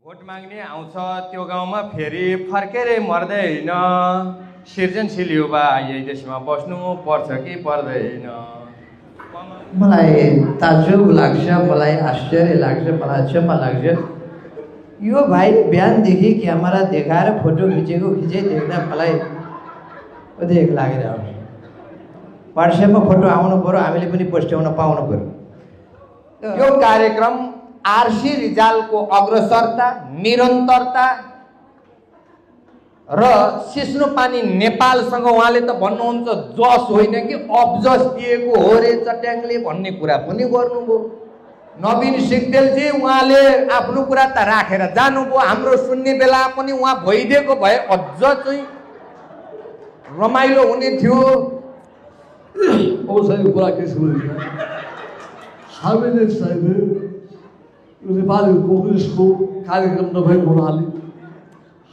Vote माग्ने आउँछ त्यो गाउँमा फेरि फर्केरै मर्दैन। सृजनशील युवा यही देशमा बस्नु पर्छ कि पर्दैन? मलाई ताजुब लाग्छ, मलाई आश्चर्य लाग्छ, मलाई अचम्म लाग्छ। यो भाइ बिहानदेखि क्यामेरा देखाएर फोटो खिचै देख्दा मलाई उदेक लागेर आउँछ। व्हाट्सएपमा फोटो आउनु पर्यो, हामीले पनि पोस्ट्याउन पाउनु पर्यो। यो कार्यक्रम आरसी रिजालको अग्रसरता, निरन्तरता र सिस्नुपानी नेपालसँग उहाँले त भन्नुहुन्छ जस होइन कि अबजस दिएको हो रे चट्याङले भन्ने कुरा पनि गर्नुभयो। नवीन सिग्देलजी उहाँले आफ्नो कुरा त राखेर जानुभयो। हाम्रो सुन्ने बेला पनि उहाँ भइदिएको भए अझ चाहिँ रमाइलो हुने थियो। औषधि कुरा के सुनिन्छ हामीले चाहिँ नेपाली कांग्रेसको कार्यक्रम नभएको हुनाले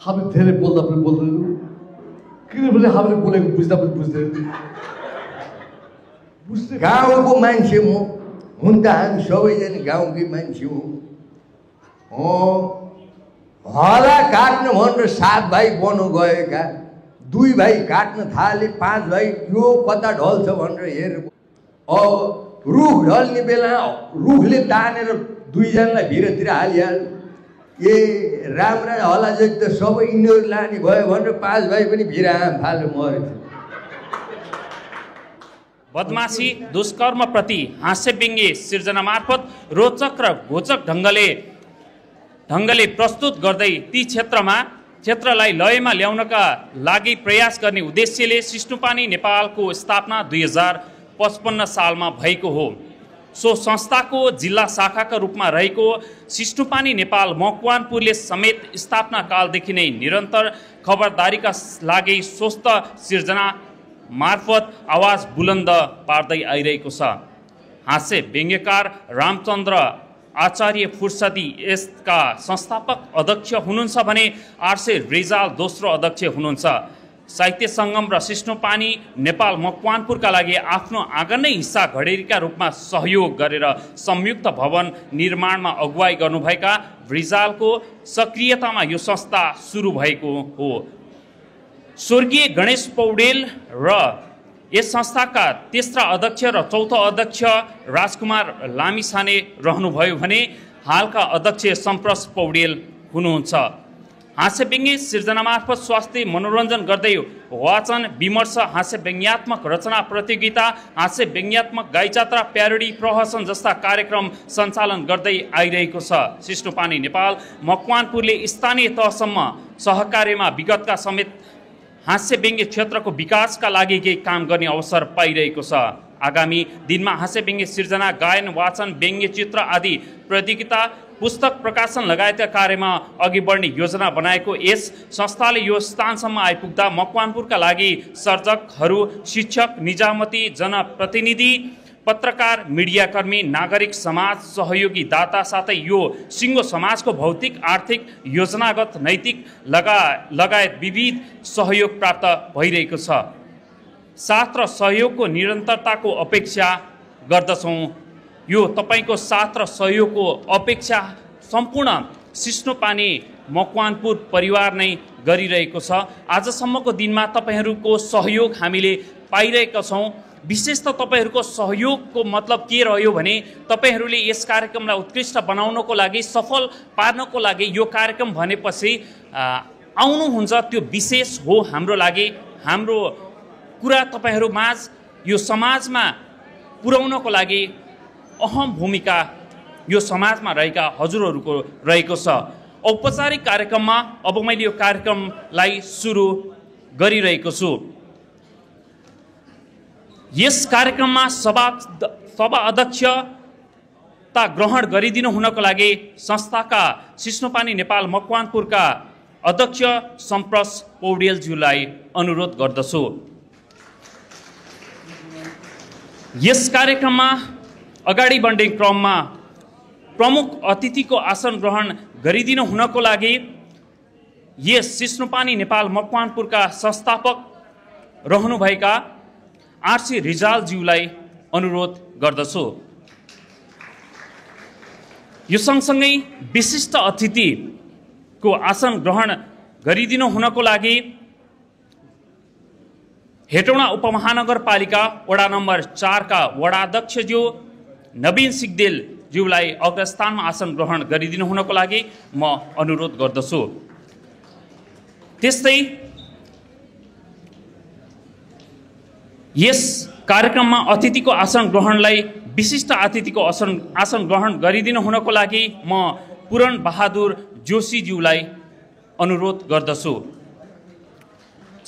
हामी धेरै बोल्दा पनि बोल्दैनौँ, किनभने हामीले बोलेको बुझ्दा पनि बुझ्दैनौँ। गाउँको मान्छे म हुन त हामी सबैजना गाउँकै मान्छे हो। हला काट्नु भनेर 7 भाइ बनो गएका 2 भाइ काट्न थाले 5 भाइ यो कता ढल्छ भनेर हेर। रुख ढल्ने बेला रुखले तानेर 2 जनालाई भिरतिर हालिहाल्यो। ए राम्रा होला जति त सबै यिनीहरू लाने भयो भनेर 5 भाइ पनि भिराम फाल्नु मर्यो। बदमाशी दुष्कर्म प्रति हास्य व्यङ्ग्य सिर्जना मार्फत रोचक र घोचक ढङ्गले प्रस्तुत गर्दै ती क्षेत्रलाई लयमा ल्याउनका लागि प्रयास गर्ने उद्देश्यले सिस्नुपानी नेपालको स्थापना 2055 सालमा भएको हो। सो संस्थाको जिल्ला शाखाका रूपमा रहेको सिस्नुपानी नेपाल मकवानपुरले समेत स्थापना कालदेखि नै निरन्तर खबरदारीका लागि स्वस्थ सिर्जना मार्फत आवाज बुलन्द पार्दै आइरहेको छ। हास्य व्यङ्ग्यकार रामचन्द्र आचार्य फुर्सदी यसका संस्थापक अध्यक्ष हुनुहुन्छ भने आरसी रिजाल दोस्रो अध्यक्ष हुनुहुन्छ। साहित्य सङ्गम र सिस्नुपानी नेपाल मकवानपुरका लागि आफ्नो आँगनै हिस्सा घडेरीका रूपमा सहयोग गरेर संयुक्त भवन निर्माणमा अगुवाई गर्नुभएका रिजालको सक्रियतामा यो संस्था सुरु भएको हो। स्वर्गीय गणेश पौडेल र यस संस्थाका तेस्रा अध्यक्ष र चौथो अध्यक्ष राजकुमार लामिछाने रहनुभयो भने हालका अध्यक्ष सम्प्रस पौडेल हुनुहुन्छ। हास्य व्यङ्ग्य सिर्जना मार्फत स्वास्थ्य मनोरञ्जन गर्दै वाचन विमर्श, हास्य व्यङ्ग्यात्मक रचना प्रतियोगिता, हास्य व्यङ्ग्यात्मक गाईजात्रा, प्यारोडी प्रहसन जस्ता कार्यक्रम सञ्चालन गर्दै आइरहेको छ। सिस्नुपानी नेपाल मकवानपुरले स्थानीय तहसम्म सहकार्यमा विगतका समेत हास्य व्यङ्ग्य क्षेत्रको विकासका लागि केही काम गर्ने अवसर पाइरहेको छ। आगामी दिनमा हास्य व्यङ्ग्य सिर्जना, गायन, वाचन, व्यङ्ग्य चित्र आदि प्रतियोगिता, पुस्तक प्रकाशन लगायतका कार्यमा अघि बढ्ने योजना बनाएको यस संस्थाले यो स्थानसम्म आइपुग्दा मकवानपुरका लागि सर्जकहरू, शिक्षक, निजामती, जनप्रतिनिधि, पत्रकार, मिडियाकर्मी, नागरिक समाज, सहयोगी दाता साथै यो सिङ्गो समाजको भौतिक, आर्थिक, योजनागत, नैतिक लगायत विविध सहयोग प्राप्त भइरहेको छ। साथ र सहयोगको निरन्तरताको अपेक्षा गर्दछौँ। यो तपाईँको साथ र सहयोगको अपेक्षा सम्पूर्ण सिस्नुपानी मकवानपुर परिवार नै गरिरहेको छ। आजसम्मको दिनमा तपाईँहरूको सहयोग हामीले पाइरहेका छौँ। विशेष त तपाईँहरूको सहयोगको मतलब के रह्यो भने तपाईँहरूले यस कार्यक्रमलाई उत्कृष्ट बनाउनको लागि, सफल पार्नको लागि यो कार्यक्रम भनेपछि आउनुहुन्छ त्यो विशेष हो हाम्रो लागि। हाम्रो कुरा तपाईँहरू माझ यो समाजमा पुर्याउनको लागि अहम भूमिका यो समाजमा रहेका हजुरहरूको रहेको छ। औपचारिक कार्यक्रममा अब मैले यो कार्यक्रमलाई सुरु गरिरहेको छु। यस कार्यक्रममा सभा अध्यक्षता ग्रहण गरिदिनु हुनको लागि संस्थाका सिस्नुपानी नेपाल मकवानपुरका अध्यक्ष सम्प्रस पौडेलज्यूलाई अनुरोध गर्दछु। यस कार्यक्रममा अगाडि बढ्ने क्रममा प्रमुख अतिथिको आसन ग्रहण गरिदिनु हुनको लागि यस सिस्नुपानी नेपाल मकवानपुरका संस्थापक रहनुभएका आरसी रिजालज्यूलाई अनुरोध गर्दछु। यो सँगसँगै विशिष्ट अतिथि को आसन ग्रहण गरिदिनु हुनको लागि हेटौँडा उपमहानगरपालिका वडा नम्बर 4 का वडाध्यक्षज्यू नवीन सिग्देलज्यूलाई अग्रस्थानमा आसन ग्रहण गरिदिनु हुनको लागि म अनुरोध गर्दछु। त्यस्तै यस कार्यक्रममा अतिथिको आसन ग्रहणलाई विशिष्ट अतिथिको आसन ग्रहण गरिदिनु हुनको लागि म पूरण बहादुर जोशीज्यूलाई अनुरोध गर्दछु।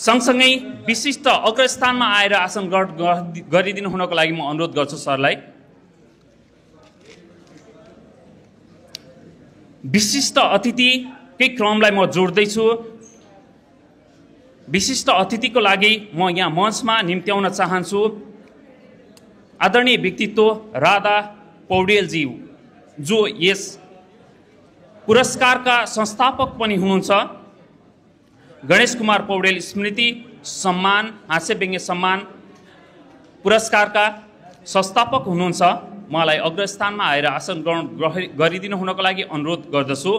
सँगसँगै विशिष्ट अग्रस्थानमा आएर आसन ग्रहण गरिदिनु हुनको लागि म अनुरोध गर्छु सरलाई। विशिष्ट अतिथिकै क्रमलाई म जोड्दैछु। विशिष्ट अतिथिको लागि म यहाँ मञ्चमा निम्त्याउन चाहन्छु आदरणीय व्यक्तित्व राधा पौडेलजी, जो यस पुरस्कारका संस्थापक पनि हुनुहुन्छ। गणेश कुमार पौडेल स्मृति सम्मान हास्य व्यङ्ग्य सम्मान पुरस्कारका संस्थापक हुनुहुन्छ। मलाई अग्रस्थानमा आएर आसन ग्रहण गरिदिनु हुनको लागि अनुरोध गर्दछु।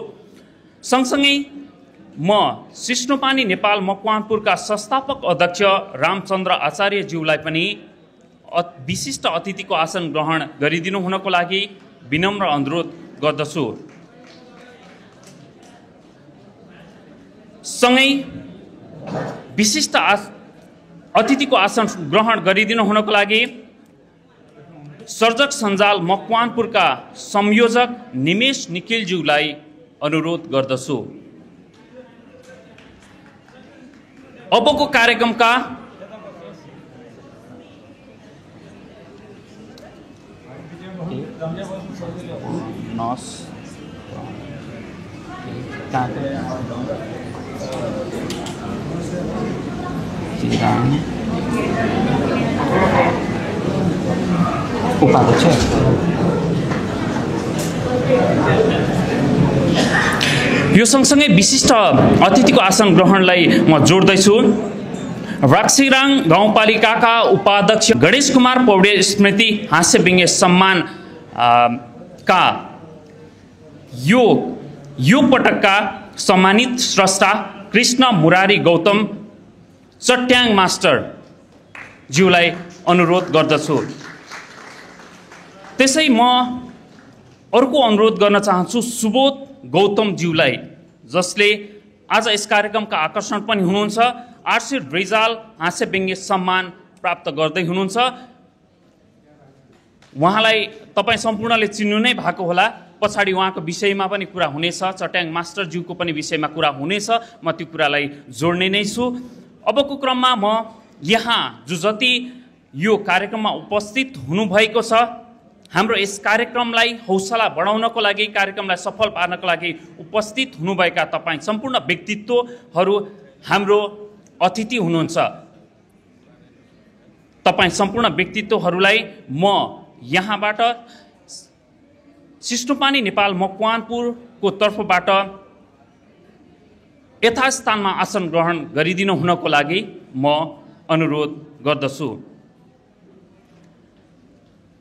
सँगसँगै म सिस्नोपानी नेपाल मकवानपुरका संस्थापक अध्यक्ष रामचन्द्र आचार्यज्यूलाई पनि विशिष्ट अतिथिको आसन ग्रहण गरिदिनु हुनको लागि विनम्र अनुरोध गर्दछु। सँगै विशिष्ट अतिथिको आसन ग्रहण गरिदिनु हुनको लागि सर्जक सञ्जाल मकवानपुरका संयोजक निमेश निखिलज्यूलाई अनुरोध गर्दछु। अबको कार्यक्रमका उपाध्यक्ष यो सँगसँगै विशिष्ट अतिथिको आसन ग्रहणलाई म जोड्दैछु। राक्सिराङ गाउँपालिकाका उपाध्यक्ष गणेश कुमार पौडेल स्मृति हास्य व्यङ्ग्य सम्मान का यो पटकका सम्मानित स्रष्टा कृष्ण मुरारी गौतम चट्याङ मास्टर ज्यूलाई अनुरोध गर्दछु। त्यसै म अर्को अनुरोध गर्न चाहन्छु सुबोध गौतमज्यूलाई, जसले आज यस कार्यक्रमका आकर्षण पनि हुनुहुन्छ। आरसी रिजाल हास्य व्यङ्ग्य सम्मान प्राप्त गर्दै हुनुहुन्छ। उहाँलाई तपाईँ सम्पूर्णले चिन्नु नै भएको होला। पछाडि उहाँको विषयमा पनि कुरा हुनेछ, चट्याङ मास्टरज्यूको पनि विषयमा कुरा हुनेछ। म त्यो कुरालाई जोड्ने नै छु। अबको क्रममा म यहाँ जो जति यो कार्यक्रममा उपस्थित हुनुभएको छ, हाम्रो यस कार्यक्रमलाई हौसला बढाउनको लागि, कार्यक्रमलाई सफल पार्नको लागि उपस्थित हुनुभएका तपाईँ सम्पूर्ण व्यक्तित्वहरू हाम्रो अतिथि हुनुहुन्छ। तपाईँ सम्पूर्ण व्यक्तित्वहरूलाई म यहाँबाट सिस्नोपानी नेपाल मकवानपुरको तर्फबाट यथास्थानमा आसन ग्रहण गरिदिनु हुनको लागि म अनुरोध गर्दछु।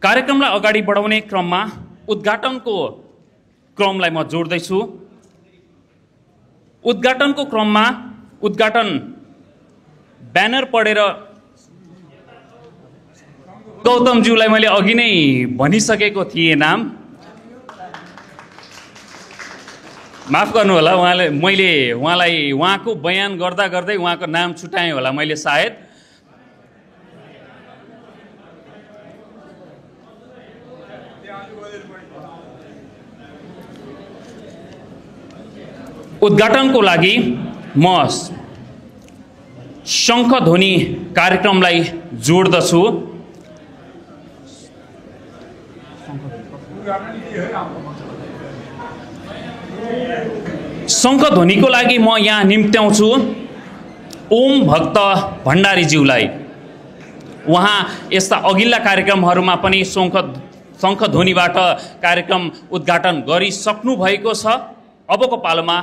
कार्यक्रमलाई अगाडि बढाउने क्रममा उद्घाटनको क्रमलाई म जोड्दैछु। उद्घाटनको क्रममा उद्घाटन ब्यानर पढेर गौतमज्यूलाई मैले अघि नै भनिसकेको थिएँ नाम, माफ गर्नु होला। मैले उहाँलाई उहाँको बयान गर्दा गर्दै उहाँको नाम छुटाएँ होला मैले सायद। उद्घाटनको लागि म शङ्खध्वनि कार्यक्रमलाई जोड्दछु। शङ्खध्वनिको लागि म यहाँ निम्त्याउँछु ओम भक्त भण्डारीज्यूलाई। उहाँ यस्ता अघिल्ला कार्यक्रमहरूमा पनि शङ्खध्वनिबाट कार्यक्रम उद्घाटन गरिसक्नु भएको छ। अबको पालोमा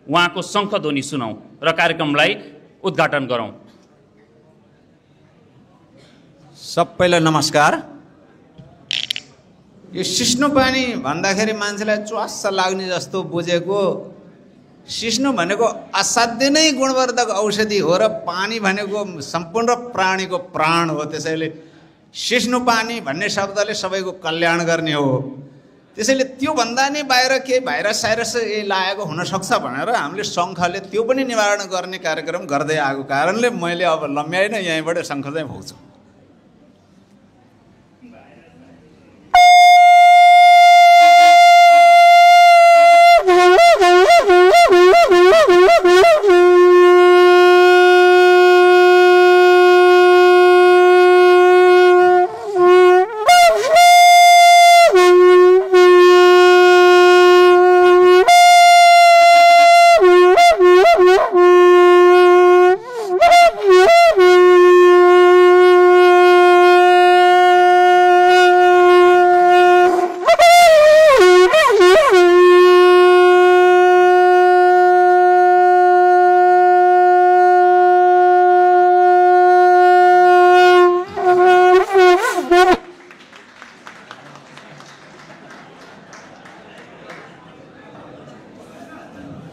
उहाँको शङ्खध्वनि सुनौँ र कार्यक्रमलाई उद्घाटन गरौँ। सबैलाई नमस्कार। यो सिस्नोपानी भन्दाखेरि मान्छेलाई च्वास्स लाग्ने जस्तो बुझेको सिस्नु भनेको असाध्य नै गुणवर्धक औषधि हो र पानी भनेको सम्पूर्ण प्राणीको प्राण हो। त्यसैले सिस्नु पानी भन्ने शब्दले सबैको कल्याण गर्ने हो। त्यसैले त्योभन्दा नि बाहिर केही भाइरस साइरस लागेको हुनसक्छ भनेर हामीले शङ्खले त्यो पनि निवारण गर्ने कार्यक्रम गर्दै आएको कारणले मैले अब लम्ब्याइन यहीँबाट शङ्ख चाहिँ भोग्छु।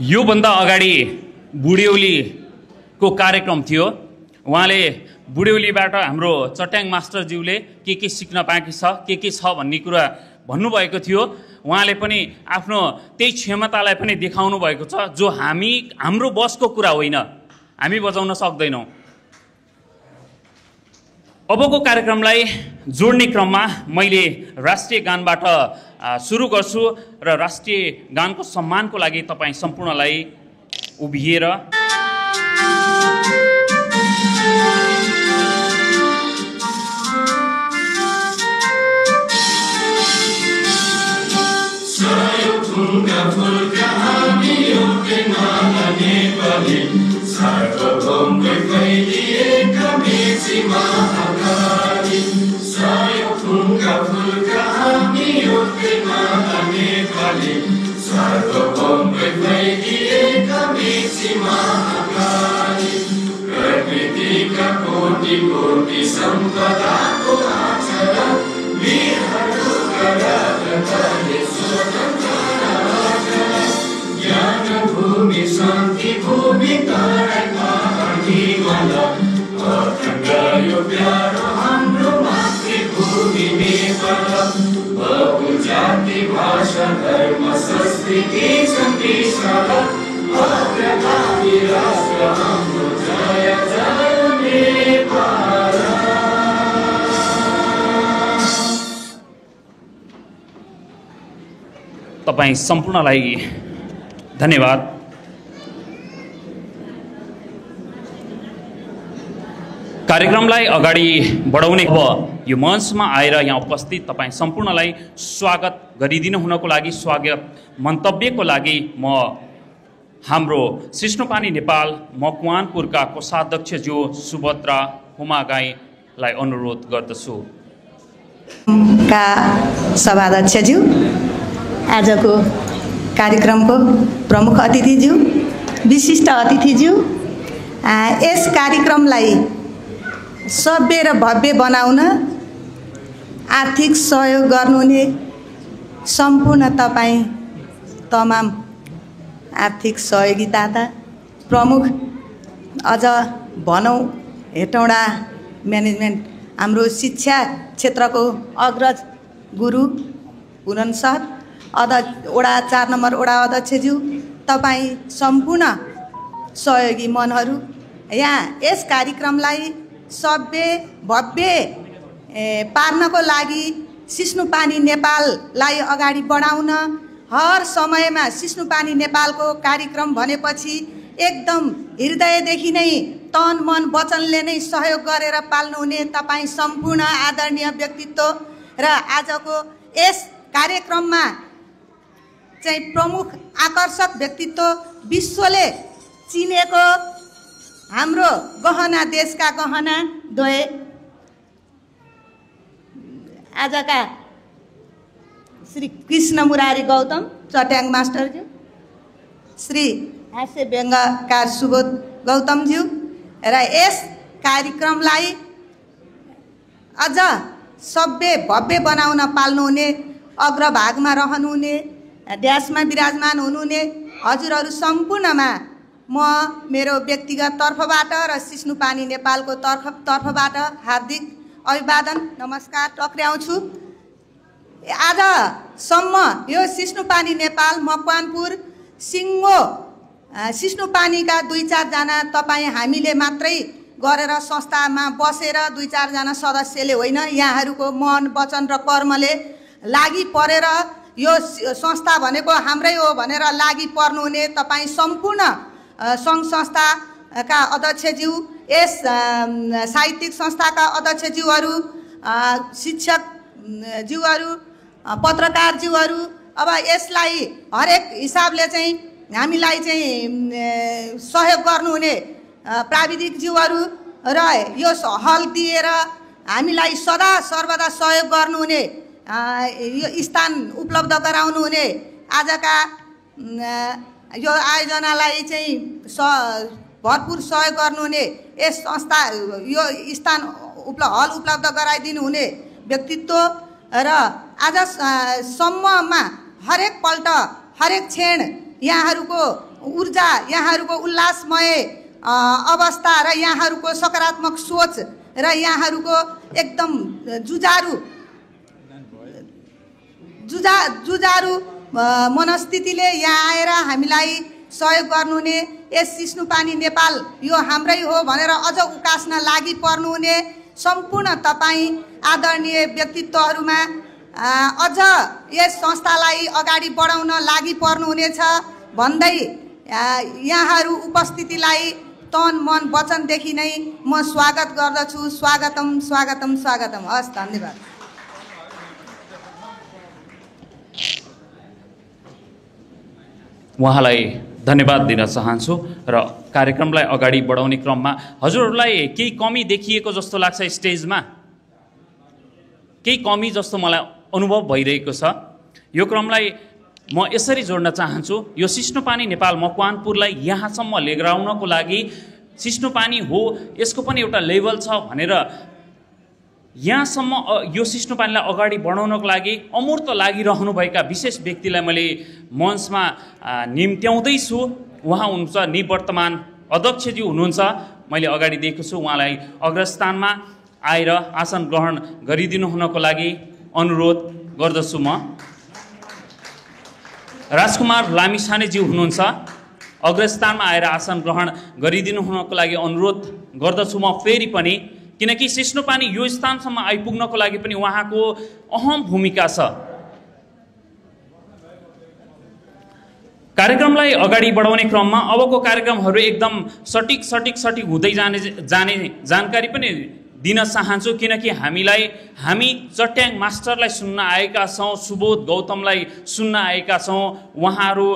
योभन्दा अगाडि बुढ्यौलीको कार्यक्रम थियो। उहाँले बुढ्यौलीबाट हाम्रो चट्याङ मास्टरज्यूले के सिक्न बाँकी छ, के छ भन्ने कुरा भन्नुभएको थियो। उहाँले पनि आफ्नो त्यही क्षमतालाई पनि देखाउनु भएको छ जो हाम्रो बसको कुरा होइन, हामी बजाउन सक्दैनौँ। अबको कार्यक्रमलाई जोड्ने क्रममा मैले राष्ट्रिय गानबाट सुरु गर्छु र राष्ट्रिय गानको सम्मानको लागि तपाईँ सम्पूर्णलाई उभिएर तपाईं सम्पूर्णलाई धन्यवाद। कार्यक्रमलाई अगाडि बढाउने अब यो मञ्चमा आएर यहाँ उपस्थित तपाईं सम्पूर्णलाई स्वागत गरिदिनु हुनको लागि, स्वागत मन्तव्यको लागि म हाम्रो सिस्नुपानी नेपाल मकवानपुरका कोषाध्यक्ष जो सुभद्रा हुमागाईलाई अनुरोध गर्दछु। का सभाध्यक्षज्यू, आजको कार्यक्रमको प्रमुख अतिथिज्यू, विशिष्ट अतिथिज्यू, यस कार्यक्रमलाई सभ्य र भव्य बनाउन आर्थिक सहयोग गर्नुहुने सम्पूर्ण तपाईँ तमाम आर्थिक सहयोगीदाता, प्रमुख अझ भनौँ हेटौँडा म्यानेजमेन्ट, हाम्रो शिक्षा क्षेत्रको अग्रज गुरु पुरन सर, वडा 4 नम्बर वडा अध्यक्षज्यू, तपाईँ सम्पूर्ण सहयोगी मनहरू, यहाँ यस कार्यक्रमलाई सभ्य भव्य पार्नको लागि सिस्नुपानी नेपाललाई अगाडि बढाउन हर समयमा सिस्नुपानी नेपालको कार्यक्रम भनेपछि एकदम हृदयदेखि नै तन मन वचनले नै सहयोग गरेर पाल्नुहुने तपाईँ सम्पूर्ण आदरणीय व्यक्तित्व र आजको यस कार्यक्रममा चाहिँ प्रमुख आकर्षक व्यक्तित्व, विश्वले चिनेको हाम्रो गहना, देशका गहना द्वय आजका श्री कृष्ण मुरारी गौतम चट्याङ मास्टरज्यू, श्री हास्य व्यङ्गकार सुबोध गौतमज्यू र यस कार्यक्रमलाई अझ सभ्य भव्य बनाउन पाल्नुहुने, अग्रभागमा रहनुहुने, ड्यासमा विराजमान हुनुहुने हजुरहरू सम्पूर्णमा म मेरो व्यक्तिगत तर्फबाट र सिस्नु पानी नेपालको तर्फबाट हार्दिक अभिवादन नमस्कार टक्र्याउँछु। आजसम्म यो सिस्नु पानी नेपाल मकवानपुर सिङ्गो सिस्नु पानीका 2-4 जना तपाईँ हामीले मात्रै गरेर संस्थामा बसेर 2-4 जना सदस्यले होइन, यहाँहरूको मन वचन र कर्मले लागि परेर यो संस्था भनेको हाम्रै हो भनेर लागि पर्नुहुने तपाईँ सम्पूर्ण सङ्घ संस्थाका अध्यक्षज्यू, यस साहित्यिक संस्थाका अध्यक्षज्यूहरू, शिक्षकज्यूहरू, पत्रकारज्यूहरू, अब यसलाई हरेक हिसाबले चाहिँ हामीलाई चाहिँ सहयोग गर्नुहुने प्राविधिकज्यूहरू र यो हल दिएर हामीलाई सदा सर्वदा सहयोग गर्नुहुने यो स्थान उपलब्ध गराउनुहुने आजका यो आयोजनालाई चाहिँ भरपुर सहयोग गर्नुहुने यस संस्था यो स्थान हल उपलब्ध गराइदिनु हुने व्यक्तित्व र आजसम्ममा हरेक पल्ट हरेक क्षण यहाँहरूको ऊर्जा, यहाँहरूको उल्लासमय अवस्था र यहाँहरूको सकारात्मक सोच र यहाँहरूको एकदम जुझारु मनस्थितिले यहाँ आएर हामीलाई सहयोग गर्नुहुने, यस सिस्नु पानी नेपाल यो हाम्रै हो भनेर अझ उकास्न लागि पर्नुहुने सम्पूर्ण तपाईँ आदरणीय व्यक्तित्वहरूमा अझ यस संस्थालाई अगाडि बढाउन लागि पर्नुहुनेछ भन्दै यहाँहरू उपस्थितिलाई तन मन वचनदेखि नै म स्वागत गर्दछु। स्वागतम स्वागतम स्वागतम। हस्, धन्यवाद। उहाँलाई धन्यवाद दिन चाहन्छु र कार्यक्रमलाई अगाडि बढाउने क्रममा हजुरहरूलाई केही कमी देखिएको जस्तो लाग्छ, स्टेजमा केही कमी जस्तो मलाई अनुभव भइरहेको छ। यो क्रमलाई म यसरी जोड्न चाहन्छु, यो सिस्नु पानी नेपाल मकवानपुरलाई यहाँसम्म लिएर आउनको लागि सिस्नु पानी हो यसको पनि एउटा लेभल छ भनेर यहाँसम्म यो सिस्नु पानीलाई अगाडि बढाउनको लागि अमूर्त लागिरहनुभएका विशेष व्यक्तिलाई मैले मञ्चमा निम्त्याउँदैछु। उहाँ हुनुहुन्छ निवर्तमान अध्यक्षज्यू हुनुहुन्छ, मैले अगाडि दिएको छु। उहाँलाई अग्रस्थानमा आएर आसन ग्रहण गरिदिनु हुनको लागि अनुरोध गर्दछु। म राजकुमार लामिछानेज्यू हुनुहुन्छ, अग्रस्थानमा आएर आसन ग्रहण गरिदिनु हुनको लागि अनुरोध गर्दछु म फेरि पनि, किनकि सिस्नु पानी यो स्थानसम्म आइपुग्नको लागि पनि उहाँको अहम भूमिका छ। कार्यक्रमलाई अगाडि बढाउने क्रममा अबको कार्यक्रमहरू एकदम सटिक हुँदै जाने जानकारी पनि दिन चाहन्छु, किनकि हामी चट्याङ मास्टरलाई सुन्न आएका छौँ, सुबोध गौतमलाई सुन्न आएका छौँ। उहाँहरू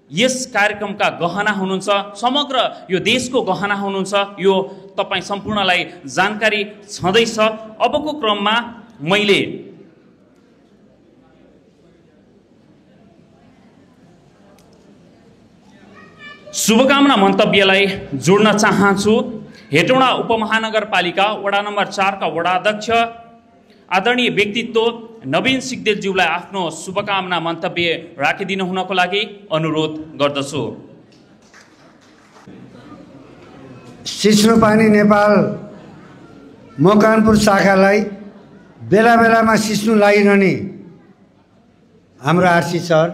यस कार्यक्रमका गहना हुनुहुन्छ, समग्र यो देशको गहना हुनुहुन्छ, यो तपाईँ सम्पूर्णलाई जानकारी छँदैछ। अबको क्रममा मैले शुभकामना मन्तव्यलाई जोड्न चाहन्छु। हेटौँडा उपमहानगरपालिका वडा नम्बर 4 का वडाध्यक्ष आदरणीय व्यक्तित्व नवीन सिग्देलज्यूलाई आफ्नो शुभकामना मन्तव्य राखिदिनु हुनको लागि अनुरोध गर्दछु। सिस्नु पानी नेपाल मकवानपुर शाखालाई बेला बेलामा सिस्नु लागिरहने हाम्रो आरसी सर,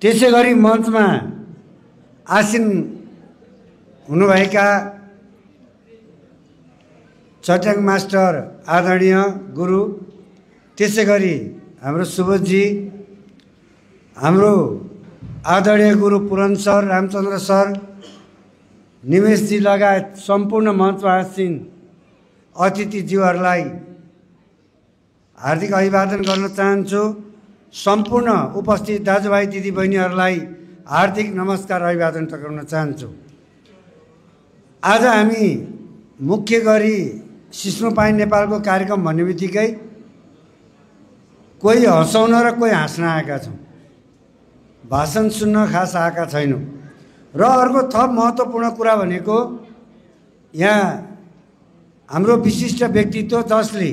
त्यसै गरी मञ्चमा आसीन हुनुभएका चट्याङ मास्टर आदरणीय गुरु, त्यसै गरी हाम्रो सुबोधजी, हाम्रो आदरणीय गुरु पुरन सर, रामचन्द्र सर, निमेशजी लगायत सम्पूर्ण मञ्चमा आसीन अतिथिज्यूहरूलाई हार्दिक अभिवादन गर्न चाहन्छु। सम्पूर्ण उपस्थित दाजुभाइ दिदीबहिनीहरूलाई हार्दिक नमस्कार अभिवादन टक्राउन चाहन्छु। आज हामी मुख्य गरी सिस्नु पानी नेपालको कार्यक्रम भन्ने बित्तिकै कोही हँसाउन र कोही हाँस्न आएका छौँ, भाषण सुन्न खास आएका छैनौँ। र अर्को थप महत्त्वपूर्ण कुरा भनेको यहाँ हाम्रो विशिष्ट व्यक्तित्व जसले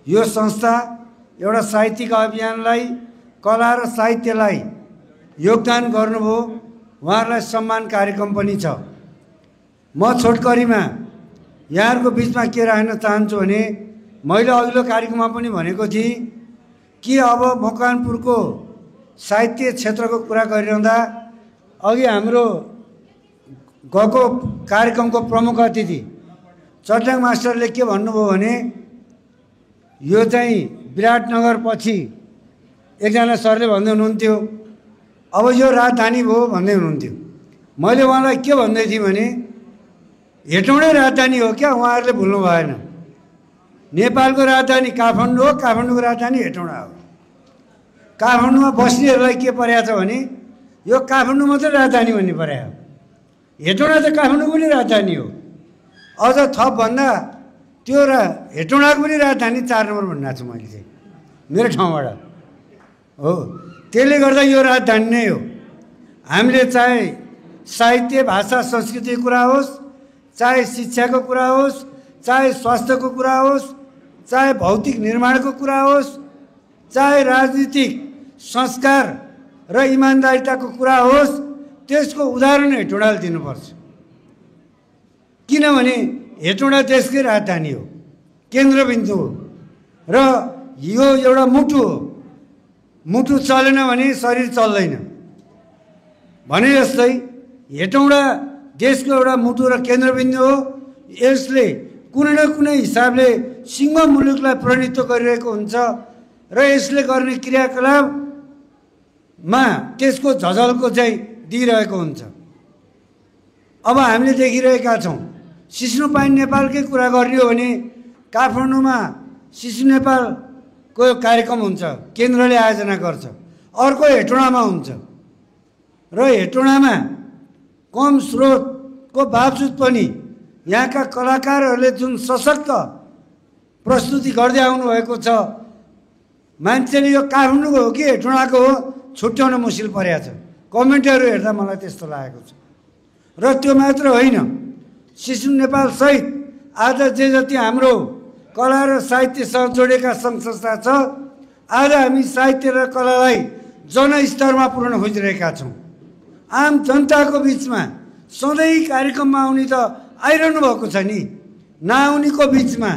यो संस्था एउटा साहित्यिक अभियानलाई, कला र साहित्यलाई योगदान गर्नुभयो, उहाँहरूलाई सम्मान कार्यक्रम पनि छ। म छोटकरीमा यहाँहरूको बिचमा के राख्न चाहन्छु भने मैले अघिल्लो कार्यक्रममा पनि भनेको थिएँ कि अब मकवानपुरको साहित्य क्षेत्रको कुरा गरिरहँदा अघि हाम्रो गएको कार्यक्रमको प्रमुख अतिथि चट्याङ मास्टरले के भन्नुभयो भने यो चाहिँ विराटनगर पछि एकजना सरले भन्दै हुनुहुन्थ्यो अब यो राजधानी भयो भन्दै हुनुहुन्थ्यो। मैले उहाँलाई के भन्दै थिएँ भने हेटौँडै राजधानी हो क्या, उहाँहरूले भुल्नु भएन। नेपालको राजधानी काठमाडौँ हो, काठमाडौँको राजधानी हेटौँडा हो। काठमाडौँमा बस्नेहरूलाई के परेको छ भने यो काठमाडौँ मात्रै राजधानी भन्ने परेको हो, हेटौँडा त काठमाडौँको पनि राजधानी हो। अझ थप भन्दा त्यो हेटौँडाको पनि राजधानी 4 नम्बर भन्नु छु मैले चाहिँ मेरो ठाउँबाट हो। त्यसले गर्दा यो राजधानी नै हो। हामीले चाहे साहित्य भाषा संस्कृतिको कुरा होस्, चाहे शिक्षाको कुरा होस्, चाहे स्वास्थ्यको कुरा होस्, चाहे भौतिक निर्माणको कुरा होस्, चाहे राजनीतिक संस्कार र इमान्दारिताको कुरा होस्, त्यसको उदाहरण हेटौँडाले दिनुपर्छ। किनभने हेटौँडा देशकै राजधानी हो, केन्द्रबिन्दु हो र यो एउटा मुटु हो। मुटु चलेन भने शरीर चल्दैन भने जस्तै हेटौँडा देशको एउटा मुटु र केन्द्रबिन्दु हो। यसले कुनै न कुनै हिसाबले सिंह मुलुकलाई प्रतिनिधित्व गरिरहेको हुन्छ र यसले गर्ने क्रियाकलापमा त्यसको झझल्को चाहिँ दिइरहेको हुन्छ। अब हामीले देखिरहेका छौँ सिस्नु पाइन नेपालकै कुरा गर्ने हो भने काठमाडौँमा सिस्नु नेपालको कार्यक्रम हुन्छ, केन्द्रले आयोजना गर्छ। अर्को हेटौँडामा हुन्छ र हेटौँडामा कम स्रोतको बावजुद पनि यहाँका कलाकारहरूले जुन सशक्त प्रस्तुति गर्दै आउनुभएको छ, मान्छेले यो काठमाडौँको हो कि हेटौँडाको हो छुट्याउन मुस्किल परेको छ। कमेन्टहरू हेर्दा मलाई त्यस्तो लागेको छ। र त्यो मात्र होइन, सिस्नु नेपाल सहित आज जे जति हाम्रो कला र साहित्यसँग जोडेका सङ्घ संस्था छ, आज हामी साहित्य र कलालाई जनस्तरमा पुर्याउन खोजिरहेका छौँ। आम जनताको बिचमा सधैँ कार्यक्रममा आउने त आइरहनु भएको छ नि, नआउनेको बिचमा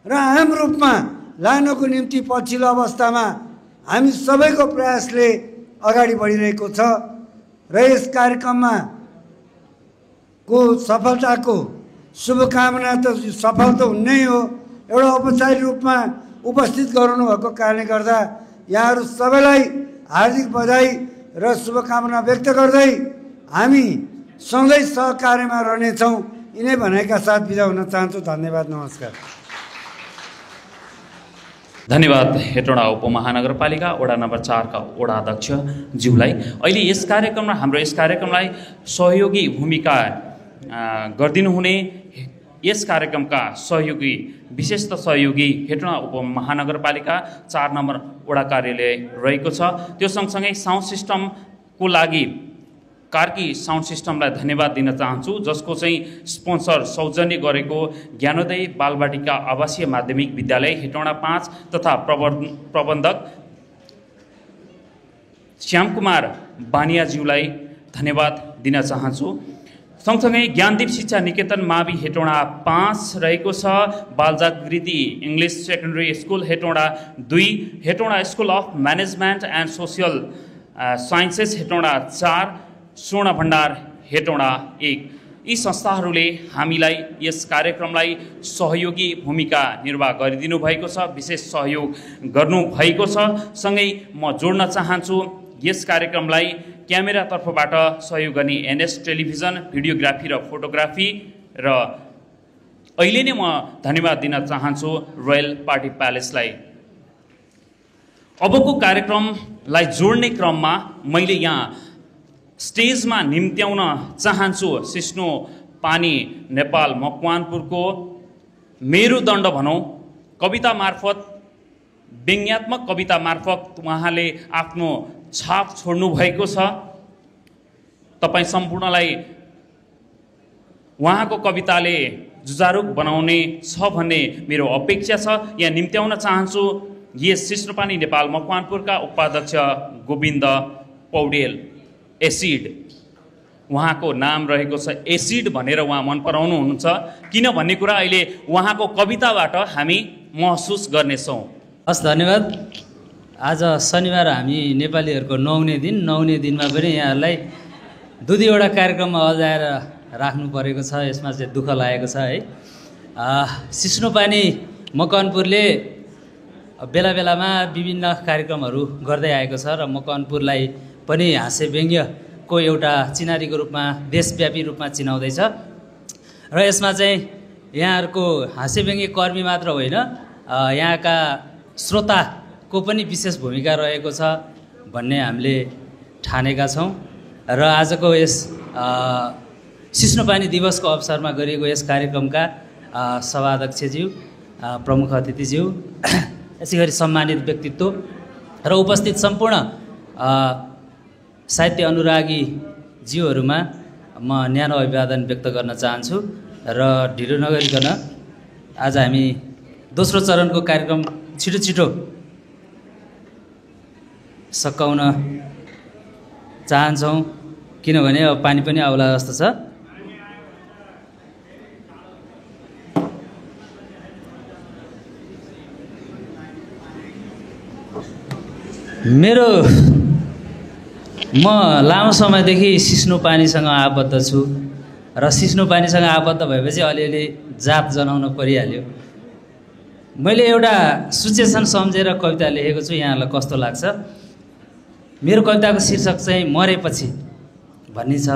र आम रूपमा लानको निम्ति पछिल्लो अवस्थामा हामी सबैको प्रयासले अगाडि बढिरहेको छ। र यस कार्यक्रममा को सफलताको शुभकामना त सफल त हुनै हो। एउटा औपचारिक रूपमा उपस्थित गराउनु भएको कारणले गर्दा यहाँहरू सबैलाई हार्दिक बधाई र शुभकामना व्यक्त गर्दै हामी सधैँ सहकार्यमा रहनेछौँ। यिनै भनाइका साथ बिदा हुन चाहन्छु। धन्यवाद, नमस्कार। धन्यवाद हेटौँडा उपमहानगरपालिका वडा नम्बर 4 का वडा अध्यक्ष ज्यूलाई। अहिले यस कार्यक्रमलाई सहयोगी भूमिका गरिदिनुहुने यस कार्यक्रमका सहयोगी विशेषतः सहयोगी हेटौँडा उपमहानगरपालिका 4 नम्बर वडा कार्यालय रहेको छ। त्यो सँगसँगै साउन्ड सिस्टमको लागि कार्की साउन्ड सिस्टमलाई धन्यवाद दिन चाहन्छु, जसको चाहिँ स्पोन्सर सौजन्य गरेको ज्ञानोदय बालबाटिका आवासीय माध्यमिक विद्यालय हेटौँडा 5 तथा प्रबन्धक श्यामकुमार बानियाज्यूलाई धन्यवाद दिन चाहन्छु। सँगसँगै ज्ञानदीप शिक्षा निकेतन मावि हेटौँडा 5 रहेको छ, Baljagriti English secondary school Hetauda 2, Hetauda school of management and social sciences Hetauda 4, Swarna भण्डार हेटौँडा 1। यी संस्थाहरूले हामीलाई यस कार्यक्रमलाई सहयोगी भूमिका निर्वाह गरिदिनु भएको छ, विशेष सहयोग गर्नुभएको छ। सँगै म जोड्न चाहन्छु यस कार्यक्रमलाई क्यामेरातर्फबाट सहयोग गर्ने एनएस टेलिभिजन भिडियोग्राफी र फोटोग्राफी र अहिले नै म धन्यवाद दिन चाहन्छु रोयल पार्टी प्यालेसलाई। अबको कार्यक्रमलाई जोड्ने क्रममा मैले यहाँ स्टेजमा निम्त्याउन चाहन्छु सिस्नु पानी नेपाल मकवानपुरको मेरुदण्ड भनौँ कविता मार्फत, व्यङ्ग्यात्मक कविता मार्फत उहाँले आफ्नो छाप छोड्नु भएको छ। तपाईँ सम्पूर्णलाई उहाँको कविताले जुझारुक बनाउने छ भन्ने मेरो अपेक्षा छ। यहाँ निम्त्याउन चाहन्छु यस सिस्नु पानी नेपाल मकवानपुरका उपाध्यक्ष गोविन्द पौडेल एसिड, उहाँको नाम रहेको छ एसिड भनेर उहाँ मन पराउनु हुनुहुन्छ किन भन्ने कुरा अहिले उहाँको कविताबाट हामी महसुस गर्नेछौँ। हस्, धन्यवाद। आज शनिबार हामी नेपालीहरूको नुहाउने दिनमा पनि यहाँहरूलाई 2-2वटा कार्यक्रममा अल्झाएर राख्नु परेको छ। यसमा चाहिँ दुःख लागेको छ है। सिस्नुपानी मकवानपुरले बेला बेलामा विभिन्न कार्यक्रमहरू गर्दै आएको छ र मकवानपुरलाई पनि हाँस्य व्यङ्ग्यको एउटा चिनारीको रूपमा देशव्यापी रूपमा चिनाउँदैछ र यसमा चाहिँ यहाँहरूको हाँस्य व्यङ्ग्य कर्मी मात्र होइन, यहाँका श्रोताको पनि विशेष भूमिका रहेको छ भन्ने हामीले ठानेका छौँ र आजको यस सिस्नुपानी दिवसको अवसरमा गरिएको यस कार्यक्रमका सभाध्यक्षज्यू, प्रमुख अतिथिज्यू, यसै गरी सम्मानित व्यक्तित्व र उपस्थित सम्पूर्ण साहित्य अनुरागी ज्यूहरूमा म न्यानो अभिवादन व्यक्त गर्न चाहन्छु र ढिलो नगरिकन आज हामी दोस्रो चरणको कार्यक्रम छिटो सकाउन चाहन्छौँ किनभने अब पानी पनि आउला जस्तो छ। म लामो समयदेखि सिस्नुपानीसँग आबद्ध छु र सिस्नुपानीसँग आबद्ध भएपछि अलिअलि जात जनाउन परिहाल्यो। मैले एउटा सिचुएसन सम्झेर कविता लेखेको छु, यहाँहरूलाई कस्तो लाग्छ? मेरो कविताको शीर्षक चाहिँ मरेपछि भन्ने छ।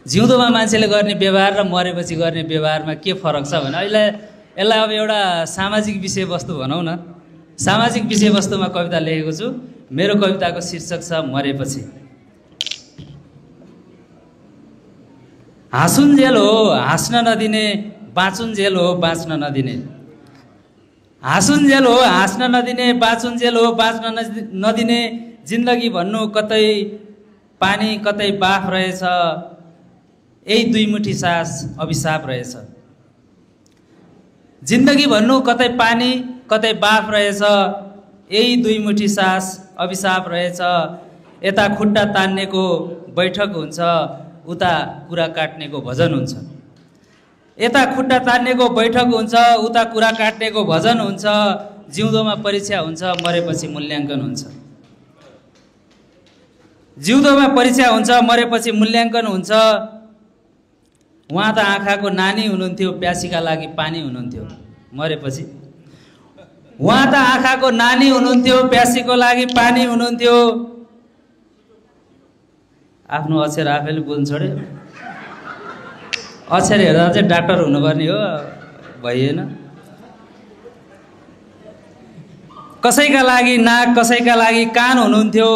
जिउँदोमा मान्छेले गर्ने व्यवहार र मरेपछि गर्ने व्यवहारमा के फरक छ भने यसलाई अब एउटा सामाजिक विषयवस्तु भनौँ न, सामाजिक विषयवस्तुमा कविता लेखेको छु। मेरो कविताको शीर्षक छ मरेपछि। हाँसुन्जेल हो हाँस्न नदिने, बाँचुन्जेल हो बाँच्न नदिने। हाँसुन्जेल हो हाँस्न नदिने, बाँचुन्जेल हो बाँच्न नदिने। जिन्दगी भन्नु कतै पानी कतै बाफ रहेछ, यही 2 मुठी सास अभिशाप रहेछ। जिन्दगी भन्नु कतै पानी कतै बाफ रहेछ, यही 2 मुठी सास अभिशाप रहेछ। यता खुट्टा तान्नेको बैठक हुन्छ, उता कुरा काट्नेको भजन हुन्छ। यता खुट्टा तान्नेको बैठक हुन्छ, उता कुरा काट्नेको भजन हुन्छ। जिउँदोमा परीक्षा हुन्छ, मरेपछि मूल्याङ्कन हुन्छ। जिउँदोमा परीक्षा हुन्छ, मरेपछि मूल्याङ्कन हुन्छ। उहाँ त आँखाको नानी हुनुहुन्थ्यो, प्यासीका लागि पानी हुनुहुन्थ्यो। मरेपछि उहाँ त आँखाको नानी हुनुहुन्थ्यो, प्यासीको लागि पानी हुनुहुन्थ्यो। आफ्नो अक्षर आफैले बोल्नु छोड्यो। अक्षर हेर्दा चाहिँ डाक्टर हुनुपर्ने हो, भइएन। कसैका लागि नाक, कसैका लागि कान हुनुहुन्थ्यो,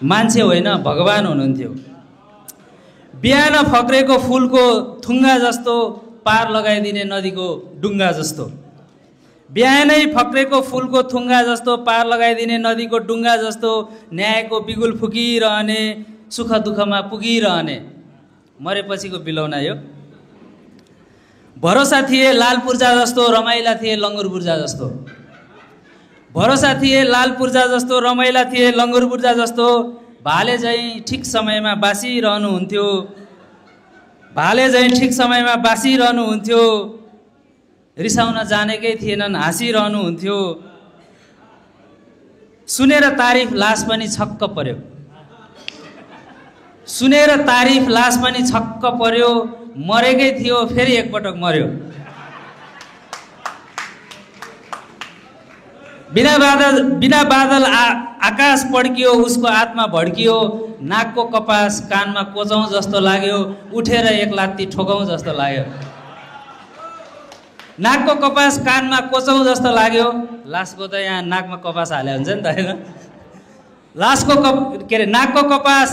मान्छे होइन भगवान हुनुहुन्थ्यो। बिहान फक्रेको फुलको थुङ्गा जस्तो, पार लगाइदिने नदीको डुङ्गा जस्तो। बिहानै फक्रेको फुलको थुङ्गा जस्तो, पार लगाइदिने नदीको डुङ्गा जस्तो। न्यायको बिगुल फुकिरहने, सुख दुःखमा पुगिरहने। मरेपछिको बिलौना यो। भरोसा थिए लाल पूर्जा जस्तो, रमाइला थिए लङ्गुर पूर्जा जस्तो। भरोसा थिए लाल पूर्जा जस्तो, रमाइला थिए लङ्गुर पूर्जा जस्तो। भाले चाहिँ ठिक समयमा बासिरहनुहुन्थ्यो, भाले चाहिँ ठिक समयमा बासिरहनुहुन्थ्यो। रिसाउन जानेकै थिएनन्, हाँसिरहनुहुन्थ्यो। सुनेर तारिफ लास पनि छक्क पर्यो, सुनेर तारिफ लास पनि छक्क पर्यो। मरेकै थियो फेरि एकपटक मर्यो। बिना बादल आकाश पड्कियो, उसको आत्मा भड्कियो। नाकको कपास कानमा कोचौँ जस्तो लाग्यो, उठेर एक लात्ती ठोकौँ जस्तो लाग्यो। नाकको कपास कानमा कोचौँ जस्तो लाग्यो। लासको त यहाँ नाकमा कपास हाले हुन्छ नि त होइन। लासको नाकको कपास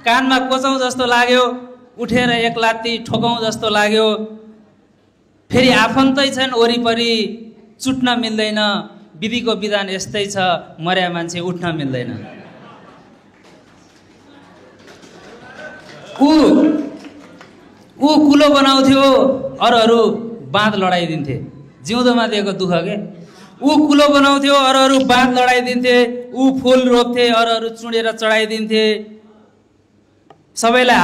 कानमा कोचौँ जस्तो लाग्यो, उठेर एक लात्ती ठोकौँ जस्तो लाग्यो। फेरि आफन्तै छन् वरिपरि, चुट्न मिल्दैन। विधिको विधान यस्तै छ, मर्या मान्छे उठ्न मिल्दैन। ऊ कुलो बनाउँथ्यो, अरूहरू बाँध लडाइदिन्थे। जिउँदोमा दिएको दुःख के। ऊ कुलो बनाउँथ्यो, अरू बाँध लडाइदिन्थे, ऊ फुल रोप्थे, अरू चुडेर चढाइदिन्थे। सबैलाई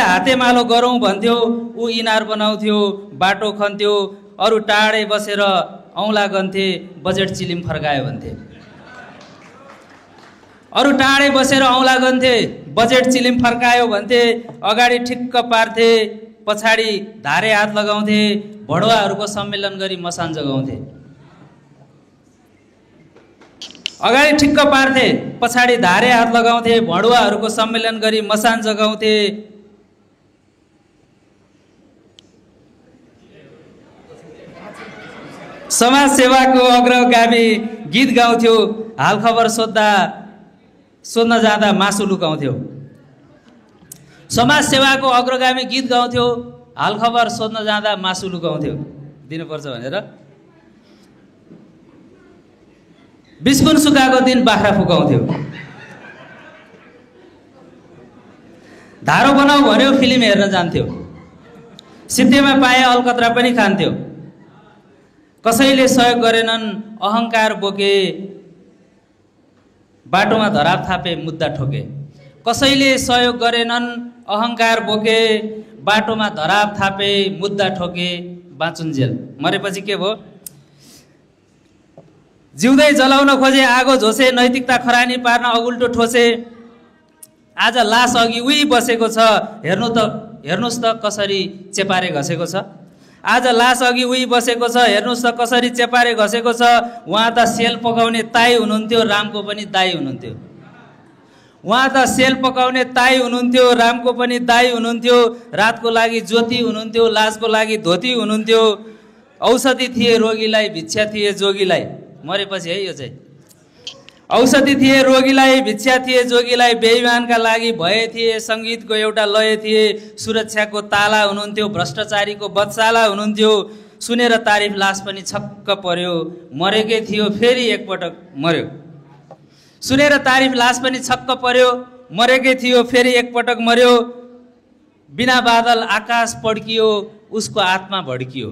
हातेमालो गरौँ भन्थ्यो, ऊ इनार बनाउँथ्यो, बाटो खन्थ्यो, अरू टाढै बसेर औँला गन्थे, बजेट चिलिम फर्कायो भन्थे। अरू टाढै बसेर औँला गन्थे, बजेट चिलिम फर्कायो भन्थे। अगाडि ठिक्क पार्थे, पछाडि धारे हात लगाउँथे, भडुवाहरूको सम्मेलन गरी मसान जगाउँथे। अगाडि ठिक्क पार्थे, पछाडि धारे हात लगाउँथे, भडुवाहरूको सम्मेलन गरी मसान जगाउँथे। समाज सेवाको अग्रगामी गीत गाउँथ्यो, हालखबर सोध्न जाँदा मासु लुकाउँथ्यो। समाज सेवाको अग्रगामी गीत गाउँथ्यो, हालखबर सोध्न जाँदा मासु लुकाउँथ्यो दिनुपर्छ भनेर। बिस्कुन सुकाएको दिन बाख्रा फुकाउँथ्यो। धारो बनाऊ भन्यो, फिल्म हेर्न जान्थ्यो। सिद्धेमा पाए अलकत्रा पनि खान्थ्यो। कसैले सहयोग गरेनन्, अहङ्कार बोके, बाटोमा धराप थापे, मुद्दा ठोके। कसैले सहयोग गरेनन्, अहङ्कार बोके, बाटोमा धराप थापे, मुद्दा ठोके, बाँचुन्जेल। मरेपछि के भयो? जिउँदै जलाउन खोजे आगो झोसे, नैतिकता खरानी पार्न अगुल्टो ठोसे। आज लास अघि उही बसेको छ, हेर्नुहोस् त कसरी चेपारे घसेको छ। आज लास अघि उही बसेको छ, हेर्नुहोस् त कसरी चेपारे घसेको छ। उहाँ त सेल पकाउने ताई हुनुहुन्थ्यो, रामको पनि दाई हुनुहुन्थ्यो। उहाँ त सेल पकाउने ताई हुनुहुन्थ्यो, रामको पनि दाई हुनुहुन्थ्यो। रातको लागि ज्योति हुनुहुन्थ्यो, लाजको लागि धोती हुनुहुन्थ्यो। औषधि थिए रोगीलाई, भिक्षा थिए जोगीलाई। मरेपछि है यो चाहिँ। औषधि थिए रोगीलाई, भिक्षा थिए जोगीलाई। बेइमानका लागि भए थिए, सङ्गीतको एउटा लय थिए। सुरक्षाको ताला हुनुहुन्थ्यो, भ्रष्टाचारीको बच्चाला हुनुहुन्थ्यो। सुनेर तारिफ लास पनि छक्क पर्यो, मरेकै थियो फेरि एकपटक मर्यो। सुनेर तारिफ लास पनि छक्क पर्यो, मरेकै थियो फेरि एकपटक मर्यो। बिना बादल आकाश पड्कियो, उसको आत्मा भड्कियो।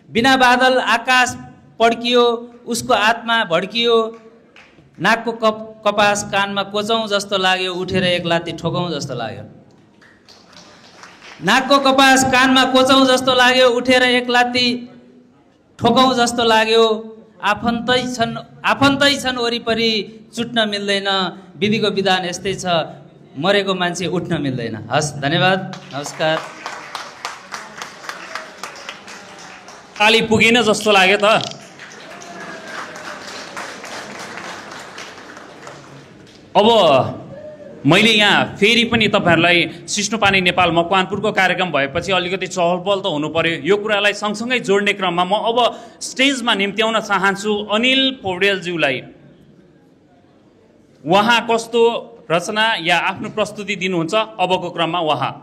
बिना बादल आकाश पड्कियो, उसको आत्मा भड्कियो। नाकको कपास कानमा कोचौँ जस्तो लाग्यो, उठेर एक लात्ती ठोकौँ जस्तो लाग्यो। नाकको कपास कानमा कोचौँ जस्तो लाग्यो, उठेर एक लात्ती ठोकौँ जस्तो लाग्यो। आफन्तै छन् वरिपरि, चुट्न मिल्दैन। विधिको विधान यस्तै छ, मरेको मान्छे उठ्न मिल्दैन। हस्, धन्यवाद, नमस्कार। ताली पुगेन जस्तो लाग्यो त। अब मैले यहाँ फेरि पनि तपाईँहरूलाई सिस्नुपानी नेपाल मकवानपुरको कार्यक्रम भएपछि अलिकति चहलपहल त हुनु पर्यो। यो कुरालाई सँगसँगै जोड्ने क्रममा म अब स्टेजमा निम्त्याउन चाहन्छु अनिल पौडेलज्यूलाई। उहाँ कस्तो रचना या आफ्नो प्रस्तुति दिनुहुन्छ अबको क्रममा उहाँ।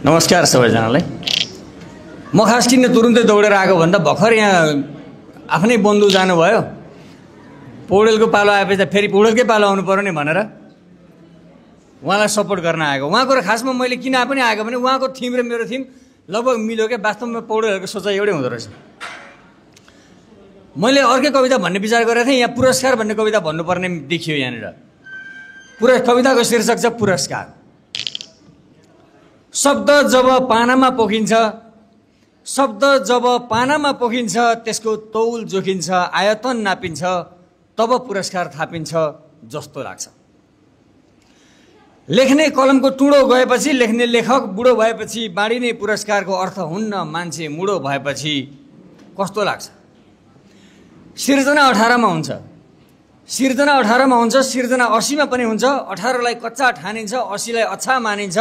नमस्कार सबैजनालाई। म खास किन तुरुन्तै दौडेर आएको भन्दा भर्खर यहाँ आफ्नै बन्धु जानुभयो, पौडेलको पालो आएपछि त फेरि पौडेलकै पालो आउनु पर्यो नि भनेर उहाँलाई सपोर्ट गर्न आएको। उहाँको र खासमा मैले किन पनि आएको भने उहाँको थिम र मेरो थिम लगभग मिल्यो क्या। वास्तवमा पौडेलहरूको सोचाइ एउटै हुँदो रहेछ। मैले अर्कै कविता भन्ने विचार गरेको थिएँ, यहाँ पुरस्कार भन्ने कविता भन्नुपर्ने देखियो यहाँनिर। कविताको शीर्षक छ पुरस्कार। शब्द जब पानामा पोखिन्छ, शब्द जब पानामा पोखिन्छ, त्यसको तौल जोखिन्छ, आयतन नापिन्छ, तब पुरस्कार थापिन्छ जस्तो लाग्छ। लेख्ने कलमको टुँडो गएपछि, लेख्ने लेखक बुढो भएपछि, बाँडिने पुरस्कारको अर्थ हुन्न मान्छे मुडो भएपछि कस्तो लाग्छ। सिर्जना 18 मा हुन्छ, सिर्जना 18 मा हुन्छ, सिर्जना 80 मा पनि हुन्छ। 18 लाई कच्चा ठानिन्छ, 80 लाई अच्छा मानिन्छ।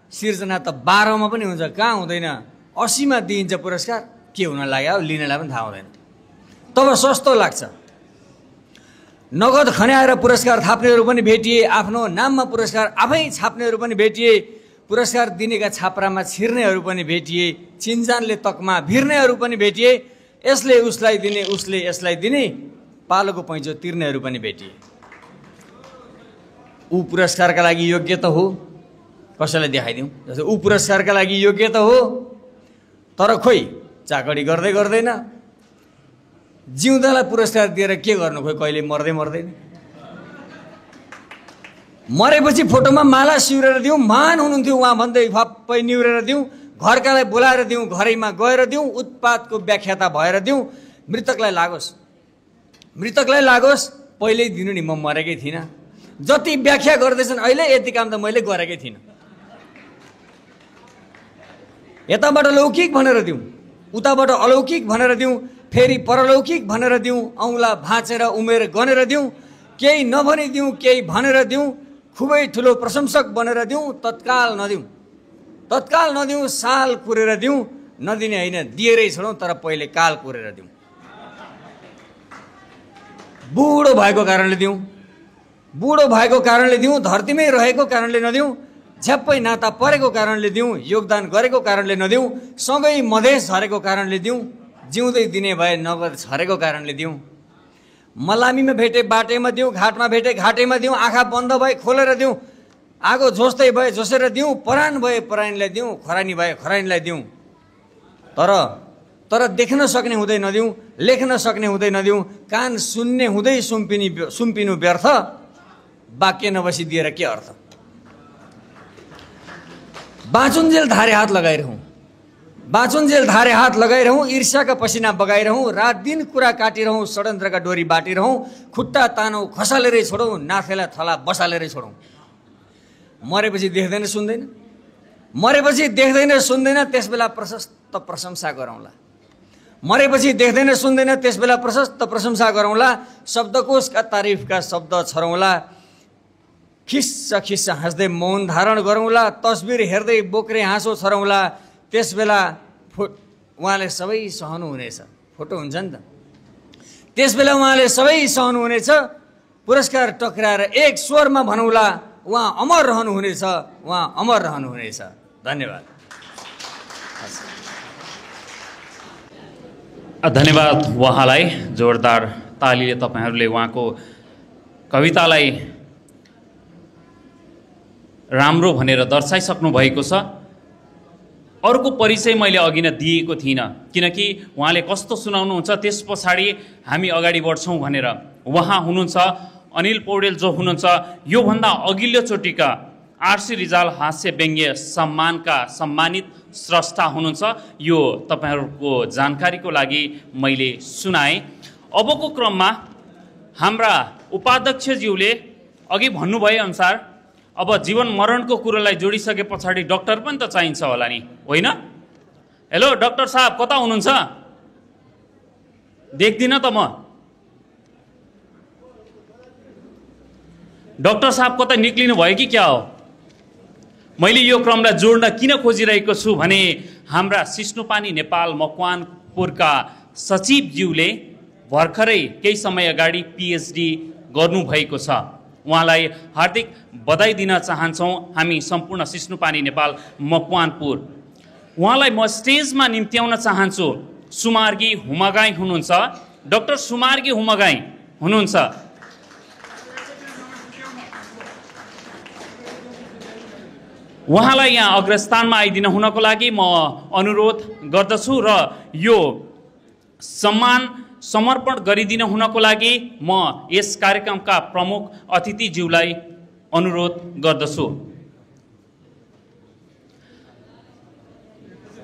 सिर्जना त 12 मा पनि हुन्छ, कहाँ हुँदैन। 80 मा दिइन्छ पुरस्कार, के हुन लाग्यो लिनेलाई पनि थाहा हुँदैन। तब सस्तो लाग्छ। नगद खन्याएर पुरस्कार थाप्नेहरू पनि भेटिए, आफ्नो नाममा पुरस्कार आफै छाप्नेहरू पनि भेटिए, पुरस्कार दिनेका छाप्रामा छिर्नेहरू पनि भेटिए, चिन्जानले तकमा भिर्नेहरू पनि भेटिए, यसले उसलाई दिने उसले यसलाई दिने, पालोको पैँचो तिर्नेहरू पनि भेटिए। ऊ पुरस्कारका लागि योग्य त हो, कसैलाई देखाइदिउँ। जस्तै ऊ पुरस्कारका लागि योग्य त हो, तर खोइ चाकडी गर्दै गर्दैन, जिउँदालाई पुरस्कार दिएर के गर्नु, खोइ कहिले मर्दै मर्दैन। मरेपछि फोटोमा माला सिउरेर दिउँ, महान हुनुहुन्थ्यो उहाँ भन्दै फप्पै निउरेर दिउँ, घरकालाई बोलाएर दिउँ, घरैमा गएर दिउँ, उत्पातको व्याख्याता भएर दिउँ, मृतकलाई लागोस्, मृतकलाई लागोस्। पहिल्यै दिनु नि, म मरेकै थिइनँ। जति व्याख्या गर्दैछन् अहिले यति काम त मैले गरेकै थिइनँ। यताबाट लौकिक भनेर दिउँ, उताबाट अलौकिक भनेर दिउँ, फेरि परलौकिक भनेर दिउँ, औँला भाँचेर उमेर गनेर दिउँ, केही नभनिदिउँ केही भनेर दिउँ, खुबै ठुलो प्रशंसक बनेर दिउँ, तत्काल नदिउँ, तत्काल नदिउँ, साल कुरेर दिउँ, नदिने होइन दिएरै छोडौँ, तर पहिले काल कुरेर दिउँ। बुढो भएको कारणले दिउँ, बुढो भएको कारणले दिउँ, धरतीमै रहेको कारणले नदिउँ, झ्याप्पै नाता परेको कारणले दिउँ, योगदान गरेको कारणले नदिउँ, सँगै मधेस झरेको कारणले दिउँ, जिउँदै दिने भए नगद छरेको कारणले दिउँ। मलामीमा भेटे बाटेमा दिउँ, घाटमा भेटे घाटेमा दिउँ, आँखा बन्द भए खोलेर दिउँ, आगो झोस्दै भए झोसेर दिउँ, परान भए परानीलाई दिउँ, खरानी भए खरानीलाई दिउँ। तर देख्न सक्ने हुँदै नदिउँ, लेख्न सक्ने हुँदै नदिउँ, कान सुन्ने हुँदै सुम्पिनु व्यर्थ, वाक्य नबसी दिएर के अर्थ। बाँचुन्जेल धारे हात लगाइरहँ, बाँचुन्जेल धारे हात लगाइरहँ, ईर्ष्याका पसिना बगाइरहँ, रात दिन कुरा काटिरहँ, षड्यन्त्रका डोरी बाटिरहँ, खुट्टा तानौँ खसालेरै छोडौँ, नाथेलाई थला बसालेरै छोडौँ। मरेपछि देख्दैन सुन्दैन, मरेपछि देख्दैन सुन्दैन, त्यसबेला प्रशस्त प्रशंसा गरौँला। मरेपछि देख्दैन सुन्दैन, त्यसबेला प्रशस्त प्रशंसा गरौँला, शब्दकोशका तारिफका शब्द छरौँला, खिस्सा खिस्सा हाँस्दै मौन धारण गरौँला, तस्बिर हेर्दै बोक्रे हाँसो छरौँला, त्यसबेला उहाँले सबै सहनुहुनेछ। फोटो हुन्छ नि त, त्यसबेला उहाँले सबै सहनुहुनेछ, पुरस्कार टक्राएर एक स्वरमा भनौँला, उहाँ अमर रहनुहुनेछ, उहाँ अमर रहनुहुनेछ। धन्यवाद। धन्यवाद उहाँलाई। जोरदार तालीले तपाईँहरूले उहाँको कवितालाई राम्रो भनेर दर्शाइसक्नु भएको छ। अर्को परिचय मैले अघि नै दिएको थिइनँ, किनकि उहाँले कस्तो सुनाउनुहुन्छ त्यस पछाडि हामी अगाडि बढ्छौँ भनेर। उहाँ हुनुहुन्छ अनिल पौडेल, जो हुनुहुन्छ योभन्दा अघिल्लो चोटिका आरसी रिजाल हास्य व्यङ्ग्य सम्मानका सम्मानित स्रष्टा हुनुहुन्छ। यो तपाईँहरूको जानकारीको लागि मैले सुनाएँ। अबको क्रममा हाम्रा उपाध्यक्षज्यूले अघि भन्नुभए अनुसार अब जीवन मरणको कुरोलाई जोडिसके पछाडि डाक्टर पनि त चाहिन्छ होला नि, होइन? हेलो डाक्टर साहब, कता हुनुहुन्छ? देख्दिनँ त म। डाक्टर साहब कता निक्लिनु भयो कि क्या हो? मैले यो क्रमलाई जोड्न किन खोजिरहेको छु भने हाम्रा सिस्नुपानी नेपाल मकवानपुरका सचिवज्यूले भर्खरै केही समय अगाडि पिएचडी गर्नुभएको छ। उहाँलाई हार्दिक बधाई दिन चाहन्छौँ हामी सम्पूर्ण सिस्नुपानी नेपाल मकवानपुर। उहाँलाई म स्टेजमा निम्त्याउन चाहन्छु। सुमार्गी हुमागाई हुनुहुन्छ, डाक्टर सुमार्गी हुमागाई हुनुहुन्छ। उहाँलाई यहाँ अग्रस्थानमा आइदिन हुनको लागि म अनुरोध गर्दछु र यो सम्मान समर्पण गरिदिन हुनको लागि म यस कार्यक्रमका प्रमुख अतिथिज्यूलाई अनुरोध गर्दछु।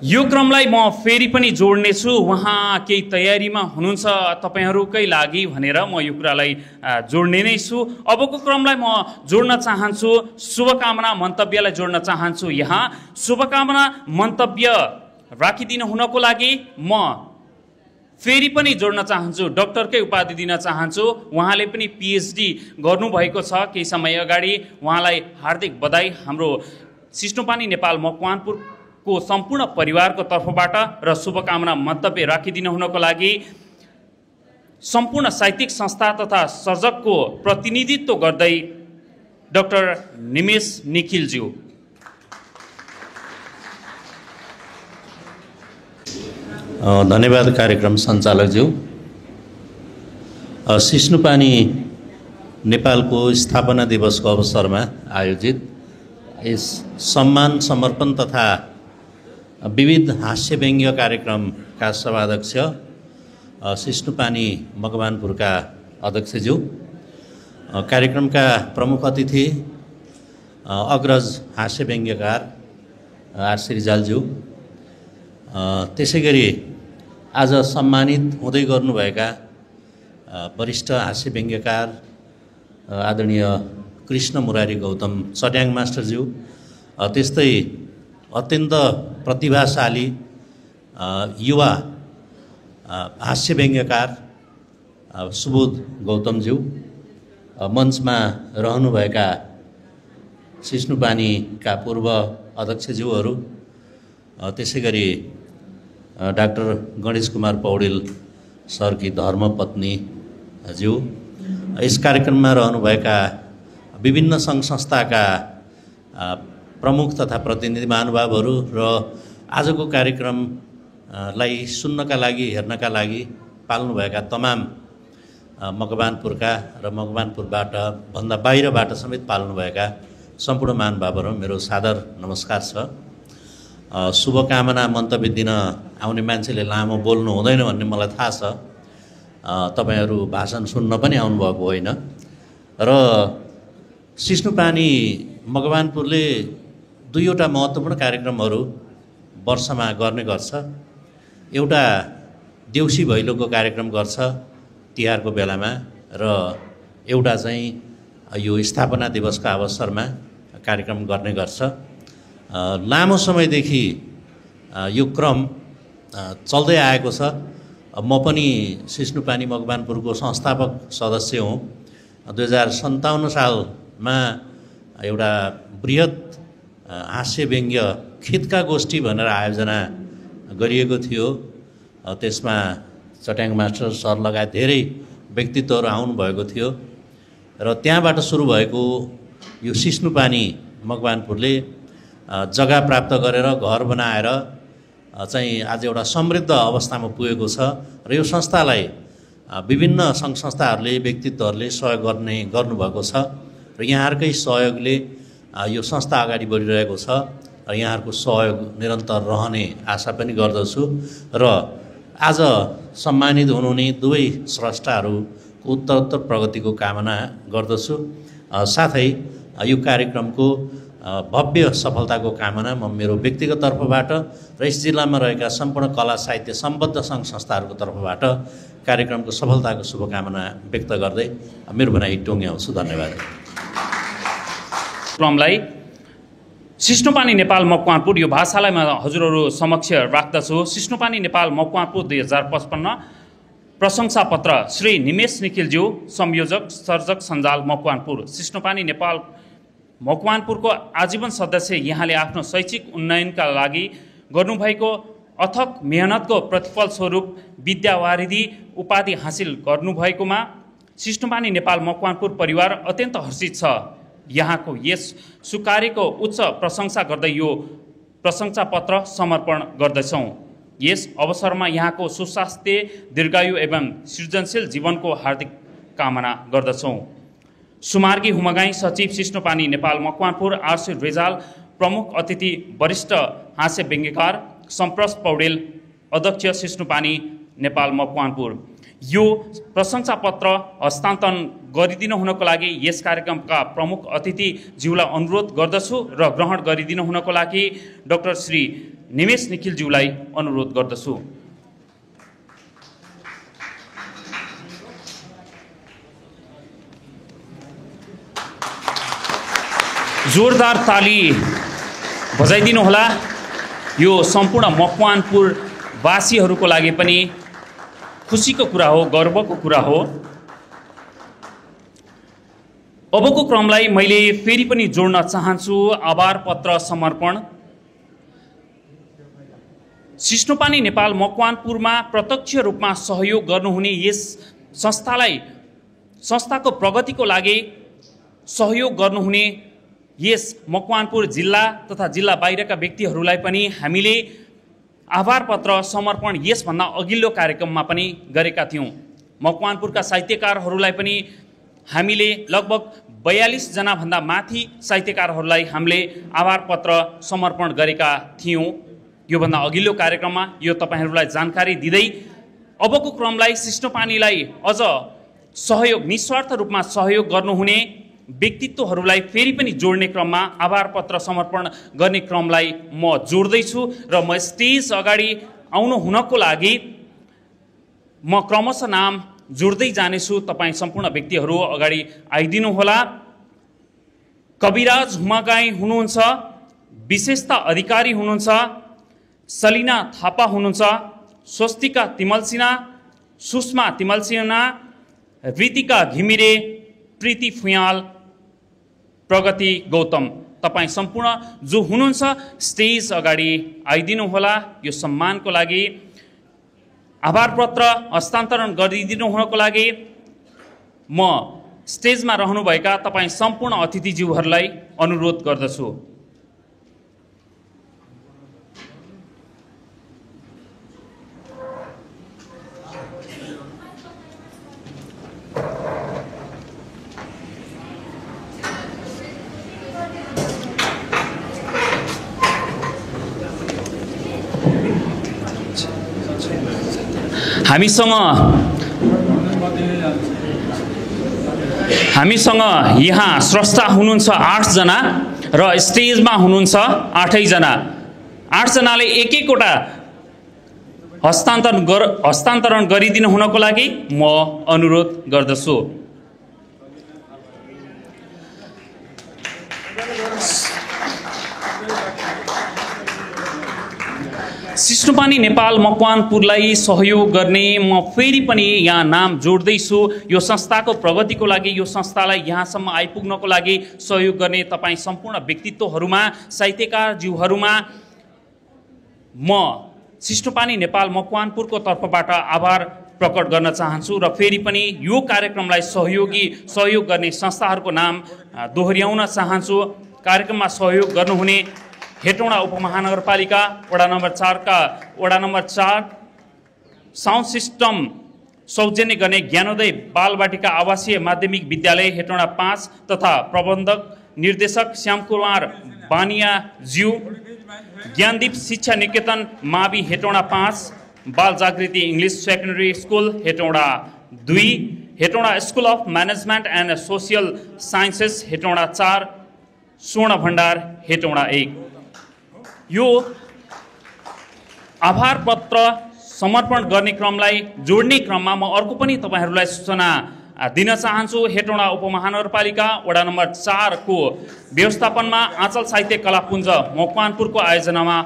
यो क्रमलाई म फेरि पनि जोड्नेछु। उहाँ केही तयारीमा हुनुहुन्छ तपाईँहरूकै लागि भनेर म यो कुरालाई जोड्ने नै छु। अबको क्रमलाई म जोड्न चाहन्छु, शुभकामना मन्तव्यलाई जोड्न चाहन्छु। यहाँ शुभकामना मन्तव्य राखिदिनु हुनको लागि म फेरि पनि जोड्न चाहन्छु, डाक्टरकै उपाधि दिन चाहन्छु। उहाँले पनि पिएचडी गर्नुभएको छ केही समय अगाडि। उहाँलाई हार्दिक बधाई हाम्रो सिस्नुपानी नेपाल मकवानपुरको सम्पूर्ण परिवारको तर्फबाट र शुभकामना मन्तव्य राखिदिनु हुनको लागि सम्पूर्ण साहित्यिक संस्था तथा सर्जकको प्रतिनिधित्व गर्दै डाक्टर निमेश निखिलज्यू। धन्यवाद कार्यक्रम सञ्चालकज्यू। सिस्नुपानी नेपालको स्थापना दिवसको अवसरमा आयोजित यस सम्मान समर्पण तथा विविध हास्य व्यङ्ग्य कार्यक्रमका सभाध्यक्ष सिस्नुपानी मकवानपुरका अध्यक्षज्यू, कार्यक्रमका प्रमुख अतिथि अग्रज हास्य व्यङ्ग्यकार आरसी रिजालज्यू, त्यसै गरी आज सम्मानित हुँदै गर्नुभएका वरिष्ठ हास्य व्यङ्ग्यकार आदरणीय कृष्ण मुरारी गौतम चट्याङ मास्टरज्यू, त्यस्तै अत्यन्त प्रतिभाशाली युवा हास्य व्यङ्ग्यकार सुबोध गौतमज्यू, मञ्चमा रहनुभएका सिस्नुपानीका पूर्व अध्यक्षज्यूहरू, त्यसै गरी डाक्टर गणेश कुमार पौडेल सरकी धर्मपत्नी ज्यू, यस कार्यक्रममा रहनुभएका विभिन्न सङ्घ संस्थाका प्रमुख तथा प्रतिनिधि महानुभावहरू र आजको कार्यक्रमलाई सुन्नका लागि हेर्नका लागि पाल्नुभएका तमाम मकवानपुरका र मकवानपुरबाट भन्दा बाहिरबाट समेत पाल्नुभएका सम्पूर्ण महानुभावहरू मेरो सादर नमस्कार छ। शुभकामना मन्तव्य दिन आउने मान्छेले लामो बोल्नु हुँदैन भन्ने मलाई थाहा छ। तपाईहरू भाषण सुन्न पनि आउनुभएको होइन र सिस्नुपानी मकवानपुरले दुईवटा महत्त्वपूर्ण कार्यक्रमहरू वर्षमा गर्ने गर्छ। एउटा देउसी भैलोको कार्यक्रम गर्छ तिहारको बेलामा र एउटा चाहिँ यो स्थापना दिवसका अवसरमा कार्यक्रम गर्ने गर्छ। लामो समयदेखि यो क्रम चल्दै आएको छ। म पनि सिस्नुपानी मकवानपुरको संस्थापक सदस्य हुँ। 2057 सालमा एउटा बृहत हास्य व्यङ्ग्य खितका गोष्ठी भनेर आयोजना गरिएको थियो। त्यसमा चट्याङ मास्टर सर लगायत धेरै व्यक्तित्वहरू आउनुभएको थियो र त्यहाँबाट सुरु भएको यो सिस्नुपानी मकवानपुरले जग्गा प्राप्त गरेर घर बनाएर चाहिँ आज एउटा समृद्ध अवस्थामा पुगेको छ र यो संस्थालाई विभिन्न सङ्घ संस्थाहरूले व्यक्तित्वहरूले सहयोग गर्नुभएको छ र यहाँहरूकै सहयोगले यो संस्था अगाडि बढिरहेको छ र यहाँहरूको सहयोग निरन्तर रहने आशा पनि गर्दछु र आज सम्मानित हुनुहुने दुवै स्रष्टाहरूको उत्तरोत्तर प्रगतिको कामना गर्दछु। साथै यो कार्यक्रमको भव्य सफलताको कामना म मेरो व्यक्तिगत तर्फबाट र यस जिल्लामा रहेका सम्पूर्ण कला साहित्य सम्बद्ध सङ्घ संस्थाहरूको तर्फबाट कार्यक्रमको सफलताको शुभकामना व्यक्त गर्दै मेरो भनाइ टुङ्ग्याउँछु। धन्यवाद। क्रमलाई सिस्नुपानी नेपाल मकवानपुर यो भाषालाई म हजुरहरू समक्ष राख्दछु। सिस्नुपानी नेपाल मकवानपुर 2055 प्रशंसा पत्र श्री निमेश निखिलज्यू, संयोजक सर्जक सञ्जाल मकवानपुर। सिस्नुपानी नेपाल मकवानपुरको आजीवन सदस्य, यहाँले आफ्नो शैक्षिक उन्नयनका लागि गर्नुभएको अथक मेहनतको प्रतिफल स्वरूप विद्यावारिधि उपाधि हासिल गर्नुभएकोमा सिस्नुपानी नेपाल मकवानपुर परिवार अत्यन्त हर्षित छ। यहाँको यस सुकार्यको उच्च प्रशंसा गर्दै यो प्रशंसा पत्र समर्पण गर्दछौँ। यस अवसरमा यहाँको सुस्वास्थ्य, दीर्घायु एवं सृजनशील जीवनको हार्दिक कामना गर्दछौँ। सुमार्गी हुमगाई सचिव सिस्नुपानी नेपाल मकवानपुर आरसी रिजाल, प्रमुख अतिथि वरिष्ठ हास्य व्यङ्ग्यकार सम्प्रस पौडेल, अध्यक्ष सिस्नुपानी नेपाल मकवानपुर। यो प्रशंसा पत्र हस्तान्तरण गरिदिनु हुनको लागि यस कार्यक्रमका प्रमुख अतिथिज्यूलाई अनुरोध गर्दछु र ग्रहण गरिदिनु हुनको लागि डाक्टर श्री निमेश निखिलज्यूलाई अनुरोध गर्दछु। जोरदार ताली बजाइदिनु होला। यो सम्पूर्ण मकवानपुर वासीहरूको लागि पनि खुसीको कुरा हो, गर्वको कुरा हो। अबको क्रमलाई मैले फेरि पनि जोड्न चाहन्छु। आभार पत्र समर्पण। सिस्नुपानी नेपाल मकवानपुरमा प्रत्यक्ष रूपमा सहयोग गर्नुहुने यस संस्थाको प्रगतिको लागि सहयोग गर्नुहुने यस मकवानपुर जिल्ला तथा जिल्ला बाहिरका व्यक्तिहरूलाई पनि हामीले आभार पत्र समर्पण यसभन्दा अघिल्लो कार्यक्रममा पनि गरेका थियौँ। मकवानपुरका साहित्यकारहरूलाई पनि हामीले लगभग 42 जनाभन्दा माथि साहित्यकारहरूलाई हामीले आभार पत्र समर्पण गरेका थियौँ योभन्दा अघिल्लो कार्यक्रममा। यो तपाईँहरूलाई जानकारी दिँदै अबको क्रमलाई सिस्नोपानीलाई अझ सहयोग निस्वार्थ रूपमा सहयोग गर्नुहुने व्यक्तित्वहरूलाई फेरि पनि जोड्ने क्रममा आभार पत्र समर्पण गर्ने क्रमलाई म जोड्दैछु र म स्टेज अगाडि आउनु हुनको लागि म क्रमशः नाम जोड्दै जानेछु। तपाईँ सम्पूर्ण व्यक्तिहरू अगाडि आइदिनु होला। कविराज हुमागाई हुनुहुन्छ, विशेषता अधिकारी हुनुहुन्छ, सलिना थापा हुनुहुन्छ, स्वस्तिका तिमल सिन्हा, सुषमा तिमल सिन्हा, ऋतिका घिमिरे, प्रीति फुयाल, प्रगति गौतम, तपाईँ सम्पूर्ण जो हुनुहुन्छ स्टेज अगाडि आइदिनु होला। यो सम्मानको लागि आभार पत्र हस्तान्तरण गरिदिनु हुनको लागि म स्टेजमा रहनुभएका तपाईँ सम्पूर्ण अतिथिज्यूहरूलाई अनुरोध गर्दछु। हामीसँग यहाँ स्रष्टा हुनुहुन्छ 8 जना र स्टेजमा हुनुहुन्छ 8 जना। 8 जनाले एक-एकवटा हस्तान्तरण गरिदिनु हुनको लागि म अनुरोध गर्दछु। सिस्नोपानी नेपाल मकवानपुरलाई सहयोग गर्ने म फेरि पनि यहाँ नाम जोड्दैछु। यो संस्थाको प्रगतिको लागि, यो संस्थालाई यहाँसम्म आइपुग्नको लागि सहयोग गर्ने तपाईँ सम्पूर्ण व्यक्तित्वहरूमा, साहित्यकारज्यूहरूमा म सिस्नोपानी नेपाल मकवानपुरको तर्फबाट आभार प्रकट गर्न चाहन्छु र फेरि पनि यो कार्यक्रमलाई सहयोग गर्ने संस्थाहरूको नाम दोहोर्याउन चाहन्छु। कार्यक्रममा सहयोग गर्नुहुने हेटौँडा उपमहानगरपालिका वडा नम्बर 4 साउन्ड सिस्टम सौजन्य गर्ने ज्ञानोदय बालबाटिका आवासीय माध्यमिक विद्यालय हेटौँडा 5 तथा प्रबन्धक निर्देशक श्यामकुमार बानिया ज्यू, ज्ञानदीप शिक्षा निकेतन मावि Hetauda 5, Bal Jagriti English secondary school Hetauda 2, Hetauda school of management and social sciences Hetauda 4, Swarna भण्डार हेटौँडा 1। यो आभार पत्र समर्पण गर्ने क्रमलाई जोड्ने क्रममा म अर्को पनि तपाईहरूलाई सूचना दिन चाहन्छु। हेटौँडा उपमहानगरपालिका वडा नम्बर 4 को व्यवस्थापनमा आँचल साहित्य कलापुञ्ज मकवानपुरको आयोजनामा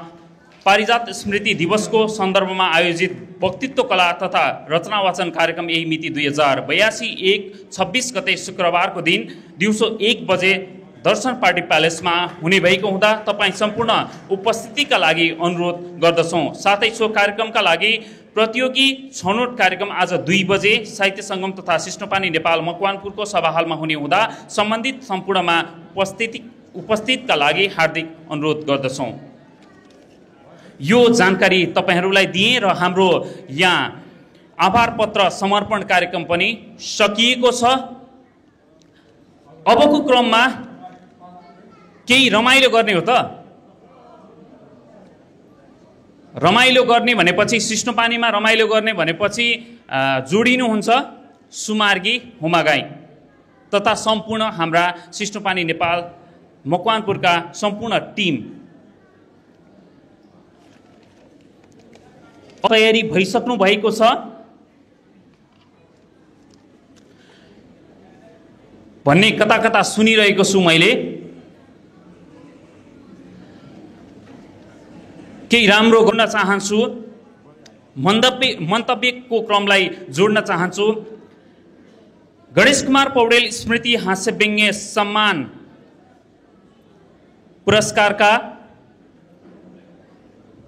पारिजात स्मृति दिवसको सन्दर्भमा आयोजित वक्तित्व कला तथा रचना वाचन कार्यक्रम यही मिति 2082-1-26 गते शुक्रबारको दिन दिउँसो 1 बजे दर्शन पार्टी प्यालेसमा हुने भएको हुँदा तपाईँ सम्पूर्ण उपस्थितिका लागि अनुरोध गर्दछौँ। साथै सो कार्यक्रमका लागि प्रतियोगी छनौट कार्यक्रम आज 2 बजे साहित्य सङ्गम तथा सिस्नोपानी नेपाल मकवानपुरको सभाहालमा हुने हुँदा सम्बन्धित सम्पूर्णमा उपस्थितका लागि हार्दिक अनुरोध गर्दछौँ। यो जानकारी तपाईहरूलाई दिएँ र हाम्रो यहाँ आभार पत्र समर्पण कार्यक्रम पनि सकिएको छ। अबको क्रममा केही रमाइलो गर्ने हो त। रमाइलो गर्ने भनेपछि सिस्नोपानीमा रमाइलो गर्ने भनेपछि जोडिनुहुन्छ सुमार्गी हुमागाई तथा सम्पूर्ण हाम्रा सिस्नोपानी नेपाल मकवानपुरका सम्पूर्ण टिम तयारी भइसक्नु भएको छ भन्ने कता कता सुनिरहेको छु मैले। केही राम्रो गर्न चाहन्छु, मन्तव्यको क्रमलाई जोड्न चाहन्छु। गणेश कुमार पौडेल स्मृति हास्य व्यङ्ग्य सम्मान पुरस्कारका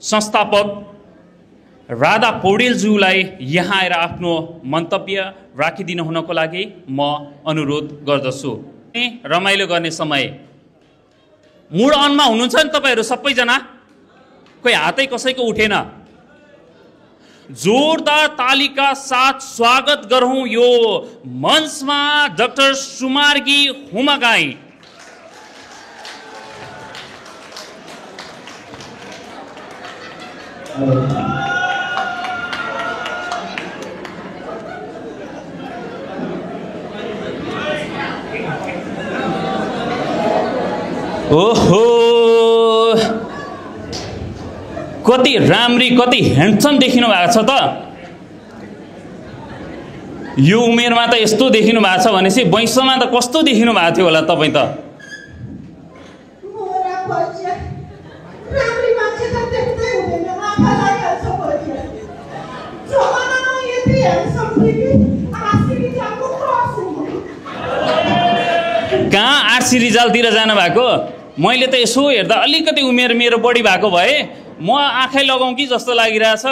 संस्थापक राधा पौडेलज्यूलाई यहाँ आएर आफ्नो मन्तव्य राखिदिनु हुनको लागि म अनुरोध गर्दछु। रमाइलो गर्ने समय मुड अनमा हुनुहुन्छ नि तपाईँहरू सबैजना, कोही हातै कसैको उठेन। जोरदार तालीका साथ स्वागत गरौँ यो मञ्चमा डाक्टर सुमार्गी हुमागाई। ओहो, कति राम्री कति ह्यान्डसम देखिनु भएको छ त। यो उमेरमा त यस्तो देखिनु भएको छ भनेपछि वैँसमा त कस्तो देखिनु भएको थियो होला तपाईँ त। कहाँ आरसी रिजालतिर जानुभएको? मैले त यसो हेर्दा अलिकति उमेर मेरो बढी भएको भए म आँखै लगाउँ कि जस्तो लागिरहेछ।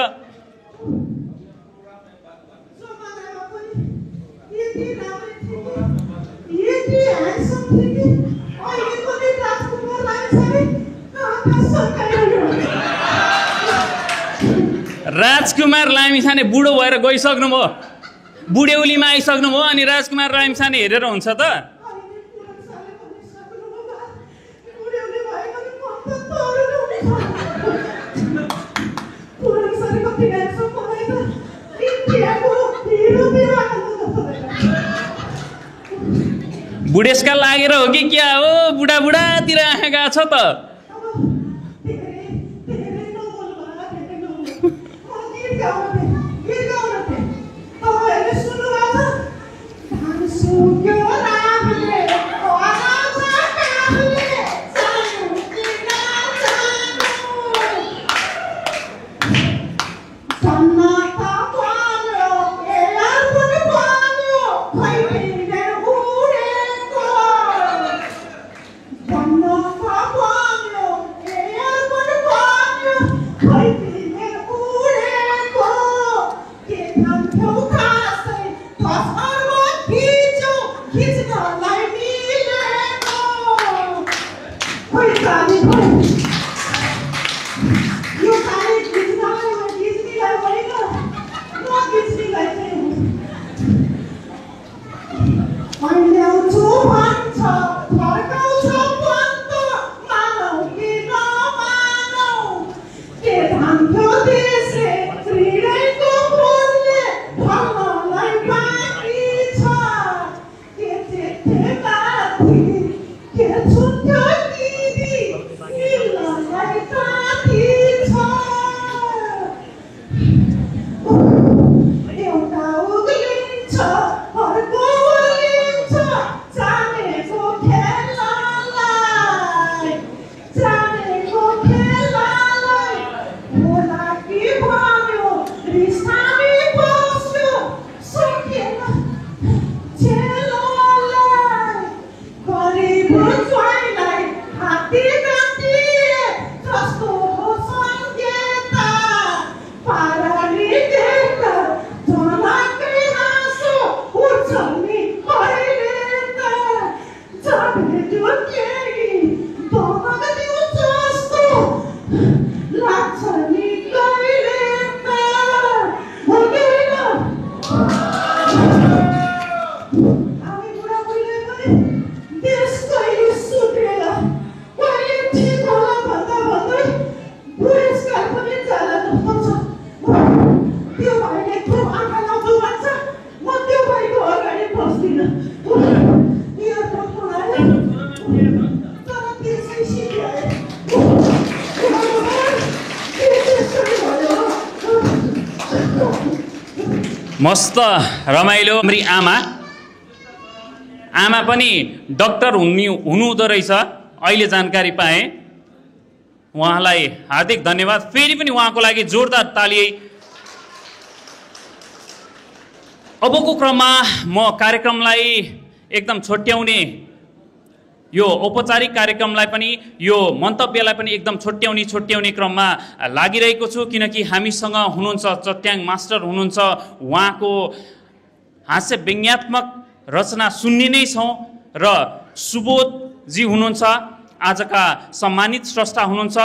राजकुमार लामिछाने बुढो भएर गइसक्नुभयो, बुढेउलीमा आइसक्नुभयो, अनि राजकुमार लामिछाने हेरेर हुन्छ त? बुढेसकाल लागेर हो कि क्या हो? बुढा बुढातिर आँखा गएको छ त। मस्त रमाइलो। मेरी आमा पनि डाक्टर हुनुहुँदो रहेछ, अहिले जानकारी पाएँ। उहाँलाई हार्दिक धन्यवाद। फेरि पनि उहाँको लागि जोरदार ताली। अबको क्रममा म कार्यक्रमलाई एकदम छोट्याउने, यो औपचारिक कार्यक्रमलाई पनि, यो मन्तव्यलाई पनि एकदम छोट्याउने क्रममा लागिरहेको छु, किनकि हामीसँग हुनुहुन्छ चट्याङ मास्टर हुनुहुन्छ। उहाँको हास्य व्यङ्ग्यात्मक रचना सुन्ने नै छौँ। र सुबोधजी हुनुहुन्छ, आजका सम्मानित स्रष्टा हुनुहुन्छ।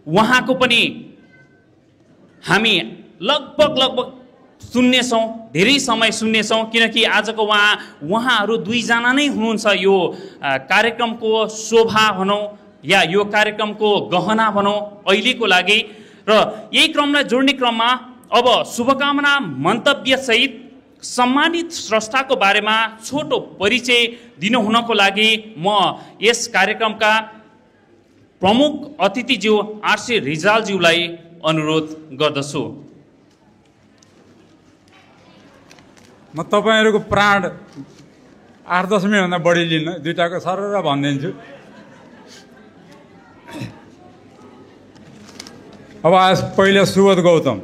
उहाँको पनि हामी लगभग सुन्नेछौँ, धेरै समय सुन्नेछौँ, किनकि आजको उहाँहरू दुईजना नै हुनुहुन्छ यो कार्यक्रमको शोभा भनौँ या यो कार्यक्रमको गहना भनौँ अहिलेको लागि। र यही क्रमलाई जोड्ने क्रममा अब शुभकामना मन्तव्यसहित सम्मानित स्रष्टाको बारेमा छोटो परिचय दिनुहुनको लागि म यस कार्यक्रमका प्रमुख अतिथिज्यू आरसी रिजालज्यूलाई अनुरोध गर्दछु। म तपाईँहरूको प्राण 8-10 मिनटभन्दा बढी लिन्न, दुईटाको सरर भनिदिन्छु। अब आज पहिला सुबोध गौतम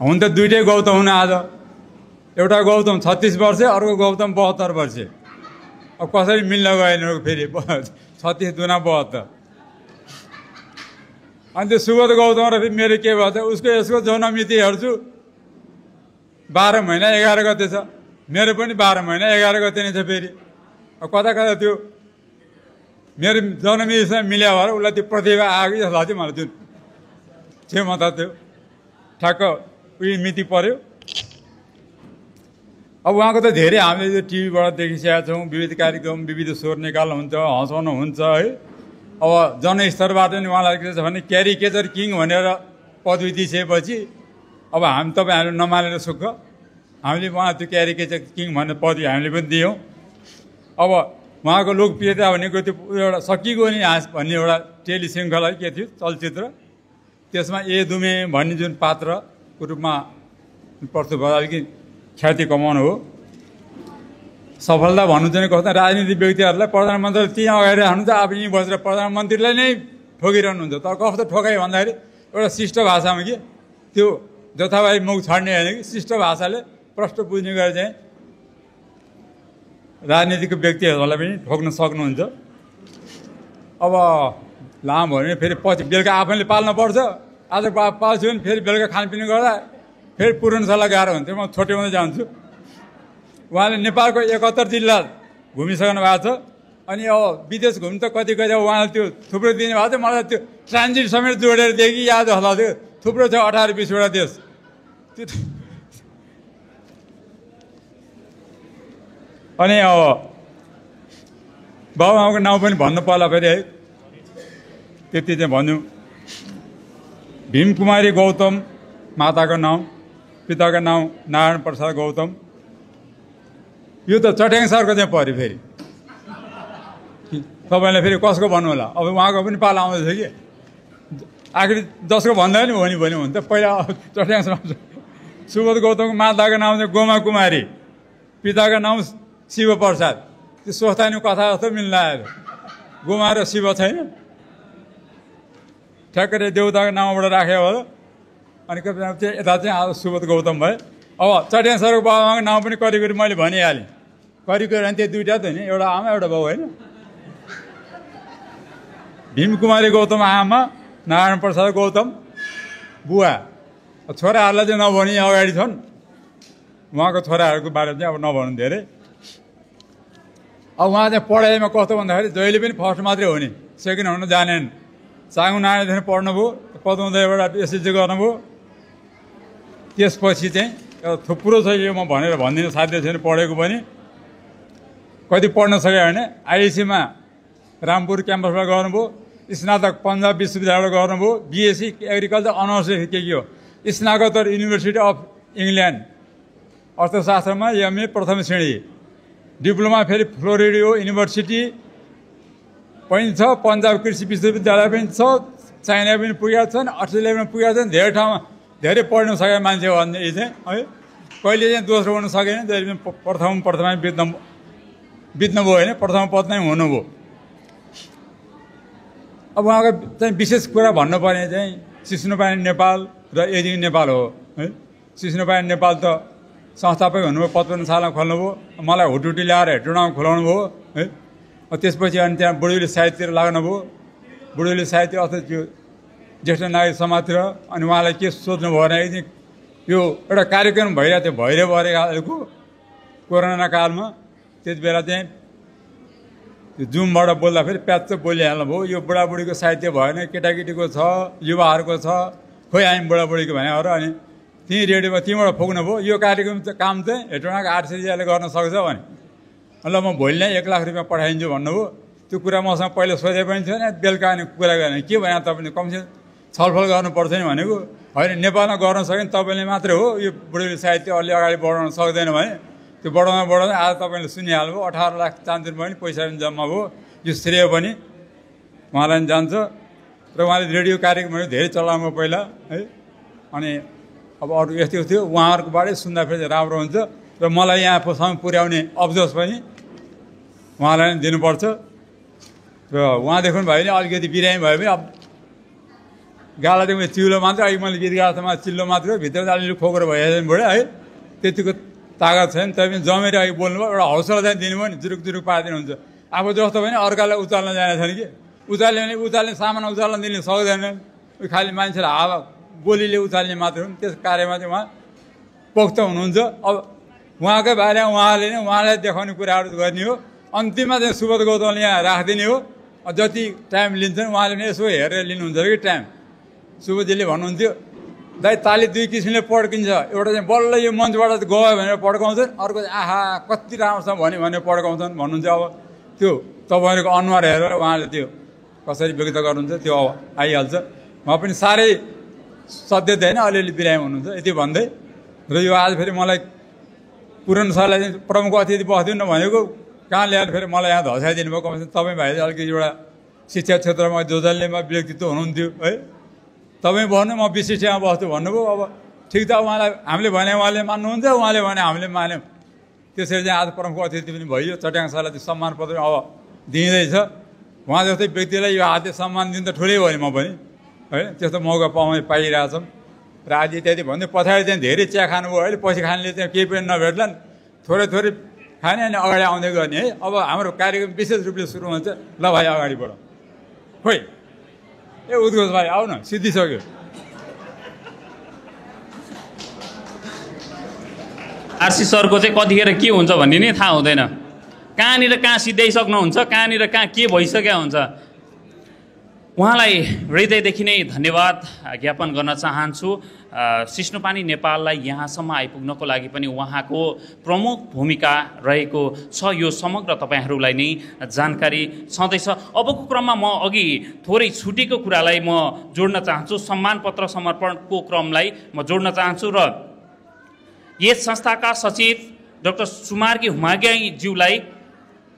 हुन त दुइटै गौतम हुन् आज। एउटा गौतम 36 वर्ष, अर्को गौतम 72 वर्ष। अब कसरी मिल्न गएन फेरि 36 दुना 72। अनि त्यो सुबोध गौतम र फेरि मेरो के भयो त उसको यसको जन्म मिति हेर्छु 12 महिना 11 गते छ, मेरो पनि 12 महिना 11 गते नै छ फेरि। अब कता कता त्यो मेरो जन्म मितिसँग मिल्या भएर उसलाई त्यो प्रतिभा आएको जस्तो लाग्थ्यो मलाई। जुन छेउमा त त्यो ठ्याक्क उयो मिति पर्यो। अब उहाँको त धेरै हामीले यो टिभीबाट देखिसकेका छौँ, विविध कार्यक्रम विविध स्वर निकाल्नु हुन्छ, हँसाउनु हुन्छ है। अब जनस्तरबाट नि उहाँलाई के छ भने क्यारिकेचर किङ भनेर पदवी दिइसकेपछि अब तपाईँहरूले नमानेर सुख हामीले उहाँ त्यो क्यारिकेचर किङ भन्ने पदवी हामीले पनि दियौँ। अब उहाँको लोकप्रियता भनेको त्यो एउटा सकिगयो नि हाँस भन्ने एउटा टेलिश्रृङ्खला के थियो चलचित्र, त्यसमा ए दुमे भन्ने जुन पात्रको रूपमा प्रस्तुत भयो, अलिकति ख्याति कमाउनु हो। सफलता भन्नु चाहिँ कस्तो राजनीतिक व्यक्तिहरूलाई प्रधानमन्त्री त्यहाँ अगाडि राख्नु त अब यहीँ बसेर प्रधानमन्त्रीलाई नै ठोकिरहनुहुन्छ। तर कस्तो ठोकाइ भन्दाखेरि एउटा शिष्ट भाषामा कि त्यो जथाभावी मुख छाड्ने होइन कि शिष्ट भाषाले प्रष्ट बुझ्ने गरी चाहिँ राजनीतिक व्यक्तिहरूलाई पनि ठोक्न सक्नुहुन्छ। अब लामो भने फेरि पछि बेलुका आफैले पाल्न पर्छ। आज पाल्छु भने फेरि बेलुका खानपिन गर्दा फेरि पुरनशाला गाह्रो हुन्थ्यो। म छोट्याउँदै जान्छु। उहाँले नेपालको 71 जिल्ला घुमिसक्नु भएको छ। अनि अब विदेश घुम्नु त कति उहाँले त्यो थुप्रो दिने भएको थियो। मलाई त्यो ट्रान्जिट समेत जोडेर देखि याद होला थियो। थुप्रो छ 18-20वटा देश। त्यो अनि अब बाबुआमाको नाउँ पनि भन्नु पर्ला फेरि है, त्यति चाहिँ भन्नु। भीमकुमारी गौतम माताको नाउँ, पिताको नाउँ नारायण प्रसाद गौतम। यो त चट्याङ सरको चाहिँ पऱ्यो फेरि। तपाईँलाई फेरि कसको भन्नु होला? अब उहाँको पनि पाला आउँदैछ कि आखिर जसको भन्दा पनि हो नि भन्यो भने त पहिला चट्याङ सर। सुबोध गौतमको माताको नाउँ चाहिँ गोमा कुमारी, पिताको नाउँ शिव प्रसाद। त्यो सोच्दा नि कथा जस्तो मिल्न आयो। गोमा र शिव छैन, ठ्याक्कै देउताको नाउँबाट राख्यो होला। अनि चाहिँ यता चाहिँ आज सुबोध गौतम भयो। अब चट्याङ सरको बाबाको नाउँ पनि करिब मैले भनिहालेँ। करिब अनि त्यो दुइटा त नि, एउटा आमा एउटा बाउ होइन। भीमकुमारी गौतम आमा, नारायण प्रसाद गौतम बुवा। छोराहरूलाई चाहिँ नभनी अगाडि छन्। उहाँको छोराहरूको बारेमा चाहिँ अब नभन्नु धेरै। अब उहाँ चाहिँ पढाइमा कस्तो भन्दाखेरि जहिले पनि फर्स्ट मात्रै हो नि, सेकेन्ड हुन जानेन। साङ्गु नारायणदेखि पढ्नुभयो, पदमोदयबाट एसएससी गर्नुभयो। त्यसपछि चाहिँ थुप्रो छ यो म भनेर भन्दिनँ, साध्य छैन पढेको पनि। कति पढ्न सक्यो भने आइएससीमा रामपुर क्याम्पसबाट गर्नुभयो, स्नातक पन्जाब विश्वविद्यालयबाट गर्नुभयो, बिएससी एग्रिकल्चर अनर्स के हो, स्नातकोत्तर युनिभर्सिटी अफ इङ्ल्यान्ड अर्थशास्त्रमा एमए प्रथम श्रेणी, डिप्लोमा फेरि फ्लोरिडा युनिभर्सिटी पनि छ, पन्जाब कृषि विश्वविद्यालय पनि छ, चाइना पनि पुगेका छन्, अस्ट्रेलिया पनि पुगेका छन्। धेरै ठाउँमा धेरै पढ्न सकेको मान्छे हो भने चाहिँ है, कहिले चाहिँ दोस्रो हुन सकेन, जहिले पनि प्रथमै बित्नुभयो होइन, प्रथम पद नै हुनुभयो। अब उहाँको चाहिँ विशेष कुरा भन्नुपर्ने चाहिँ सिस्नुपानी नेपाल र एजिङ नेपाल हो है। सिस्नुपानी नेपाल त संस्थापक हुनुभयो, 55 सालमा खोल्नुभयो। मलाई हुटुटी ल्याएर हेटुडामा खोलाउनु भयो है। त्यसपछि अनि त्यहाँ बुढौली साहित्यतिर लाग्नुभयो। बुढौली साहित्य अर्थात् त्यो ज्येष्ठ नागरिक समाजतिर। अनि उहाँलाई के सोच्नुभयो भने यो एउटा कार्यक्रम भइरहेको थियो भैरव अरेको कोरोना कालमा। त्यति बेला चाहिँ त्यो जुमबाट बोल्दाखेरि प्याच बोलिहाल्नु भयो, यो बुढाबुढीको साहित्य भएन, केटाकेटीको छ, युवाहरूको छ, खोइ हामी बुढाबुढीको भने हो र अनि त्यहीँ रेडियोमा त्यहीँबाट पुग्नु भयो यो कार्यक्रम काम चाहिँ हेटौँडाको आरसिजीले गर्न सक्छ भने ल म भोलि नै 1 लाख रुपियाँ पठाइदिन्छु भन्नुभयो। त्यो कुरा मसँग पहिला सोधे पनि थिएन, बेलुका अनि कुरा गर्ने के भने तपाईँले कमसेकम छलफल गर्नुपर्छ नि भनेको। होइन नेपालमा गर्न सक्यो भने तपाईँले मात्रै हो, यो बुढेली साहित्य अलि अगाडि बढाउन सक्दैन भने त्यो बढाउँदा आज तपाईँले सुनिहाल्नु भयो 18 लाख चान्चुन पनि पैसा पनि जम्मा भयो। यो श्रेय पनि उहाँलाई पनि जान्छ र उहाँले रेडियो कार्यक्रमहरू धेरै चलाउनु पहिला है। अनि अब अरू यस्तो थियो उहाँहरूकोबाटै सुन्दा फेरि राम्रो हुन्छ र मलाई यहाँसम्म पुर्याउने अब्जस पनि उहाँलाई नै दिनुपर्छ र उहाँदेखि भयो भने अलिकति बिरामी भयो भने अब गालादेखि चिउलो मात्र अहिले मैले गीत गाथमा चिल्लो मात्र भित्र अलिअलि खोक्रो भइहाल्यो भने है त्यतिको तागत छैन। तपाईँ जमेर अहिले बोल्नुभयो एउटा हौसला चाहिँ दिनुभयो नि जुरुक जुरुक पारिदिनुहुन्छ। आफू जस्तो भने अर्कालाई उचाल्न जाने छैन कि उचाल्यो भने उचाल्ने सामान उचाल्न दिनु सक्दैन, खालि मान्छेलाई हावा बोलीले उचाल्ने मात्र हो। त्यस कार्यमा चाहिँ उहाँ पोख्त हुनुहुन्छ। अब उहाँकै बारेमा उहाँले नै उहाँलाई देखाउने कुराहरू गर्ने हो। अन्तिममा चाहिँ सुबोध गौतमले यहाँ राखिदिने हो। जति टाइम लिन्छन् उहाँले पनि यसो हेरेर लिनुहुन्छ कि टाइम। सुबोधजीले भन्नुहुन्थ्यो दाइ ताली 2 किसिमले पड्किन्छ, एउटा चाहिँ बल्ल यो मञ्चबाट गयो भनेर पड्काउँछन्, अर्को चाहिँ आहा कति राम्रोसँग भन्यो भनेर पड्काउँछन् भन्नुहुन्छ। अब त्यो तपाईँहरूको अनुहार हेरेर उहाँले त्यो कसरी व्यक्त गर्नुहुन्छ त्यो अब आइहाल्छ। उहाँ पनि साह्रै सध्य थिएन, अलिअलि बिरामी हुनुहुन्छ यति भन्दै। र यो आज फेरि मलाई पुरानो सरलाई चाहिँ प्रमुख अतिथि बस्दिनु भनेको कहाँ ल्याएर फेरि मलाई यहाँ धसाइदिनु भयो। कमसेकम तपाईँ भाइ अलिकति एउटा शिक्षा क्षेत्रमा जोजल्नेमा व्यक्तित्व हुनुहुन्थ्यो है, तपाईँ भन्नु म विशिष्टमा बस्छु भन्नुभयो। अब ठिक छ, उहाँलाई हामीले भने उहाँले मान्नुहुन्छ, उहाँले भने हामीले मान्यौँ। त्यसरी चाहिँ आज प्रमुख अतिथि पनि भइयो। चट्याङ सरलाई चाहिँ सम्मान पत्र अब दिँदैछ। उहाँ जस्तै व्यक्तिलाई यो हातले सम्मान दिनु त ठुलै भयो म पनि है, त्यस्तो मौका पाइरहेछौँ। र आज इत्यादि भन्दै पछाडि चाहिँ धेरै चिया खानुभयो अहिले, पछि खानेले चाहिँ केही पनि नभेट्लान्, थोरै थोरै खाने अनि अगाडि आउँदै गर्ने है। अब हाम्रो कार्यक्रम विशेष रूपले सुरु हुन्छ। ल भाइ अगाडि बढौँ। खोइ ए उद्घोष भाइ आऊ न, सिद्धिसक्यो। आरसी सरको चाहिँ कतिखेर के हुन्छ भन्ने नै थाहा हुँदैन। कहाँनिर कहाँ सिद्ध्याइसक्नुहुन्छ, कहाँनिर कहाँ के भइसक्यो हुन्छ। उहाँलाई हृदयदेखि नै धन्यवाद ज्ञापन गर्न चाहन्छु। सिस्नुपानी नेपाललाई यहाँसम्म आइपुग्नको लागि पनि उहाँको प्रमुख भूमिका रहेको छ, यो समग्र तपाईँहरूलाई नै जानकारी छँदैछ। अबको क्रममा म अघि थोरै छुटेको कुरालाई म जोड्न चाहन्छु, सम्मान पत्र समर्पणको क्रमलाई म जोड्न चाहन्छु। र यस संस्थाका सचिव डाक्टर सुमार्गी हुमाग्याज्यूलाई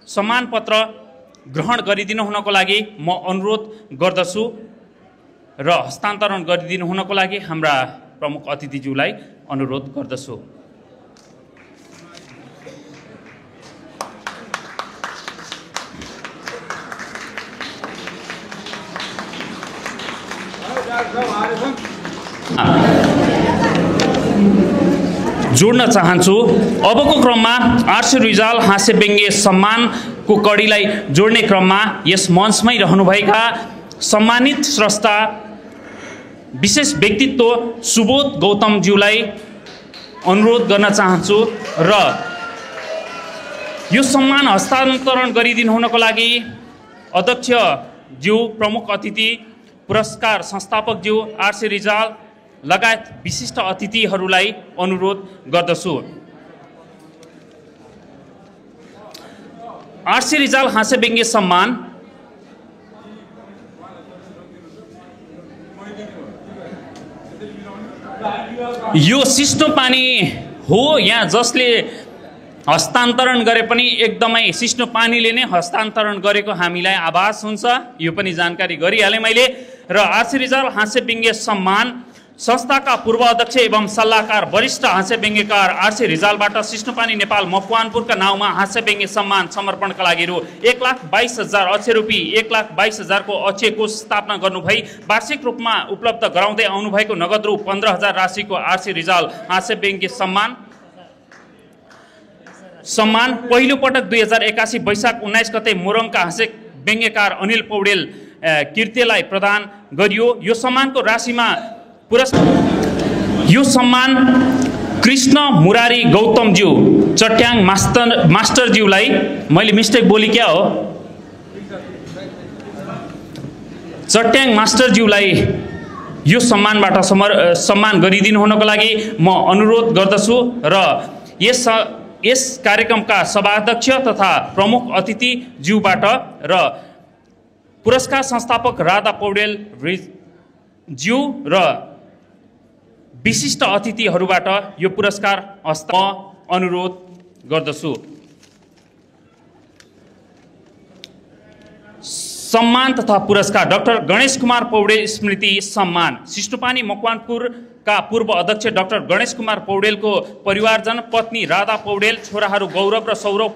सम्मान पत्र ग्रहण गरिदिनु हुनको लागि म अनुरोध गर्दछु र हस्तान्तरण गरिदिनु हुनको लागि हाम्रा प्रमुख अतिथिज्यूलाई अनुरोध गर्दछु। जोड्न चाहन्छु अबको क्रममा आरसी रिजाल हाँस्य व्यङ्ग्य सम्मानको कडीलाई जोड्ने क्रममा यस मञ्चमै रहनुभएका सम्मानित स्रष्टा विशेष व्यक्तित्व सुबोध गौतमज्यूलाई अनुरोध गर्न चाहन्छु र यो सम्मान हस्तान्तरण गरिदिनु हुनको लागि अध्यक्षज्यू, प्रमुख अतिथि, पुरस्कार संस्थापकज्यू, आरसी रिजाल लगायत विशिष्ट अतिथिहरूलाई अनुरोध गर्दछु। आरसी रिजाल हाँस्य व्यङ्ग्य सम्मान यो सिस्नुपानी हो, यहाँ जसले हस्तान्तरण गरे पनि एकदमै सिस्नुपानीले नै हस्तान्तरण गरेको हामीलाई आभास हुन्छ, यो पनि जानकारी गरिहालेँ मैले। र आरसी रिजाल हाँस्य व्यङ्ग्य सम्मान संस्थाका पूर्व अध्यक्ष एवं सल्लाहकार वरिष्ठ हाँस्य व्यङ्ग्यकार आरसी रिजालबाट सिस्नुपानी नेपाल मकवानपुरका नाउँमा हाँस्य व्यङ्ग्य सम्मान समर्पणका लागि रु 1,22,000 अक्षय रूपी 1,22,000 को अक्षय कोष स्थापना गर्नुभई वार्षिक रूपमा उपलब्ध गराउँदै आउनुभएको नगद रु 15,000 राशिको आरसी रिजाल हाँस्य व्यङ्ग्य सम्मान पहिलो पटक 2081 वैशाख 19 गते मोरङका हाँस्य व्यङ्ग्यकार अनिल पौडेल कृत्यलाई प्रदान गरियो। यो सम्मानको राशिमा यो सम्मान कृष्ण मुरारी गौतमज्यू चट्याङ मास्टरज्यूलाई, मैले मिस्टेक बोली क्या हो, चट्याङ मास्टरज्यूलाई यो सम्मानबाट सम्मान गरिदिनु हुनको लागि म अनुरोध गर्दछु र यस कार्यक्रमका सभाध्यक्ष तथा प्रमुख अतिथिज्यूबाट र पुरस्कार संस्थापक राधा पौडेल ज्यू र विशिष्ट अतिथिहरूबाट यो पुरस्कार अनुरोध गर्दछु। सम्मान तथा पुरस्कार डाक्टर गणेश कुमार पौडेल स्मृति सम्मान। सिस्नुपानी मकवानपुरका पूर्व अध्यक्ष डाक्टर गणेश कुमार पौडेलको परिवारजन पत्नी राधा पौडेल, छोराहरू गौरव र सौरभ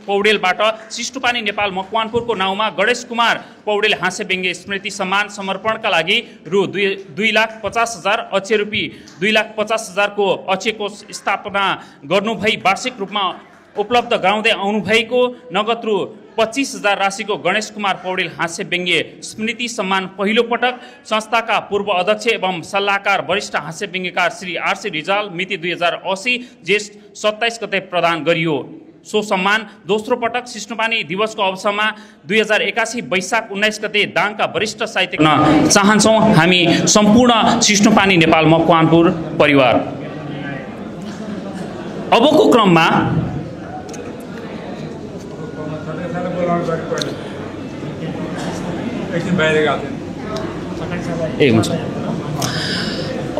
पौडेलबाट सिस्नुपानी नेपाल मकवानपुरको नाउँमा गणेश कुमार पौडेल हाँस्य व्यङ्ग्य स्मृति सम्मान समर्पणका लागि रु 2,50,000 अक्षय रुपियाँ 2,50,000 को अक्षय कोष स्थापना गर्नुभई वार्षिक रूपमा उपलब्ध गराउँदै आउनुभएको नगद रु 25,000 राशिको गणेश कुमार पौडेल हाँस्य व्यङ्ग्य स्मृति सम्मान पहिलो पटक संस्थाका पूर्व अध्यक्ष एवं सल्लाहकार वरिष्ठ हाँस्य व्यङ्ग्यकार श्री आर.सी. रिजाल मिति 2080 जेष्ठ 27 गते प्रदान गरियो। सो सम्मान दोस्रो पटक सिस्नुपानी दिवसको अवसरमा 2081 वैशाख 19 गते दाङका वरिष्ठ साहित्यिक चाहन्छौँ हामी सम्पूर्ण सिस्नुपानी नेपाल मकवानपुर परिवार। अबको क्रममा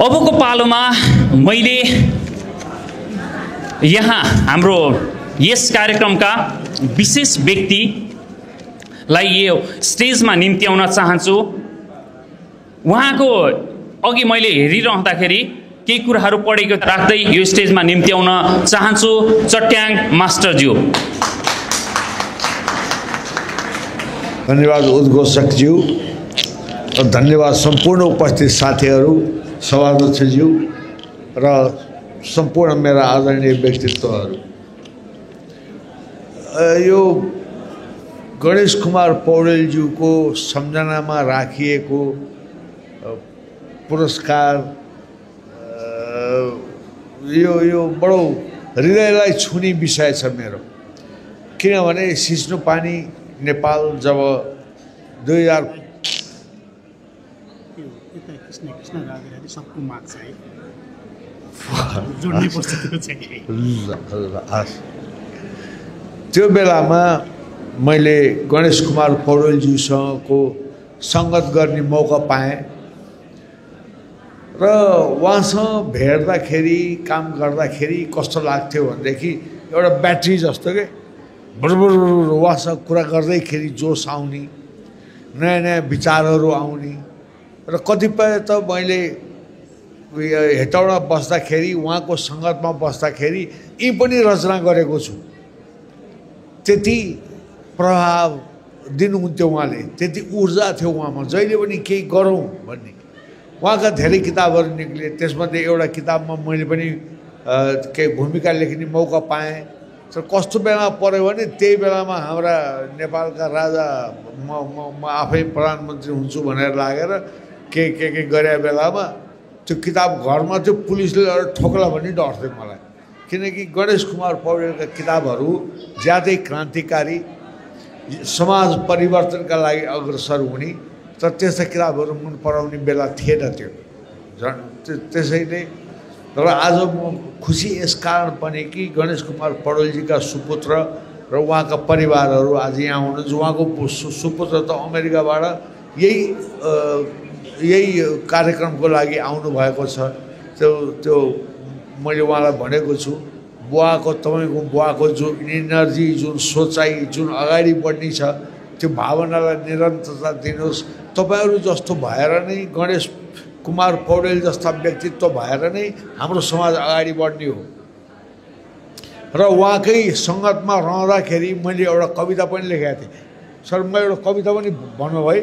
अबको पालोमा मैले यहाँ हाम्रो यस कार्यक्रमका विशेष व्यक्तिलाई यो स्टेजमा निम्त्याउन चाहन्छु। उहाँको अघि मैले हेरिरहँदाखेरि केही कुराहरू पढेको राख्दै यो स्टेजमा निम्त्याउन चाहन्छु चट्याङ मास्टरज्यू। धन्यवाद उद्घोषकज्यू र धन्यवाद सम्पूर्ण उपस्थित साथीहरू, सभाध्यक्षज्यू र सम्पूर्ण मेरा आदरणीय व्यक्तित्वहरू। यो गणेश कुमार पौडेलज्यूको सम्झनामा राखिएको पुरस्कार यो बडो हृदयलाई छुने विषय छ मेरो। किनभने सिस्नुपानी नेपाल जब 2000 त्यो बेलामा मैले गणेश कुमार पौडेलज्यूसँगको सङ्गत गर्ने मौका पाएँ र उहाँसँग भेट्दाखेरि काम गर्दाखेरि कस्तो लाग्थ्यो भनेदेखि एउटा ब्याट्री जस्तो के बरबर उहाँसँग कुरा गर्दैखेरि जोस आउने, नयाँ नयाँ विचारहरू आउने र कतिपय त मैले हेटौडा बस्दाखेरि उहाँको सङ्गतमा बस्दाखेरि यी पनि रचना गरेको छु। त्यति प्रभाव दिनुहुन्थ्यो उहाँले, त्यति ऊर्जा थियो उहाँमा, जहिले पनि केही गरौँ भन्ने। उहाँका धेरै किताबहरू निक्ले, त्यसमध्ये एउटा किताबमा मैले पनि केही भूमिका लेख्ने मौका पाएँ। तर कस्तो बेला पऱ्यो भने त्यही बेलामा हाम्रा नेपालका राजा म आफै प्रधानमन्त्री हुन्छु भनेर लागेर के गरे बेलामा त्यो किताब घरमा त्यो पुलिसले ठोक्ला भन्ने डर थियो मलाई। किनकि गणेश कुमार पौडेलका किताबहरू ज्यादै क्रान्तिकारी, समाज परिवर्तनका लागि अग्रसर हुने, तर त्यस्ता किताबहरू मन पराउने बेला थिएन त्यो। त्यसैले र आज म खुसी यस कारण पनि कि गणेश कुमार पौडेलजीका सुपुत्र र उहाँका परिवारहरू आज यहाँ हुनुहुन्छ। उहाँको सुपुत्र त अमेरिकाबाट यही कार्यक्रमको लागि आउनुभएको छ। त्यो मैले उहाँलाई भनेको छु, तपाईँको बुवाको जुन इनर्जी, जुन सोचाइ, जुन अगाडि बढ्ने छ, त्यो भावनालाई निरन्तरता दिनुहोस्। तपाईँहरू जस्तो भएर नै, गणेश कुमार पौडेल जस्ता व्यक्तित्व भएर नै हाम्रो समाज अगाडि बढ्ने हो। र उहाँकै सङ्गतमा रहँदाखेरि मैले एउटा कविता पनि लेखेको थिएँ। सर, म एउटा कविता पनि भन्नु है,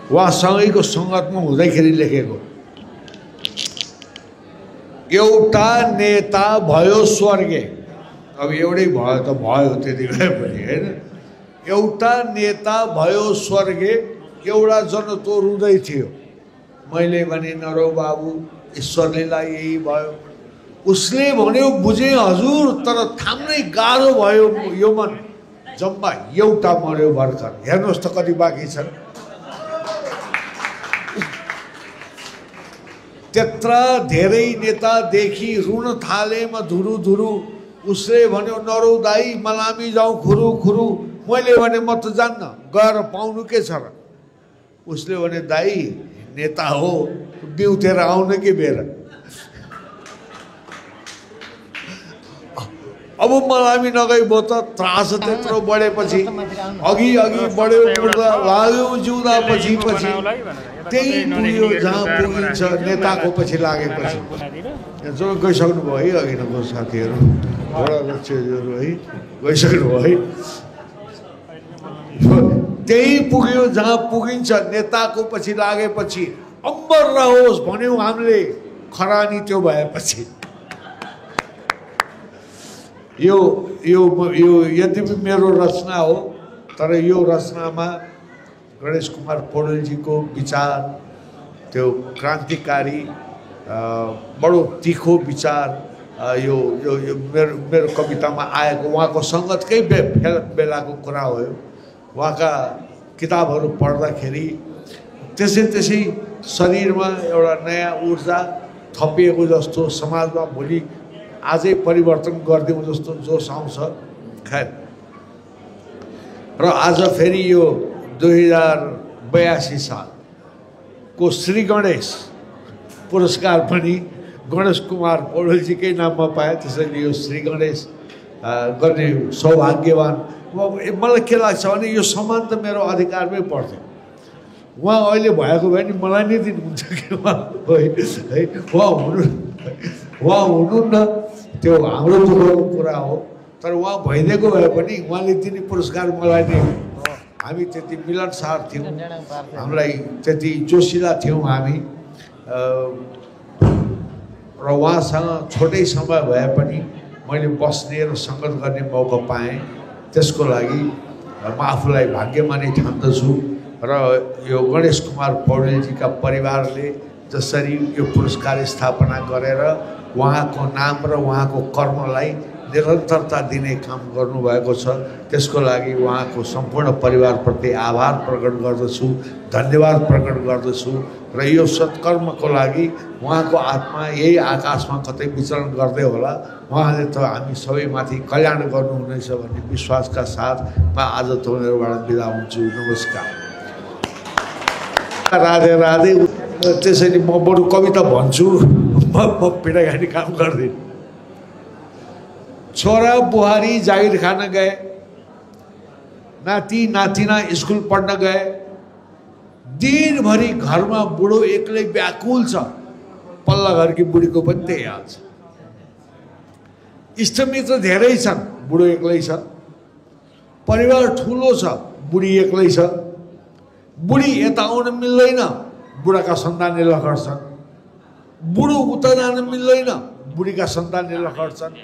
उहाँसँगैको सङ्गतमा हुँदाखेरि लेखेको। एउटा नेता भयो स्वर्गे, अब एउटै भयो त भयो त्यति बेला पनि होइन। एउटा नेता भयो स्वर्गे, एउटा जन तो रुँदै थियो। मैले भने नरौ बाबु, ईश्वर लीला यही भयो। उसले भन्यो बुझेँ हजुर, तर थाम्नै गाह्रो भयो यो मन, जम्मा एउटा मर्यो भर्खर। हेर्नुहोस् त कति बाँकी छन्। त्यत्र धेरै नेतादेखि रुन थालेमा धुरु धुरु। उसले भन्यो नरौ दाई मलामी जाउँ खुरु खुरु। मैले भने म त जान्न, गएर पाउनु के छ र। उसले भने दाई नेता हो, बिउतेर आउन के बेर। अब मलामी नगई भयो त त्रास त्यत्रो बढेपछि अघि अघि बढ्यो उड्दा लाग्यो जिउँदा पछि पछि त्यही पुग्यो जहाँ पुगिन्छ नेताको पछि लागेपछि। जो गइसक्नु भयो है अघिको साथीहरू बडा लक्ष्यहरू है गइसक्नु भयो है। त्यही पुग्यो जहाँ पुगिन्छ नेताको पछि लागेपछि। अम्बर रहोस् भन्यौँ हामीले खरानी त्यो भएपछि। यो यो यो यद्यपि मेरो रचना हो तर यो रचनामा गणेश कुमार पौडेलजीको विचार, त्यो क्रान्तिकारी बडो तीखो विचार यो यो यो मेरो मेरो कवितामा आएको उहाँको सङ्गतकै बेलाको कुरा हो। उहाँका किताबहरू पढ्दाखेरि त्यसै शरीरमा एउटा नयाँ ऊर्जा थपिएको जस्तो, समाजमा भोलि आजै परिवर्तन गरिदिउँ जस्तो जोस आउँछ। खैर, र आज फेरि यो 2082 सालको श्री गणेश पुरस्कार पनि गणेश कुमार पौडेलजीकै नाममा पाएँ। त्यसैले यो श्री गणेश गर्ने सौभाग्यवान। मलाई के लाग्छ भने यो सम्मान त मेरो अधिकारमै पर्थ्यो। उहाँ अहिले भएको भए नि मलाई नै दिनुहुन्छ कि उहाँ हुनुहुन्न, त्यो हाम्रो दुःखको कुरा हो। तर उहाँ भइदिएको भए पनि उहाँले दिने पुरस्कार मलाई नै। हामी त्यति मिलनसार थियौँ, हामीलाई त्यति जोसिला थियौँ हामी। र उहाँसँग छोटै समय भए पनि मैले बस्ने र सङ्गत गर्ने मौका पाएँ। त्यसको लागि म आफूलाई भाग्यमानी ठान्दछु। र यो गणेश कुमार पौडेलजीका परिवारले जसरी यो पुरस्कार स्थापना गरेर उहाँको नाम र उहाँको कर्मलाई निरन्तरता दिने काम गर्नुभएको छ, त्यसको लागि उहाँको सम्पूर्ण परिवारप्रति आभार प्रकट गर्दछु, धन्यवाद प्रकट गर्दछु। र यो सत्कर्मको लागि उहाँको आत्मा यही आकाशमा कतै विचरण गर्दै होला। उहाँले त हामी सबैमाथि कल्याण गर्नुहुनेछ भन्ने विश्वासका साथ म आज तपाईँहरूबाट बिदा हुन्छु। नमस्कार। राधे राधे। त्यसैले म बरु कविता भन्छु, म पिँडाघाटी काम गर्दिनँ। छोरा बुहारी जागिर खान गए, नाति नातिना स्कुल पढ्न गए। दिनभरि घरमा बुढो एक्लै व्याकुल छ, पल्ला घरकी बुढीको पनि त्यही हाल छ। इष्टमित्र धेरै छन्, बुढो एक्लै छ। परिवार ठुलो छ, बुढी एक्लै छ। बुढी यता आउन मिल्दैन, बुढाका सन्तानले लखड्छन्। बुढो उता जान मिल्दैन, बुढीका सन्तानले लखड्छन्।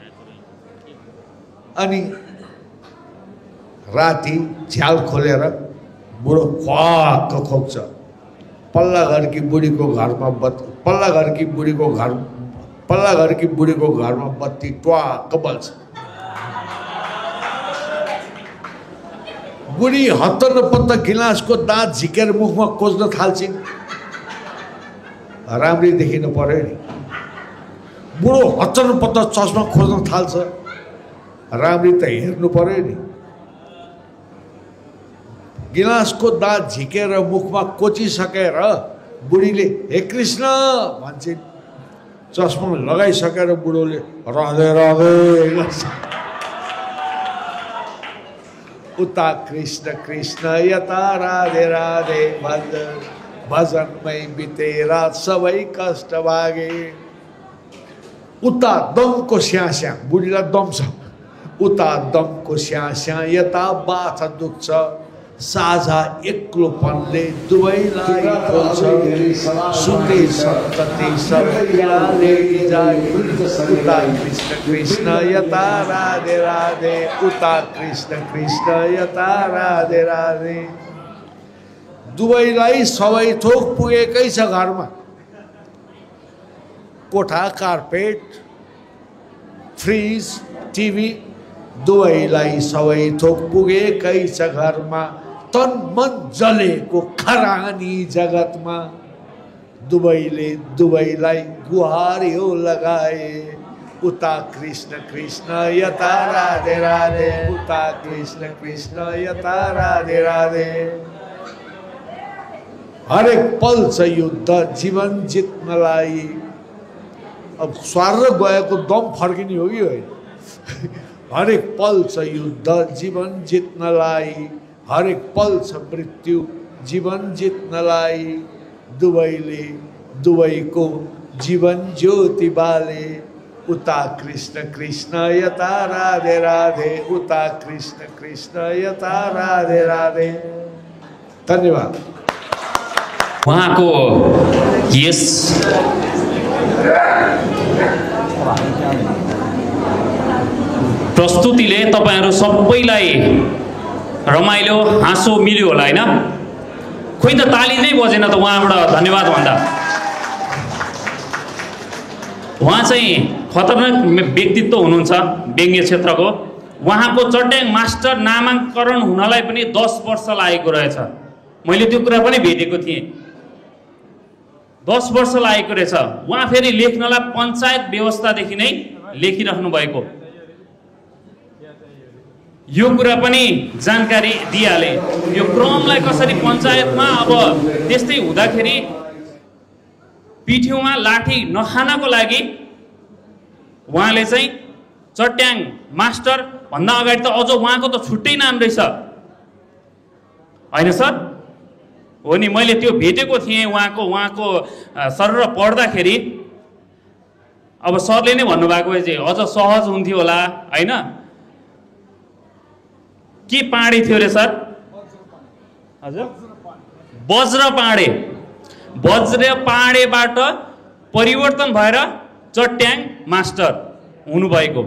अनि राति झ्याल खोलेर बुढो ख्वाक्क खोक्छ। पल्ला घरकी बुढीको घरमा पल्ला घरकी बुढीको घरमा बत्ती ट्वाक्क बल्छ। बुढी हत्त नपत्त गिलासको दाँत झिकेर मुखमा कोज्न थाल्छिन्। राम्ररी देखिन पर्यो नि। बुढो हत्त नपत्त चस्मा खोज्न थाल्छ, राम्ररी त हेर्नु पर्यो नि। गिलासको दाँत झिकेर मुखमा कोचिसकेर बुढीले हे कृष्ण भन्छन्। चस्मा लगाइसकेर बुढोले राधे राधे गर्छ। उता कृष्ण कृष्ण यता राधे राधे भजन भजनमै बिते रात सबै कष्ट भागे। उता दमको स्यास्या, बुढीलाई दम छ। उता दमको स्यास्या यता बाथ दुख्छ। साझा एक्लोपनले दुवैलाई खोल्छ। सुते सन्तति सबैले जागे। उता कृष्ण कृष्ण यता राधे राधे। उता कृष्ण कृष्ण यता राधे राधे। दुवैलाई सबै थोक पुगेकै छ घरमा। कोठा, कार्पेट, फ्रिज, टिभी दुवैलाई सबै थोक पुगेकै छ घरमा। तन मन जलेको खरानी जगतमा। दुबईले दुबईलाई गुहार्यो लगाए उता कृष्ण कृष्ण यता राधे राधे उता कृष्ण कृष्ण यता राधे राधे हरेक पल छ युद्ध जीवन जित्नलाई अब स्वार्थ गएको दम फर्किने हो कि होइन हरेक पल छ युद्ध जीवन जित्नलाई हरेक पल छ मृत्यु जीवन जित्नलाई दुबईले दुबईको जीवन ज्योति बाले उता कृष्ण कृष्ण यता राधे राधे उता कृष्ण कृष्ण यता राधे राधे धन्यवाद उहाँको यस प्रस्तुतिले तपाईहरु सबैलाई रमाइलो हाँसो मिल्यो होला हैन खोइ त ताली नै बजेन त उहाँबाट धन्यवाद भन्दा उहाँ चाहिँ खतरनाक व्यक्तित्व हुनुहुन्छ व्यङ्ग्य क्षेत्रको उहाँको चट्याङ मास्टर नामाङ्करण हुनलाई पनि 10 वर्ष लागेको रहेछ मैले त्यो कुरा पनि भेटेको थिएँ 10 वर्ष लागेको रहेछ उहाँ फेरि लेख्नलाई पञ्चायत व्यवस्थादेखि नै लेखिराख्नु भएको यो कुरा पनि जानकारी दिइहाले यो क्रमलाई कसरी पञ्चायतमा अब त्यस्तै हुँदाखेरि पिठ्यौमा लाठी नखानको लागि उहाँले चाहिँ चट्याङ मास्टर भन्दा अगाडि त अझ उहाँको त छुट्टै नाम रहेछ हैन सर हो नि मैले त्यो भेटेको थिएँ उहाँको सर पढ्दाखेरि अब सरले नै भन्नुभएको चाहिँ अझ सहज हुन्थ्यो होला हैन के पाँडे थियो रे सर हजुर वज्र पाँडेबाट परिवर्तन भएर चट्याङ मास्टर हुनुभएको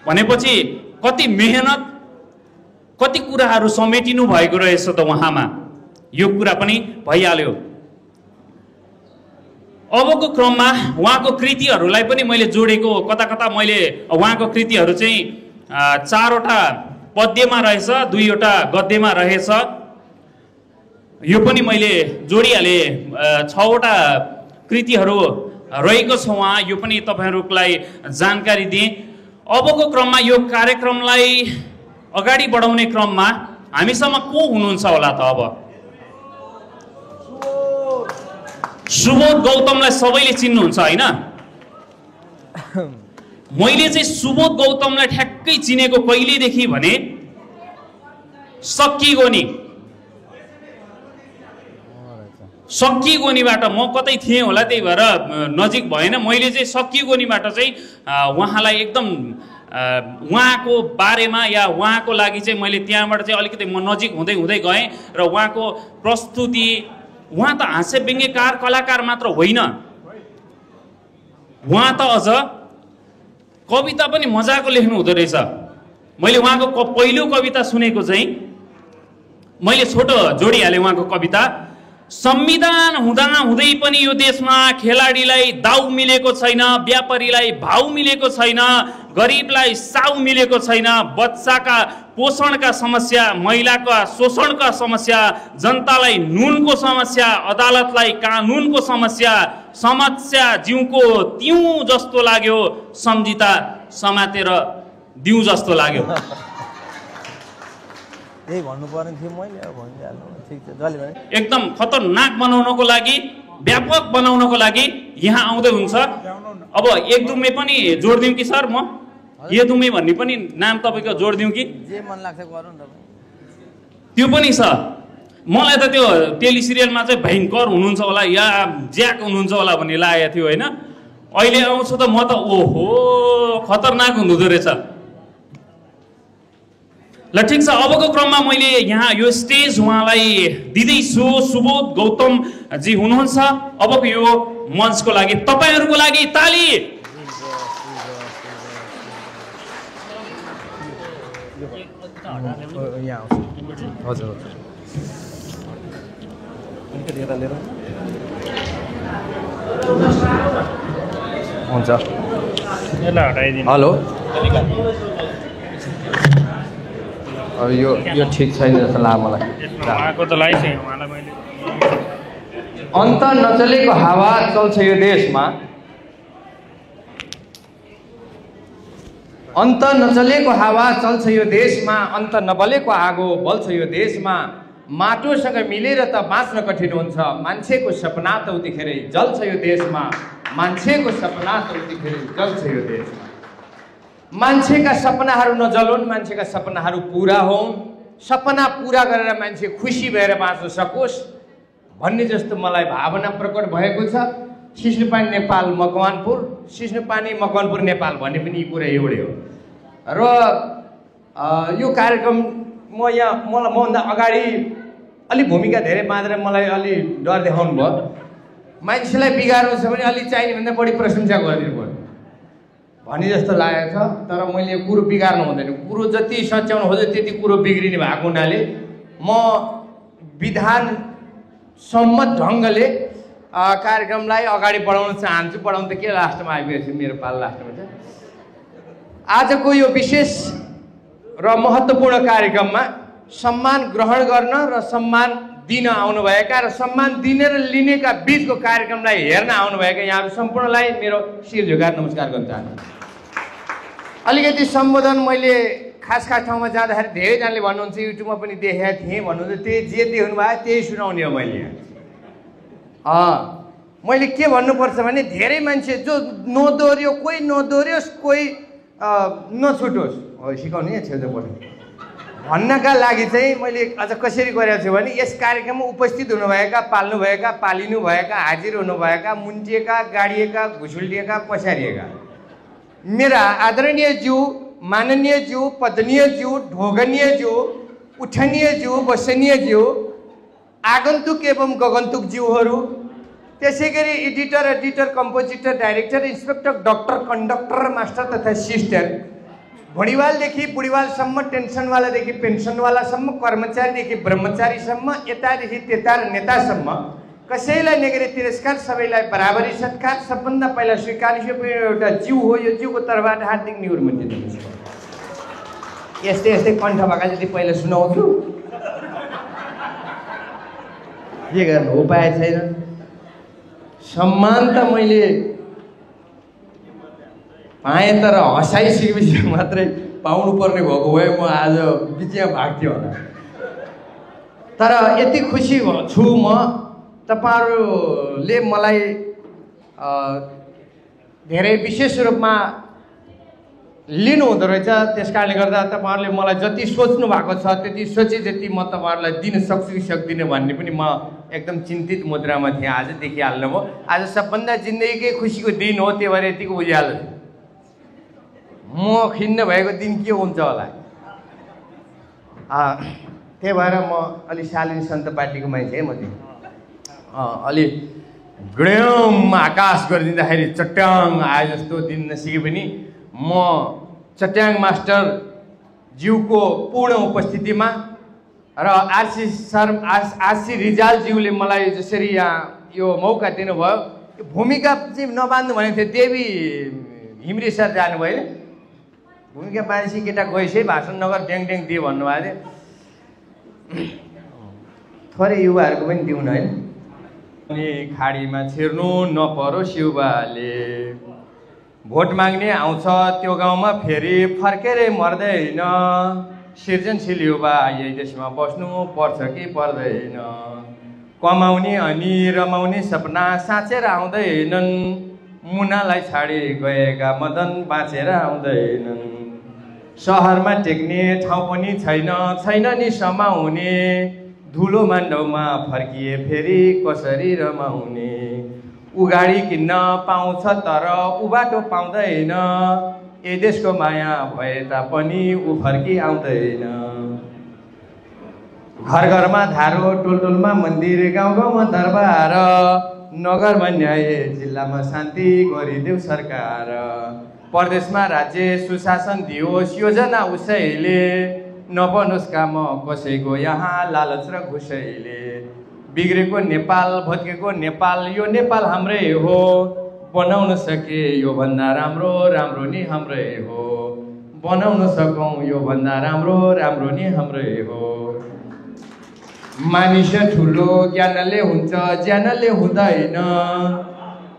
भनेपछि कति मेहनत कति कुराहरू समेटिनु भएको रहेछ त उहाँमा यो कुरा पनि भइहाल्यो अबको क्रममा उहाँको कृतिहरूलाई पनि मैले जोडेको कता कता मैले उहाँको कृतिहरू चाहिँ 4 वटा पद्यमा रहेछ 2 वटा गद्यमा रहेछ यो पनि मैले जोडिहालेँ 6 वटा कृतिहरू रहेको छ उहाँ यो पनि तपाईहरुलाई जानकारी दिएँ अबको क्रममा यो कार्यक्रमलाई अगाडि बढाउने क्रममा हामीसँग को हुनुहुन्छ होला त अब सुबोध गौतमलाई सबैले चिन्नुहुन्छ हैन मैले चाहिँ सुबोध गौतमलाई ठ्याक्कै चिनेको कहिलेदेखि भने सक्कीगोनीबाट म कतै थिएँ होला त्यही भएर नजिक भएन मैले चाहिँ सक्कीगोनीबाट चाहिँ उहाँलाई एकदम उहाँको बारेमा या उहाँको लागि चाहिँ मैले त्यहाँबाट चाहिँ अलिकति म नजिक हुँदै हुँदै गएँ र उहाँको प्रस्तुति उहाँ त हाँस्य व्यङ्ग्यकार कलाकार मात्र होइन उहाँ त अझ कविता पनि मजाको लेख्नु हुँदो रहेछ मैले उहाँको पहिलो कविता सुनेको चाहिँ मैले छोटो जोडिहालेँ उहाँको कविता संविधान हुँदा हुँदै पनि यो देशमा खेलाडीलाई दाउ मिलेको छैन व्यापारीलाई भाउ मिलेको छैन गरिबलाई साउ मिलेको छैन बच्चाका पोषणका समस्या महिलाका शोषणका समस्या जनतालाई नुनको समस्या अदालतलाई कानुनको समस्या जिउको तिउ जस्तो लाग्यो सम्झिता समातेर दिउ जस्तो लाग्यो यही भन्नु पर्ने थियो मैले अब भनिहाल्नु ठीक छ जले भने एकदम खतरनाक बनाउनको लागि व्यापक बनाउनको लागि यहाँ आउँदै हुन्छ अब एक दुमे पनि जोड्दिउँ कि सर म ये दुमे भन्ने पनि नाम तपाईको जोड्दिउँ कि जे मन लाग्छ गरौँ न त्यो पनि छ मलाई त त्यो टेली सिरियलमा चाहिँ भयङ्कर हुनुहुन्छ होला या ज्याक हुनुहुन्छ होला भन्ने लागेको थियो हैन अहिले आउँछ त म त ओहो खतरनाक हुँदो रहेछ ल ठीक छ अबको क्रममा मैले यहाँ यो स्टेज उहाँलाई दिँदैछु सुबोध गौतम जी हुनुहुन्छ अबको यो मञ्चको लागि तपाईहरुको लागि ताली हजुर हुन्छ यसलाई हटाइदिनु हेलो अब यो ठिक छैन जस्तो लाग्यो मलाई उहाँको त लाइसेन्स उहाँलाई मैले अन्त नचलेको हावा चल्छ यो देशमा, अन्त नचलेको हावा चल्छ यो देशमा, अन्त नबलेको आगो बल्छ यो देशमा, माटोसँग मिलेर त बाँच्न कठिन हुन्छ, मान्छेको सपना त उतिखेरै जल्छ यो देशमा, मान्छेको सपना त उतिखेरै जल्छ यो देशमा। मान्छेका सपनाहरू नजलुन्, मान्छेका सपनाहरू पुरा हुन्, सपना पुरा गरेर मान्छे खुसी भएर बाँच्न सकोस् भन्ने जस्तो मलाई भावना प्रकट भएको छ। सिस्नुपानी नेपाल मकवानपुर, सिस्नुपानी मकवानपुर नेपाल भन्ने पनि कुरा एउटै हो। र यो कार्यक्रम मभन्दा अगाडि अलि भूमिका धेरै बाँधेर मलाई अलि डर देखाउनु भयो। मान्छेलाई बिगार्नु छ भने अलि चाहिने भन्दा बढी प्रशंसा गरिदिनु पर्यो भने जस्तो लागेको छ। तर मैले यो कुरो बिगार्नु हुँदैन, कुरो जति सच्याउनु खोज्यो त्यति कुरो बिग्रिने भएको हुनाले म विधान सम्मत ढङ्गले कार्यक्रमलाई अगाडि बढाउन चाहन्छु। बढाउनु त के लास्टमा आइपुगेको मेरो पाल लास्टमा छ। आजको यो विशेष र महत्त्वपूर्ण कार्यक्रममा सम्मान ग्रहण गर्न र सम्मान दिन आउनुभएका र सम्मान दिने र लिनेका बिचको कार्यक्रमलाई हेर्न आउनुभएका यहाँहरू सम्पूर्णलाई मेरो शिर झुकाएर नमस्कार गर्न चाहन्छु। अलिकति सम्बोधन मैले खास ठाउँमा जाँदाखेरि धेरैजनाले भन्नुहुन्छ, युट्युबमा पनि देखेका थिएँ भन्नुहुन्छ, त्यही जे देख्नु भयो त्यही सुनाउने हो मैले। मैले के भन्नुपर्छ भने धेरै मान्छे जो नदोर्यो, कोही नदोर्योस्, कोही नछुटोस्, हो सिकाउने यहाँ छेउछाउ पर्छ भन्नका लागि चाहिँ मैले अझ कसरी गरेको छु भने यस कार्यक्रममा उपस्थित हुनुभएका, पाल्नुभएका, पालिनुभएका, हाजिर हुनुभएका, मुन्टिएका, गाडिएका, घुसुल्टिएका, पछारिएका मेरा आदरणीय ज्यू, माननीय ज्यू, पदनीय ज्यू, ढोगनीय ज्यू, उठनीय ज्यू, बसनीय ज्यू, आगन्तुक एवं गगन्तुक ज्यूहरू, त्यसै गरी editor, compositor, director, inspector, doctor, conductor, master तथा सिस्टर, भुँडीवालदेखि बुढीवालसम्म, टेन्सनवालादेखि पेन्सनवालासम्म, कर्मचारीदेखि ब्रह्मचारीसम्म, यतादेखि त्यता र नेतासम्म कसैलाई नेगरी तिरस्कार, सबैलाई बराबरी सत्कार, सबभन्दा पहिला स्वीकार एउटा जीव हो। यो जीवको तर्फबाट हार्दिक निहुर्मन्ती नमस्कार। यस्तै यस्तै कण्ठ भएका जति पहिला सुनाउँछु, के गर्नु उपाय छैन। सम्मान त मैले पाएँ तर हँसाइसकेपछि मात्रै पाउनु पर्ने भएको भए म आज बिचमा भाग्थ्यो होला। तर यति खुसी छु म, तपाईहरुले मलाई धेरै विशेष रूपमा लिनु हुँदो रहेछ। त्यसकारणले गर्दा तपाईहरुले मलाई जति सोच्नु भएको छ त्यति सोचे जति म तपाईहरुलाई दिन सक्छु कि सक्दिनँ भन्ने पनि म एकदम चिन्तित मुद्रामा थिएँ। आज देखिहाल्नुभयो, आज सबभन्दा जिन्दगीकै खुसीको दिन हो, त्यही भएर यतिको उज्यालो छ। म खिन्न भएको दिन के हुन्छ होला, त्यही भएर म अलि शालिनी सन्त पार्टीको मान्छे म चाहिँ अलि गड्याम आकाश गरिदिँदाखेरि चट्याङ आए जस्तो दिन नसिके पनि म चट्याङ मास्टर ज्यूको पूर्ण उपस्थितिमा र आरसी रिजालज्यूले मलाई जसरी यहाँ यो मौका दिनुभयो, यो भूमिका चाहिँ नबान्नु भनेको थियो। देवी हिम्रे सर जानुभयो, भूमिका बाँधेपछि केटा गएपछि भाषण नगर ड्याङ ड्याङ दियो भन्नुभएको थियो। थोरै युवाहरूको पनि दिउन होइन। अनि खाडीमा छिर्नु नपरोस् युवाले, भोट माग्ने आउँछ त्यो गाउँमा फेरि फर्केरै मर्दैन, सृजनशील युवा यही देशमा बस्नु पर्छ कि पर्दैन, कमाउने अनि रमाउने सपना साँचेर आउँदैनन्, मुनालाई छाडी गएका मदन बाँचेर आउँदैनन्, सहरमा टेक्ने ठाउँ पनि छैन नि समाउने, धुलो माण्डौमा फर्किए फेरि कसरी रमाउने, उगाडी किन्न पाउँछ तर उ बाटो पाउँदैन, ए देशको माया भए तापनि उ फर्की आउँदैन, घर घरमा धारो, टोल टोलमा मन्दिर, गाउँ गाउँमा दरबार, नगरमा न्याय, जिल्लामा शान्ति गरिदेऊ सरकार, प्रदेशमा राज्य सुशासन दियोस् योजना उसैले, नबनोस् काम कसैको यहाँ लालच र घुसैले, बिग्रेको नेपाल भत्केको नेपाल यो नेपाल हाम्रै हो, बनाउन सके यो भन्दा राम्रो राम्रो नि हाम्रै हो, बनाउन सकौँ यो भन्दा राम्रो राम्रो नि हाम्रै हो। मानिस ठुलो ज्ञानले हुन्छ ज्ञानले हुँदैन,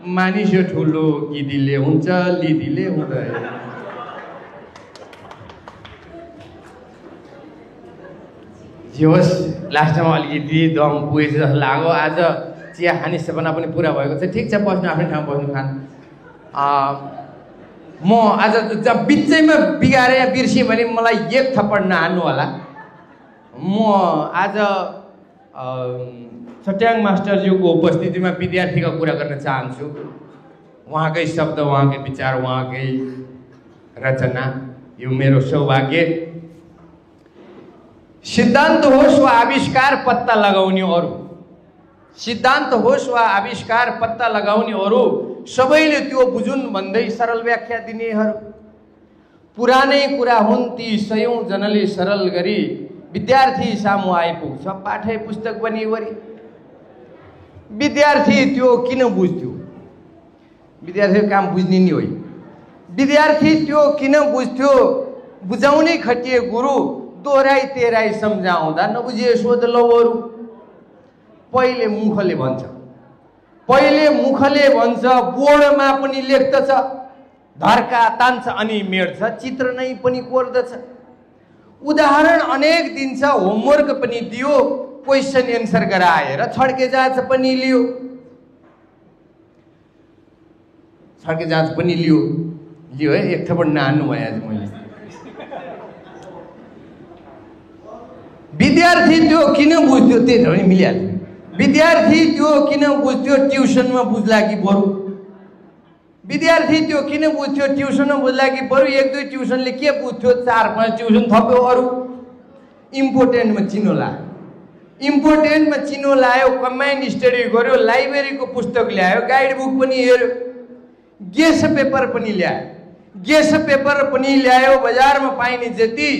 मानिस ठुलो गिदीले हुन्छ लिदीले हुँदैन। जे होस् लास्टमा अलिकति दम पुगेछ जस्तो लाग्यो। आज चिया खाने सपना पनि पुरा भएको छ। ठिक छ, बस्नु आफ्नै ठाउँमा बस्नु खान। म आज बिचैमा बिगारे बिर्सेँ भने मलाई एक थप्पड नहान्नु होला। म आज छट्याङ मास्टरज्यूको उपस्थितिमा विद्यार्थीका कुरा गर्न चाहन्छु। उहाँकै शब्द, उहाँकै विचार, उहाँकै रचना, यो मेरो सौभाग्य। सिद्धान्त होस् वा आविष्कार पत्ता लगाउने अरू, सिद्धान्त होस् वा आविष्कार पत्ता लगाउने अरू, सबैले त्यो बुझुन् भन्दै सरल व्याख्या दिनेहरू। पुरानै कुरा हुन् ती सयौं जनले सरल गरी, विद्यार्थी सामु आइपुग्छ पाठ्य पुस्तक पनि वरी। विद्यार्थी त्यो किन बुझ्थ्यो? विद्यार्थीको काम बुझ्ने नि होइन। विद्यार्थी त्यो किन बुझ्थ्यो? बुझाउनै खटिए गुरु, दोहोऱ्याइ तेह्राइ सम्झाउँदा नबुझिए सोध लौ अरू। पहिले मुखले भन्छ, पहिले मुखले भन्छ, बोर्डमा पनि लेख्दछ, धर्का तान्छ अनि मेट्छ, चित्र नै पनि कोर्दछ। उदाहरण अनेक दिन्छ, होमवर्क पनि दियो, क्वेसन एन्सर गराएर छड्के जाँच पनि लियो, छड्के जाँच पनि लियो है। एक थप्पड नहान्नु भयो आज मैले। विद्यार्थी त्यो किन बुझ्थ्यो? त्यही त हो नि, मिलिहाल्छ। विद्यार्थी त्यो किन बुझ्थ्यो? ट्युसनमा बुझ्ला कि बरु? विद्यार्थी त्यो किन बुझ्थ्यो? ट्युसनमा बुझ्ला कि बरु? एक दुई ट्युसनले के बुझ्थ्यो? 4-5 ट्युसन थप्यो अरू। इम्पोर्टेन्टमा चिनो लायो, इम्पोर्टेन्टमा चिनो लायो, कम्बाइन्ड स्टडी गर्यो, लाइब्रेरीको पुस्तक ल्यायो, गाइड बुक पनि हेऱ्यो, गेस पेपर पनि ल्यायो, गेस पेपर पनि ल्यायो, बजारमा पाइने जति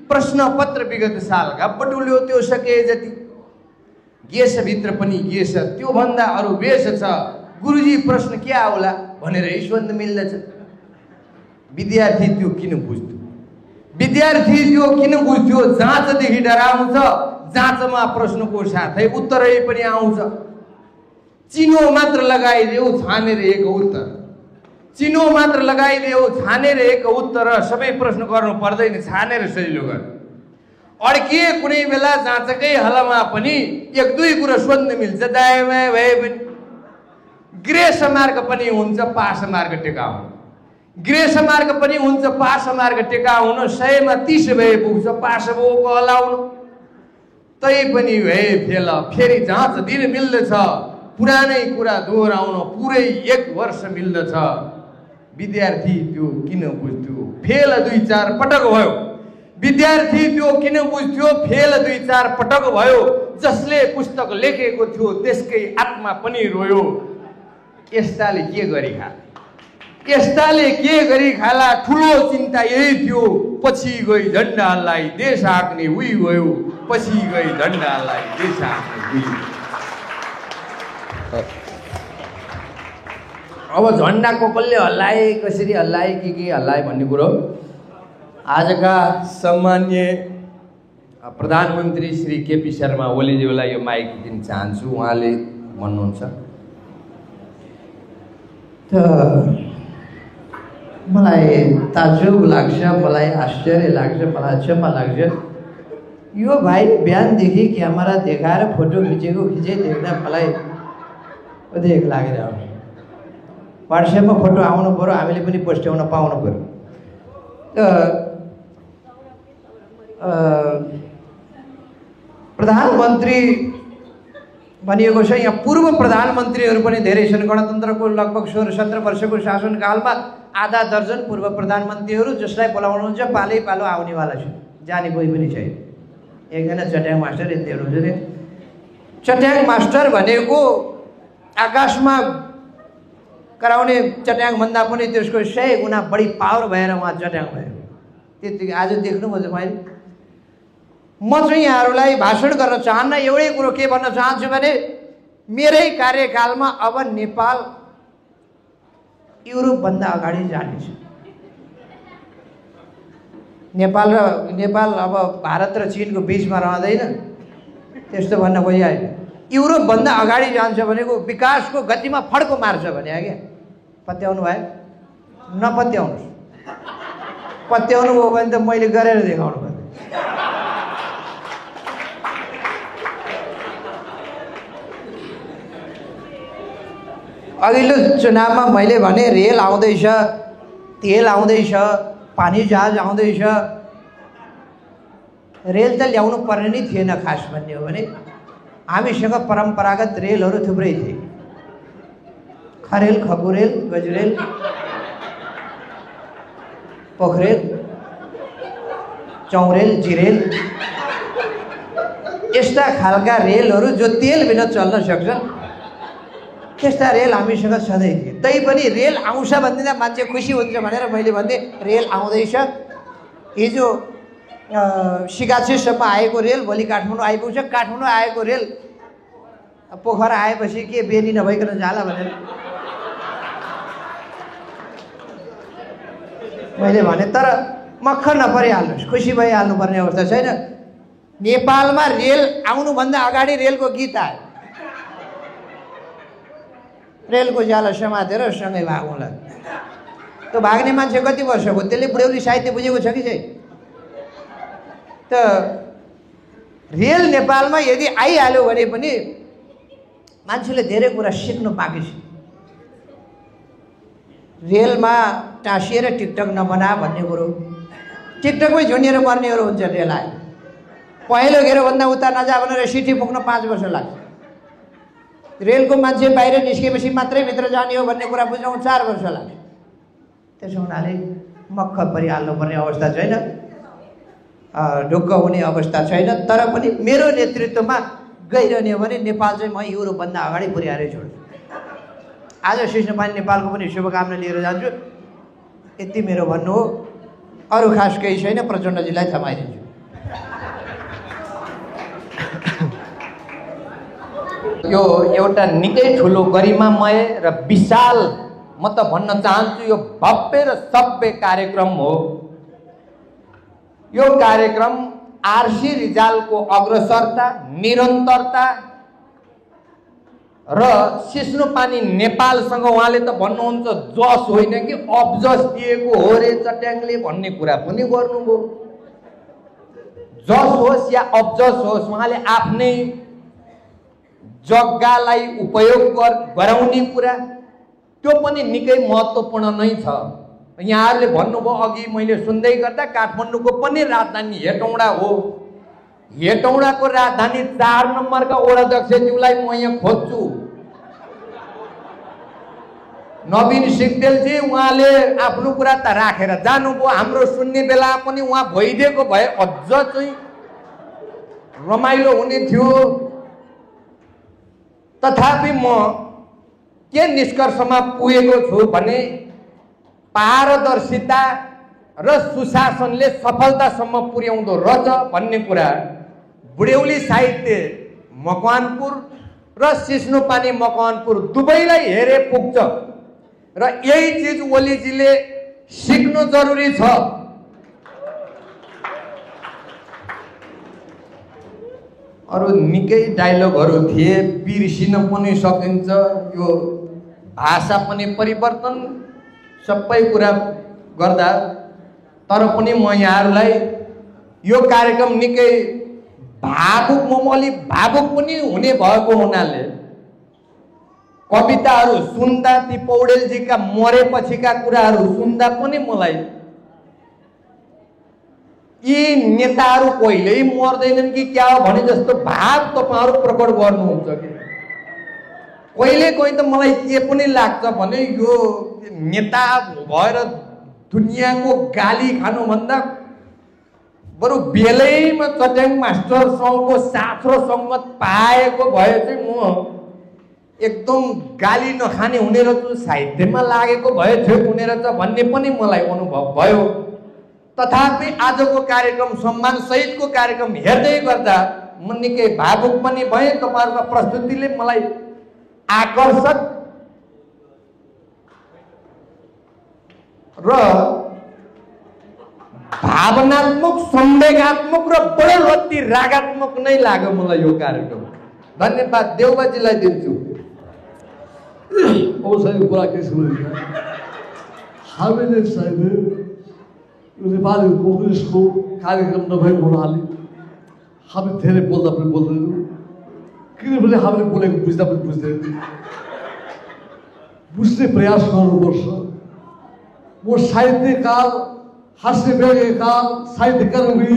प्रश्न पत्र विगत सालका बटुल्यो त्यो सके जति। गेसभित्र पनि गेस, त्योभन्दा अरू बेस छ। गुरुजी प्रश्न के आउला भनेर ईश्वन्द मिल्दछ। विद्यार्थी त्यो किन बुझ्थ्यो? विद्यार्थी त्यो किन बुझ्थ्यो? जाँचदेखि डराउँछ, जाँचमा प्रश्नको साथै उत्तरै पनि आउँछ। चिनो मात्र लगाइदेऊ छानेर एक उत्तर, चिनो मात्र लगाइदेऊ छानेर एक उत्तर, सबै प्रश्न गर्नु पर्दैन, छानेर सजिलो गर। अड्किए कुनै बेला जाँचकै हलमा पनि एक दुई कुरा सोध्न मिल्छ, दायाँ भए पनि। ग्रेस मार्क पनि हुन्छ, पास मार्क टेकाउनु, ग्रेस मार्क पनि हुन्छ, पास मार्क टेकाउनु। 100 मा 30 भए पुग्छ, पास भएको हलाउनु। तै पनि भए फेल, फेरि जाँच दिन मिल्दछ, पुरानै कुरा दोहोऱ्याउन पुरै 1 वर्ष मिल्दछ। विद्यार्थी त्यो किन बुझ्थ्यो? फेल 2-4 पटक भयो। विद्यार्थी त्यो किन बुझ्थ्यो? फेल 2-4 पटक भयो। जसले पुस्तक लेखेको थियो त्यसकै आत्मा पनि रोयो। यस्ताले के गरी खाला, यस्ताले के गरी खाला, ठुलो चिन्ता यही थियो। पछि गई झन्डालाई देश हाँक्ने उही गयो, पछि गई झन्डालाई देश हाँक्ने उही। अब झन्डा कसले हल्लाए, कसरी हल्लाए, के हल्लाए भन्ने कुरो आजका सम्मान्य प्रधानमन्त्री श्री केपी शर्मा ओलीज्यूलाई यो माइक दिन चाहन्छु। उहाँले भन्नुहुन्छ, मलाई ताजुब लाग्छ, मलाई आश्चर्य लाग्छ, मलाई अचम्म लाग्छ। यो भाइ बिहानदेखि क्यामेरा देखाएर फोटो खिचै देख्दा मलाई उदेक लागेर आउँछ। वाट्सएपमा फोटो आउनु पऱ्यो, हामीले पनि पोस्ट्याउन पाउनु पऱ्यो। प्रधानमन्त्री भनिएको छ, यहाँ पूर्व प्रधानमन्त्रीहरू पनि धेरै छन्। गणतन्त्रको लगभग 16-17 वर्षको शासनकालमा आधा दर्जन पूर्व प्रधानमन्त्रीहरू जसलाई बोलाउनुहुन्छ पालै पालो आउनेवाला छ, जाने कोही पनि छैन। एकजना चट्याङ मास्टर यति हुनुहुन्छ। चट्याङ मास्टर भनेको आकाशमा कराउने चट्याङभन्दा पनि त्यसको 100 गुणा बढी पावर भएर उहाँ चट्याङ भयो। त्यतिकै आज देख्नुभयो मैले। म चाहिँ यहाँहरूलाई भाषण गर्न चाहन्न। एउटै कुरो के भन्न चाहन्छु भने मेरै कार्यकालमा अब नेपाल युरोपभन्दा अगाडि जानेछ। नेपाल अब भारत र चीनको बीचमा रहँदैन, त्यस्तो भन्न खोजिहाल्यो। युरोपभन्दा अगाडि जान्छ भनेको विकासको गतिमा फड्को मार्छ भने क्या पत्याउनु भयो? नपत्याउनुहोस्। पत्याउनु भयो भने त मैले गरेर देखाउनु पर्छ। अघिल्लो चुनावमा मैले भने रेल आउँदैछ, तेल आउँदैछ, पानी जहाज आउँदैछ। रेल त ल्याउनु पर्ने नै थिएन खास भन्ने हो भने हामीसँग परम्परागत रेलहरू थुप्रै थिए। खरेल, खकुरेल, गजरेल, पोखरेल, चौरेल, जिरेल यस्ता खालका रेलहरू जो तेल बिना चल्न सक्छन् त्यस्ता रेल हामीसँग सधैँ थिए। तैपनि रेल आउँछ भन्दिनँ मान्छे खुसी हुन्छ भनेर मैले भन्थेँ रेल आउँदैछ। हिजो सिगाछेसम्म आएको रेल भोलि काठमाडौँ आइपुग्छ। काठमाडौँ आएको रेल पोखरा आएपछि के बेनी नभइकन जाला भनेर मैले भने। तर मक्ख नपरिहाल्नुहोस्, खुसी भइहाल्नुपर्ने अवस्था छैन। नेपालमा रेल आउनुभन्दा अगाडि रेलको गीत आयो। रेलको जाला समातेर सँगै भागौँला। त्यो भाग्ने मान्छे कति वर्षको? त्यसले बुढ्यौली साहित्य बुझेको छ कि चाहिँ? त रेल नेपालमा यदि आइहाल्यो भने पनि मान्छेले धेरै कुरा सिक्नु बाँकी छ। रेलमा टाँसिएर टिकटक नबना भन्ने कुरो, टिकटकमै झुन्डिएर मर्नेहरू हुन्छ। रेल आयो पहिलो घेरोभन्दा उता नजा भनेर सिटी पुग्न 5 वर्ष लाग्छ। रेलको मान्छे बाहिर निस्केपछि मात्रै भित्र जाने हो भन्ने कुरा बुझ्न 4 वर्ष लाग्छ। त्यसो हुनाले मक्ख परिहाल्नुपर्ने अवस्था छैन, ढुक्क हुने अवस्था छैन। तर पनि मेरो नेतृत्वमा गइरहने हो भने नेपाल चाहिँ म युरोपभन्दा अगाडि पुर्याएरै छोड्छु। आज सिस्नुपानी नेपालको पनि शुभकामना लिएर जान्छु। यति मेरो भन्नु हो, अरू खास केही छैन। प्रचण्डजीलाई थमाइदिन्छु। यो एउटा निकै ठुलो गरिमामय र विशाल, म त भन्न चाहन्छु यो भव्य र सभ्य कार्यक्रम हो। यो कार्यक्रम आरसी रिजालको अग्रसरता, निरन्तरता र सिस्नुपानी नेपालसँग उहाँले त भन्नुहुन्छ जस होइन कि अब्जस दिएको हो रे चट्याङले भन्ने कुरा पनि गर्नुभयो। जस होस् या अब्जस होस्, उहाँले आफ्नै जग्गालाई उपयोग गराउने कुरा त्यो पनि निकै महत्त्वपूर्ण नै छ। यहाँहरूले भन्नुभयो अघि मैले सुन्दै गर्दा काठमाडौँको पनि राजधानी हेटौँडा हो। हेटौँडाको राजधानी 4 नम्बरका वडाध्यक्षज्यूलाई म यहाँ खोज्छु। नवीन सिग्देलजी उहाँले आफ्नो कुरा त राखेर जानुभयो। हाम्रो सुन्ने बेला पनि उहाँ भइदिएको भए अझ चाहिँ रमाइलो हुने थियो। तथापि म के निष्कर्षमा पुगेको छु भने पारदर्शिता र सुशासनले सफलतासम्म पुर्याउँदो रहेछ भन्ने कुरा बुढ्यौली साहित्य मकवानपुर र सिस्नुपानी मकवानपुर दुवैलाई हेरे पुग्छ। र यही चिज ओलीजीले सिक्नु जरुरी छ। अरू निकै डायलगहरू थिए, बिर्सिन पनि सकिन्छ। यो भाषा पनि परिवर्तन सबै कुरा गर्दा। तर पनि म यहाँहरूलाई यो कार्यक्रम निकै भावुक, म अलि भावुक पनि हुने भएको हुनाले कविताहरू सुन्दा, ती पौडेलजीका मरेपछिका कुराहरू सुन्दा पनि मलाई यी नेताहरू कहिल्यै मर्दैनन् कि क्या हो भने जस्तो भाव तपाईँहरू प्रकट गर्नुहुन्छ कि कहिले कहीँ त मलाई के पनि लाग्छ भने यो नेता भएर दुनियाँको गाली खानुभन्दा बरु बेलैमा चट्याङ मास्टरसँगको साथ र सङ्गत पाएको भए चाहिँ म एकदम गाली नखाने हुने रहेछ, साहित्यमा लागेको भए ठिक हुने रहेछ भन्ने पनि मलाई अनुभव भयो। तथापि आजको कार्यक्रम, सम्मान सहितको कार्यक्रम हेर्दै गर्दा म निकै भावुक पनि भएँ। तपाईँहरूको प्रस्तुतिले मलाई आकर्षक र भाव भावनात्मक संवेगात्मक र बढोत्तरी रागात्मक नै लाग्यो मलाई यो कार्यक्रम। धन्यवाद देउबाजीलाई दिन्छु। अब सायद कुरा के सुन्नु हामीले सायद नेपाली कांग्रेसको कार्यक्रम नभएको हुनाले हामी धेरै बोल्दा पनि बोल्दैनौँ, किनभने हामीले बोलेको बुझ्दा पनि बुझ्दैनौँ। बुझ्ने प्रयास गर्नुपर्छ। म साहित्यकार, हास्य व्यङ्ग्यकार, साहित्यकर्मी,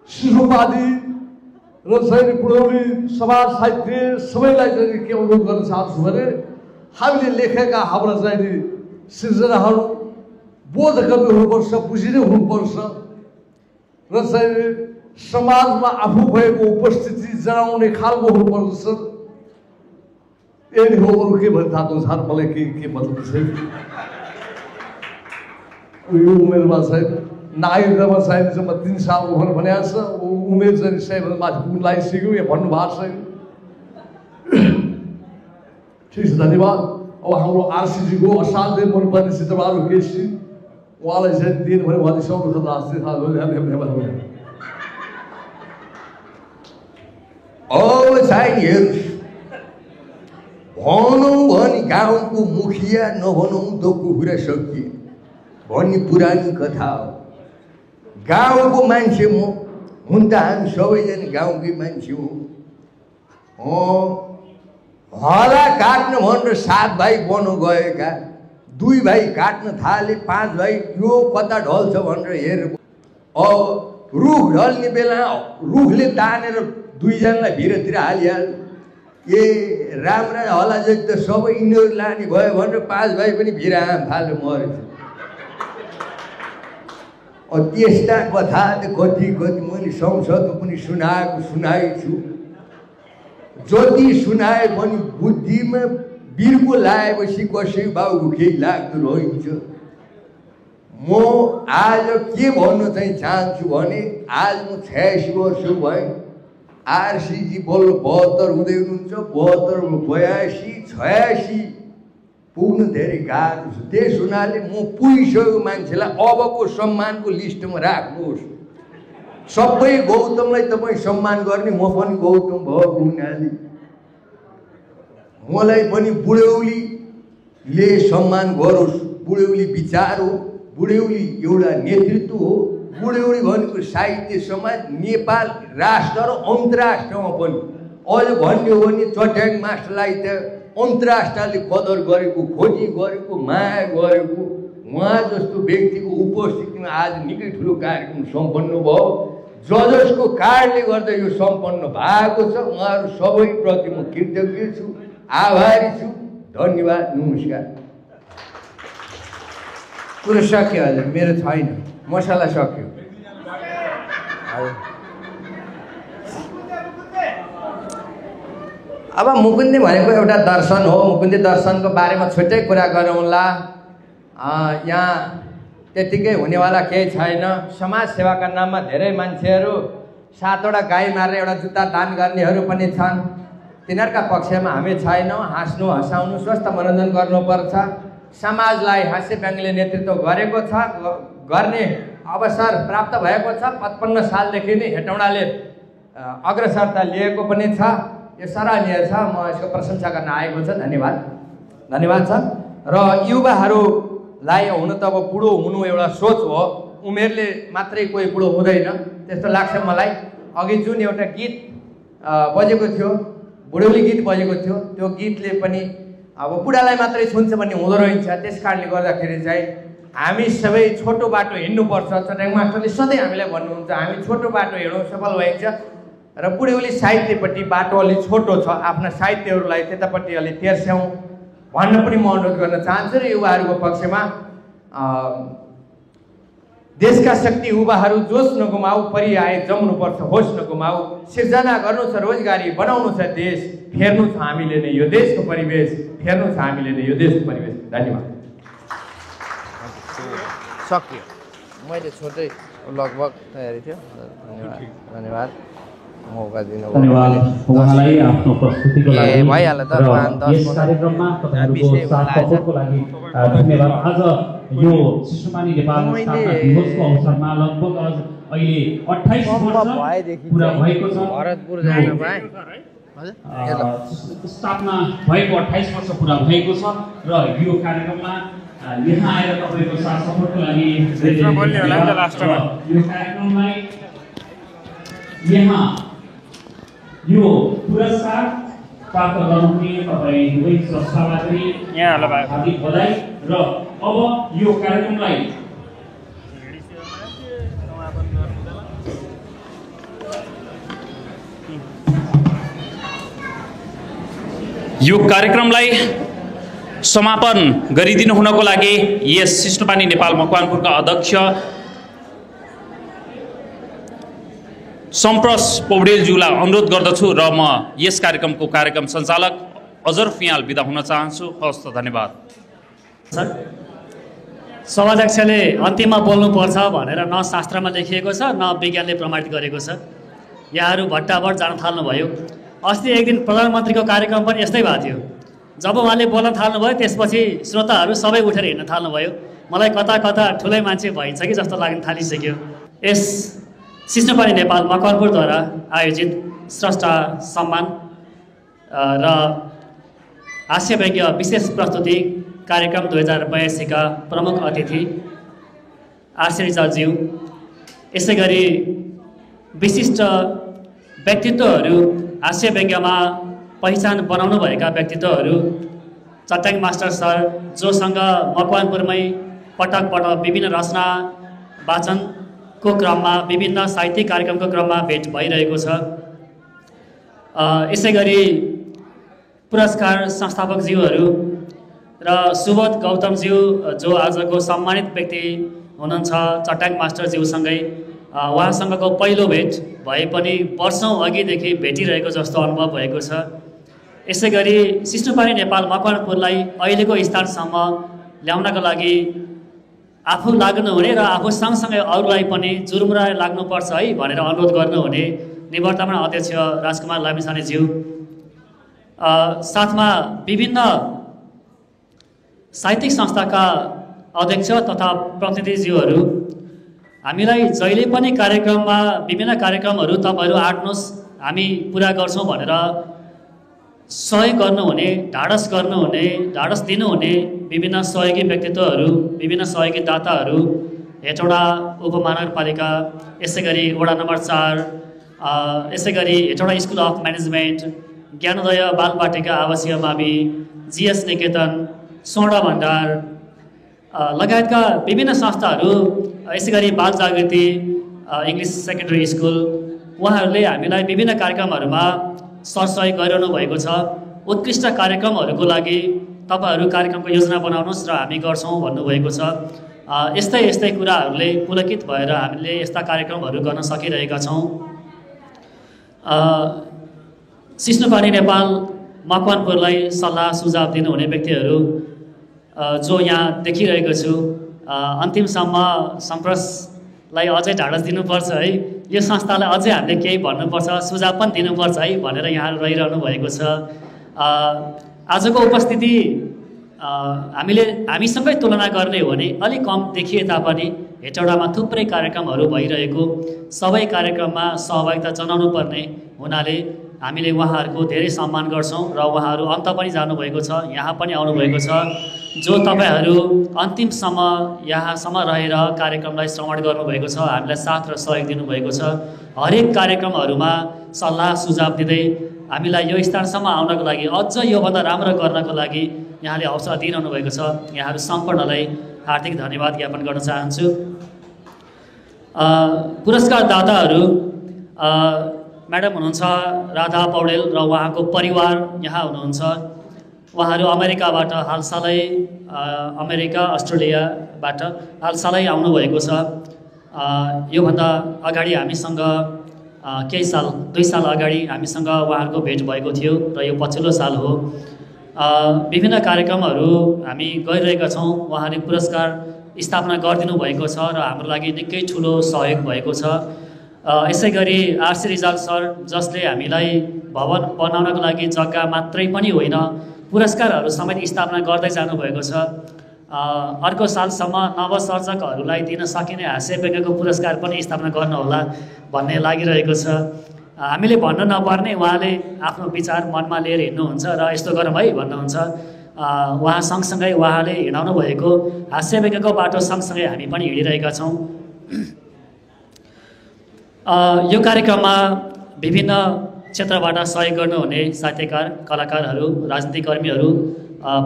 शिशुवादी र चाहिँ बुढौली समाज साहित्य सबैलाई चाहिँ के अनुरोध गर्न चाहन्छु भने हामीले लेखेका हाम्रा चाहिँ सिर्जनाहरू बोधगम्य हुनुपर्छ, बुझिने हुनुपर्छ र चाहिँ समाजमा आफू भएको उपस्थिति जनाउने खालको हुनुपर्छ। यही हो, अरू के भन्न थाहा मलाई के मतलब छैन। यो उमेरमा चाहिँ नागरिकतामा सायद जम्मा 3 साल उमेर भनेको छ। उमेर चाहिँ सयभन्दा माथि पुग्न लागिसक्यो यहाँ भन्नुभएको छैन। ठिक छ, धन्यवाद। अब हाम्रो आरसीजीको असाध्यै मनपर्ने चित्रबहादुर केसी, उहाँलाई चाहिँ दिनु भने उहाँले सबैको भनौँ भने गाउँको मुखिया नभनौँ त कुखुरा सकिए भन्ने पुरानो कथा हो। गाउँको मान्छे म हुन त हामी सबैजना गाउँकै मान्छे हौँ। हला काट्न भनेर 7 भाइ बनो गएका 2 भाइ काट्न थाले, 5 भाइ यो कता ढल्छ भनेर हेर। अब रुख ढल्ने बेला रुखले तानेर 2 जनालाई भिरतिर हालिहाल्यो। ए राम्रा हला जति त सबै यिनीहरू लाने भयो भनेर 5 भाइ पनि भिराम फाल्यो, मरेछ। त्यस्ता कथा त कति मैले संसदमा पनि सुनाएछु। जति सुनाए पनि बुद्धिमा बिर्को लगाएपछि कसै बाबुको केही लाग्दो रहन्छ। म आज के भन्न चाहिँ चाहन्छु भने आज म 86 वर्ष भएँ। आरसीजी बल्ल 72 हुँदै हुनुहुन्छ। 72, 82, 86 पुग्नु धेरै गाह्रो छ। त्यस हुनाले म पुगिसकेको मान्छेलाई अबको सम्मानको लिस्टमा राख्नुहोस्। सबै गौतमलाई तपाईँ सम्मान गर्ने, म पनि गौतम भएको हुनाले मलाई पनि बुढौलीले सम्मान गरोस्। बुढौली विचार हो, बुढौली एउटा नेतृत्व हो। बुढौली भनेको साहित्य समाज नेपाल राष्ट्र र अन्तर्राष्ट्रमा पनि अझ भन्ने हो भने चट्याङ मास्टरलाई त अन्तर्राष्ट्रले कदर गरेको, खोजी गरेको, माया गरेको। उहाँ जस्तो व्यक्तिको उपस्थितिमा आज निकै ठुलो कार्यक्रम सम्पन्न भयो। जजसको कारणले गर्दा यो सम्पन्न भएको छ। उहाँहरू सबैप्रति म कृतज्ञ छु, आभारी छु। धन्यवाद, नमस्कार। कुरो सक्यो हजुर, मेरो छैन, मसला सक्यो। अब मुकुन्दे भनेको एउटा दर्शन हो। मुकुन्दे दर्शनको बारेमा छुट्टै कुरा गरौँला। यहाँ त्यतिकै हुनेवाला केही छैन। समाज सेवाका नाममा धेरै मान्छेहरू 7वटा गाई मारेर एउटा जुत्ता दान गर्नेहरू पनि छन्। तिनीहरूका पक्षमा हामी छैनौँ। हाँस्नु, हँसाउनु, स्वस्थ मनोरञ्जन गर्नुपर्छ। समाजलाई हास्य व्यङ्ग्यले नेतृत्व गरेको छ, गर्ने अवसर प्राप्त भएको छ। 55 सालदेखि नै हेटौँडाले अग्रसरता लिएको पनि छ। यो सराहनीय छ। म यसको प्रशंसा गर्न आएको छ। धन्यवाद, धन्यवाद छ। र युवाहरूलाई हुन त अब बुढो हुनु एउटा सोच हो। उमेरले मात्रै कोही बुढो हुँदैन त्यस्तो लाग्छ मलाई। अघि जुन एउटा गीत बजेको थियो, बुढौली गीत बजेको थियो, त्यो गीतले पनि अब बुढालाई मात्रै छुन्छ भन्ने हुँदो रहेछ। त्यस कारणले गर्दाखेरि चाहिँ हामी सबै छोटो बाटो हिँड्नुपर्छ। चट्याङ मास्टरले सधैँ हामीलाई भन्नुहुन्छ हामी छोटो बाटो हिँडौँ, सफल भइन्छ। र बुढौली साहित्यपट्टि बाटो अलि छोटो छ। आफ्ना साहित्यहरूलाई त्यतापट्टि अलि तेर्स्याउँ भन्न पनि म अनुरोध गर्न चाहन्छु। र युवाहरूको पक्षमा देशका शक्ति युवाहरू जोस नगुमाऊ, परिआए जम्नुपर्छ, होस नगुमाऊ। सिर्जना गर्नु छ रोजगारी, बनाउनु छ देश, फेर्नु छ हामीले नै यो देशको परिवेश, फेर्नु छ हामीले नै यो देशको परिवेश। धन्यवाद। सक्यो। मैले छोटै लगभग तयारी थियो। धन्यवाद, धन्यवाद। मौका दिनुभयो। धन्यवाद उहाँलाई आफ्नो प्रस्तुतिको लागि भइहाल्यो त र यस कार्यक्रममा तपाईहरुको साथ सपोर्टको लागि धन्यवाद। आज यो शिशुपानी नेपाल स्थापना दिवसको अवसरमा लगभग अहिले 28 वर्ष पुरा भएको छ। भरतपुर जानु भए स्थापना भएको 28 वर्ष पुरा भएको छ र यो कार्यक्रममा यहाँ आएर तपाईको साथ सपोर्टको लागि यो कार्यक्रमलाई यहाँ यो पुरस्कार प्राप्त गर्नुहुने तपाईँ दुवै स्रष्टालाई पनि हार्दिक बधाई। र अब यो कार्यक्रमलाई समापन गरिदिनु हुनको लागि यस सिस्नुपानी नेपाल मकवानपुरका अध्यक्ष सम्प्रस पौडेलज्यूलाई अनुरोध गर्दछु र म यस कार्यक्रमको कार्यक्रम सञ्चालक अजर फियाल बिदा हुन चाहन्छु। हस्त धन्यवाद। सर सभाध्यक्षले अन्तिममा बोल्नुपर्छ भनेर न शास्त्रमा लेखिएको छ न विज्ञानले प्रमाणित गरेको छ। यहाँहरू भट्टाभट जान थाल्नुभयो। अस्ति एक दिन प्रधानमन्त्रीको कार्यक्रम पनि यस्तै भएको थियो। जब उहाँले बोल्न थाल्नुभयो त्यसपछि श्रोताहरू सबै उठेर हिँड्न थाल्नुभयो। मलाई कता कता ठुलै मान्छे भइन्छ कि जस्तो लाग्न थालिसक्यो। यस सिस्नुपानी नेपाल मकवानपुरद्वारा आयोजित स्रष्टा सम्मान र हास्यव्यङ्ग्य विशेष प्रस्तुति कार्यक्रम 2082 का प्रमुख अतिथि आश्चर्यज्यू, यसै गरी विशिष्ट व्यक्तित्वहरू हास्यव्यङ्ग्यमा पहिचान बनाउनुभएका व्यक्तित्वहरू चट्याङ मास्टर सर, जोसँग मकवानपुरमै पटक पटक विभिन्न रचना वाचनको क्रममा विभिन्न साहित्यिक कार्यक्रमको क्रममा भेट भइरहेको छ। यसै गरी पुरस्कार संस्थापकज्यूहरू र सुबोध गौतमज्यू जो आजको सम्मानित व्यक्ति हुनुहुन्छ चट्याङ मास्टरज्यूसँगै उहाँसँगको पहिलो भेट भए पनि वर्षौँ अघिदेखि भेटिरहेको जस्तो अनुभव भएको छ। यसै गरी सिस्नुपानी नेपाल मकवानपुरलाई अहिलेको स्थानसम्म ल्याउनका लागि आफू लाग्नुहुने र आफू सँगसँगै अरूलाई पनि जुर्मुरा लाग्नुपर्छ है भनेर अनुरोध गर्नुहुने निवर्तमान अध्यक्ष राजकुमार लामिछानेज्यू, साथमा विभिन्न साहित्यिक संस्थाका अध्यक्ष तथा प्रतिनिधिज्यूहरू हामीलाई जहिले पनि कार्यक्रममा विभिन्न कार्यक्रमहरू तपाईँहरू आँट्नुहोस् हामी पुरा गर्छौँ भनेर सहयोग गर्नुहुने, ढाडस दिनुहुने विभिन्न सहयोगी व्यक्तित्वहरू, विभिन्न सहयोगी दाताहरू, हेटौडा उपमहानगरपालिका, यसै गरी वडा नम्बर 4, यसै गरी Hetauda school of management, Gyanodaya Balbatika आवासीय मावि, जीएस निकेतन, स्वर्ण भण्डार लगायतका विभिन्न संस्थाहरू, यसै गरी बाल जागृति इङ्ग्लिस सेकेन्डरी स्कुल, उहाँहरूले हामीलाई विभिन्न कार्यक्रमहरूमा सरसहयोग गरिरहनु भएको छ। उत्कृष्ट कार्यक्रमहरूको लागि तपाईँहरू कार्यक्रमको योजना बनाउनुहोस् र हामी गर्छौँ भन्नुभएको छ। यस्तै यस्तै कुराहरूले पुलकित भएर हामीले यस्ता कार्यक्रमहरू गर्न सकिरहेका छौँ। सिस्नुपानी नेपाल मकवानपुरलाई सल्लाह सुझाव दिनुहुने व्यक्तिहरू जो यहाँ देखिरहेको छु, अन्तिमसम्म सम्प्रसलाई अझै ढाडस दिनुपर्छ है, यो संस्थालाई अझै हामीले केही भन्नुपर्छ, सुझाव पनि दिनुपर्छ है भनेर यहाँ रहिरहनु भएको छ। आजको उपस्थिति हामीसँगै तुलना गर्ने हो भने अलिक कम देखिए तापनि हेटौडामा थुप्रै कार्यक्रमहरू भइरहेको, सबै कार्यक्रममा सहभागिता जनाउनु पर्ने हुनाले हामीले उहाँहरूको धेरै सम्मान गर्छौँ र उहाँहरू अन्त पनि जानुभएको छ, यहाँ पनि आउनुभएको छ। जो तपाईँहरू अन्तिमसम्म यहाँसम्म रहेर कार्यक्रमलाई श्रवण गर्नुभएको छ, हामीलाई साथ र सहयोग दिनुभएको छ। हरेक कार्यक्रमहरूमा सल्लाह सुझाव दिँदै हामीलाई यो स्थानसम्म आउनको लागि, अझ योभन्दा राम्रो गर्नको लागि यहाँले हौसला दिइरहनु भएको छ। यहाँहरू सम्पूर्णलाई हार्दिक धन्यवाद ज्ञापन गर्न चाहन्छु। पुरस्कार दाताहरू म्याडम हुनुहुन्छ राधा पौडेल र उहाँको परिवार यहाँ हुनुहुन्छ। उहाँहरू अमेरिकाबाट हालसालै अमेरिका अस्ट्रेलियाबाट हालसालै आउनुभएको छ। योभन्दा अगाडि हामीसँग केही साल 2 साल अगाडि हामीसँग उहाँहरूको भेट भएको थियो र यो पछिल्लो साल हो। विभिन्न कार्यक्रमहरू हामी गरिरहेका छौँ। उहाँले पुरस्कार स्थापना गरिदिनु भएको छ र हाम्रो लागि निकै ठुलो सहयोग भएको छ। यसै गरी आरसी रिजाल सर जसले हामीलाई भवन बनाउनको लागि जग्गा मात्रै पनि होइन पुरस्कारहरू समेत स्थापना गर्दै जानुभएको छ। अर्को सालसम्म नवसर्जकहरूलाई दिन सकिने हास्य व्यङ्ग्यको पुरस्कार पनि स्थापना गर्नुहोला भन्ने लागिरहेको छ। हामीले भन्न नपर्ने उहाँले आफ्नो विचार मनमा लिएर हिँड्नुहुन्छ र यस्तो गरौँ है भन्नुहुन्छ। उहाँ सँगसँगै उहाँले हिँडाउनु भएको हास्य व्यङ्ग्यको बाटो सँगसँगै हामी पनि हिँडिरहेका छौँ। यो कार्यक्रममा विभिन्न क्षेत्रबाट सहयोग गर्नुहुने साहित्यकार, कलाकारहरू, राजनीतिक कर्मीहरू,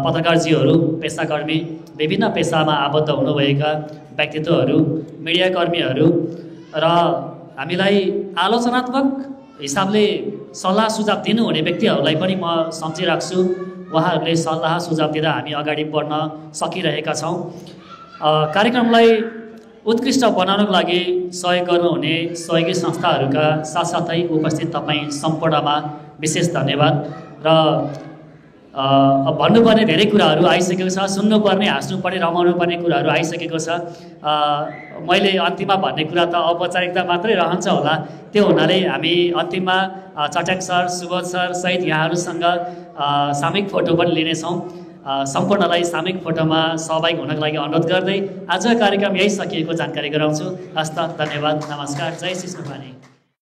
पत्रकारजीहरू, पेसाकर्मी, विभिन्न पेसामा आबद्ध हुनुभएका व्यक्तित्वहरू, मिडियाकर्मीहरू र हामीलाई आलोचनात्मक हिसाबले सल्लाह सुझाव दिनुहुने व्यक्तिहरूलाई पनि म सम्झिराख्छु। उहाँहरूले सल्लाह सुझाव दिँदा हामी अगाडि बढ्न सकिरहेका छौँ। कार्यक्रमलाई उत्कृष्ट बनाउनको लागि सहयोग गर्नुहुने सहयोगी संस्थाहरूका साथसाथै उपस्थित तपाईँ सम्पूर्णमा विशेष धन्यवाद। र भन्नुपर्ने धेरै कुराहरू आइसकेको छ, सुन्नुपर्ने, हाँस्नुपर्ने, रमाउनुपर्ने कुराहरू आइसकेको छ। मैले अन्तिममा भन्ने कुरा त औपचारिकता मात्रै रहन्छ होला। त्यो हुनाले हामी अन्तिममा चट्याङ सर, सुबोध सर सहित यहाँहरूसँग सामूहिक फोटो पनि लिनेछौँ। सम्पूर्णलाई सामूहिक फोटोमा सहभागी हुनको लागि अनुरोध गर्दै आजको कार्यक्रम यही सकिएको जानकारी गराउँछु। हस्त, धन्यवाद, नमस्कार, जय सिस्नुपानी।